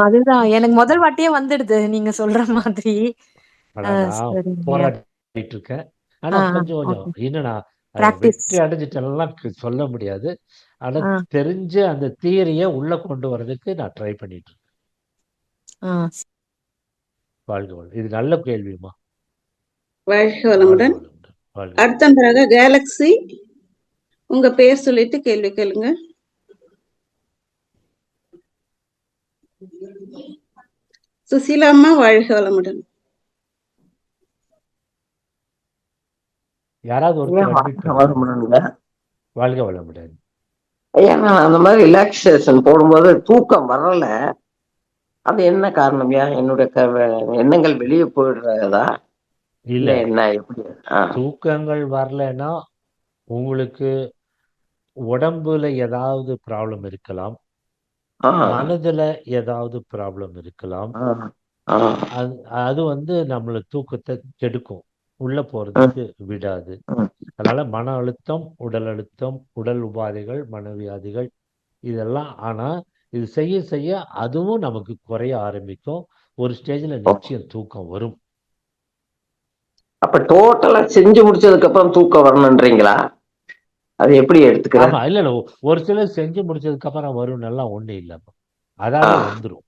அதுதான் எனக்கு முதல் வாட்டியே வந்துடுது நீங்க சொல்ற மாதிரி. போராடிட்டு இருக்கேன். ஆனா கொஞ்சம் என்னன்னா வெற்றி அடைஞ்சிட்டெல்லாம் சொல்ல முடியாது. ஆனா தெரிஞ்ச அந்த தியரிய உள்ள கொண்டு வர்றதுக்கு நான் ட்ரை பண்ணிட்டு இருக்கேன். வாழ்க வளம். இது நல்ல கேள்விமா. வாழ்க வளமுடன். அடுத்ததாக கேலக்ஸி உங்க பேர் சொல்லிட்டு கேள்வி கேளுங்க. சுசீலாம்மா வாழ்க வளமுடன். யாராவது ஒருத்தர் வாழ்க வளமுடன். ஐயா நான் அந்த மாதிரி ரிலாக்ஸேஷன் போடும்போது தூக்கம் வரல. அது என்ன காரணம்யா? என்னுடைய எண்ணங்கள் வெளியே போயிடுறதா இல்ல என்ன? எப்படி தூக்கங்கள் வரலன்னா உங்களுக்கு உடம்புல ஏதாவது ப்ராப்ளம் இருக்கலாம், மனதுல ஏதாவது ப்ராப்ளம் இருக்கலாம். அது வந்து நம்மள தூக்கத்தை கெடுக்கும், உள்ள போறதுக்கு விடாது. அதனால மன அழுத்தம், உடல் அழுத்தம், உடல் உபாதைகள், மனவியாதிகள் இதெல்லாம். ஆனா இது செய்ய செய்ய அதுவும் நமக்கு குறைய ஆரம்பிக்கும். ஒரு ஸ்டேஜ்ல நிச்சயம் தூக்கம் வரும். அப்ப டோட்டலா செஞ்சு முடிச்சதுக்கு அப்புறம் தூக்கம் வரணும்ன்றீங்களா? அது எப்படி எடுத்துக்கலாம்? இல்ல ஒரு சிலர் செஞ்சு முடிச்சதுக்கு அப்புறம் வரும் எல்லாம் ஒண்ணு இல்ல. அதாவது வந்துடும்.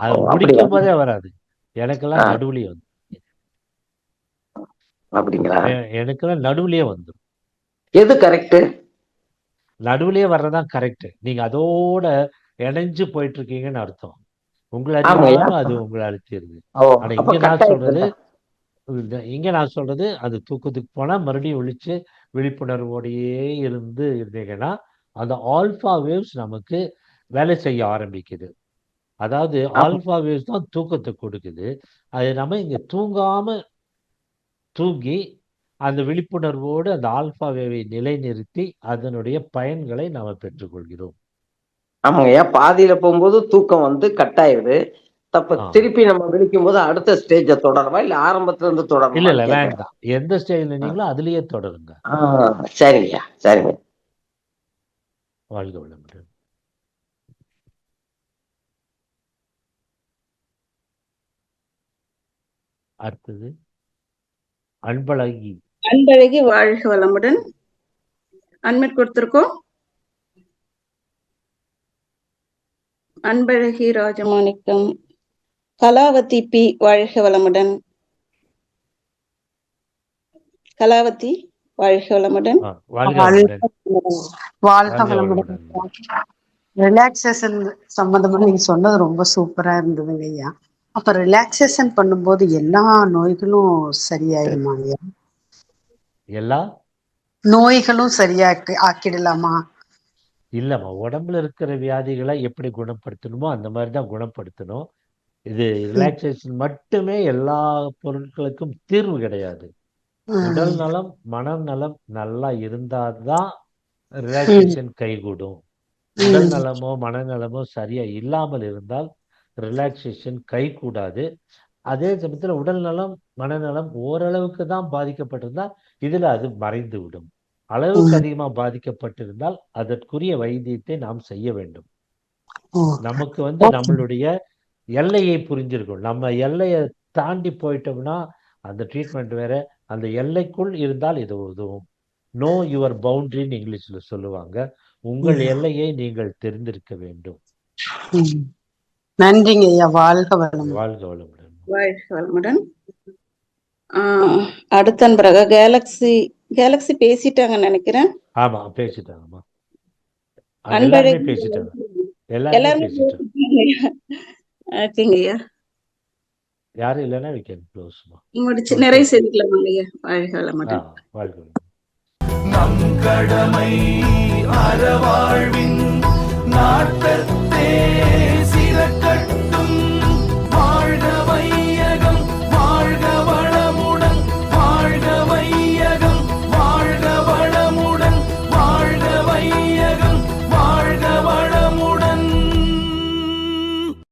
அது முடிக்கும் போதே வராது. எனக்கெல்லாம் நடுவுலயே வந்து அப்படிங்களா? எனக்கெல்லாம் நடுவுலயே வந்துடும். எது கரெக்ட்? நடுவுலயே வர்றதான் கரெக்ட். நீங்க அதோட இணைஞ்சு போயிட்டு இருக்கீங்கன்னு அர்த்தம். உங்களை அறியாம அது உங்களை அழுத்திடுது. ஆனா இங்க நான் சொல்றது அது தூக்கத்துக்கு போனா மறுபடியும் விழிச்சு விழிப்புணர்வோடையே இருந்தீங்கன்னா அந்த ஆல்பா வேவ்ஸ் நமக்கு வேலை செய்ய ஆரம்பிக்குது. அதாவது ஆல்ஃபா வேவ்ஸ் தான் தூக்கத்தை கொடுக்குது. அது நம்ம இங்க தூங்கி அந்த விழிப்புணர்வோடு அந்த ஆல்ஃபா வேவை நிலைநிறுத்தி அதனுடைய பயன்களை நாம பெற்றுக்கொள்கிறோம். ஆமாங்கய்யா, பாதியில போகும்போது தூக்கம் வந்து கட் ஆயிடுது. திருப்பி நம்ம விழிக்கும் போது அடுத்த ஸ்டேஜ தொடரவா இல்ல ஆரம்பத்துல இருந்து தொடரவா? இல்ல வேண்டாம், எந்த ஸ்டேஜ்ல நீங்களோ அதுலயே தொடருங்க. சரிங்கய்யா, சரிங்க. வாழ்க வளமுடன். அடுத்தது அன்பழகி. அன்பழகி வாழ்க வளமுடன். அன்மிட் கொடுத்திருக்கோம். அன்பழகி ராஜமாணிக்கம். கலாவதி பி வாழ்க வளமுடன். கலாவதி வாழ்க வளமுடன். வாழ்க வளமுடன். ரிலாக்ஸேஷன் சம்பந்தமா நீங்க சொன்னது ரொம்ப சூப்பரா இருந்ததுங்க ஐயா. அப்ப ரிலாக்ஸேஷன் பண்ணும்போது எல்லா நோய்களும் சரியாயிடுமாங்க? எல்லா நோய்களும் சரியா ஆக்கிடலாமா? இல்லம்மா, உடம்புல இருக்கிற வியாதிகளை எப்படி குணப்படுத்தணுமோ அந்த மாதிரி தான் குணப்படுத்தணும். இது ரிலாக்ஸேஷன் மட்டுமே எல்லா பொருட்களுக்கும் தீர்வு கிடையாது. உடல் நலம் மனநலம் நல்லா இருந்தாதான் ரிலாக்ஸேஷன் கைகூடும். உடல் நலமோ மனநலமோ சரியா இல்லாமல் இருந்தால் ரிலாக்ஸேஷன் கைகூடாது. அதே சமயத்தில் உடல் நலம் மனநலம் ஓரளவுக்கு தான் பாதிக்கப்பட்டிருந்தால் இதுல அது மறைந்து விடும். அளவுக்கு அதிகமா பாதிக்கப்பட்டிருந்தால் அதற்குரிய வைத்தியத்தை நாம் செய்ய வேண்டும். நமக்கு நம்மளுடைய எல்லையை புரிஞ்சிருக்கும். நம்ம எல்லையை தாண்டி போயிட்டோம்னா அந்த ட்ரீட்மெண்ட் வேற. அந்த எல்லைக்குள் இருந்தால் இது உதவும். நோ யுவர் பவுண்டரின்னு இங்கிலீஷ்ல சொல்லுவாங்க. உங்கள் எல்லையை நீங்கள் தெரிந்திருக்க வேண்டும். நன்றிங்க ஐயா. வாழ்க வளமுடன். வாழ்க வளமுடன். வாழ்க வளமுடன். அடுத்த அன்பராக கேலக்ஸி பேசிட்டாங்கன்னு நினைக்கிறேன். ஆமா, பேசிட்டாங்கம்மா. எல்லாருமே பேசிட்டாங்க. எல்லாருமே பேசிட்டாங்க. யாரும் இல்லைன்னா we can close. முடிச்சு நிறைய செய்திக்கலாமாங்க ஐயா. வாழ்க வளமுடன். வாழ்க வளமுடன். நம் கடமை அறவாழ்வின் நாட்டத்தே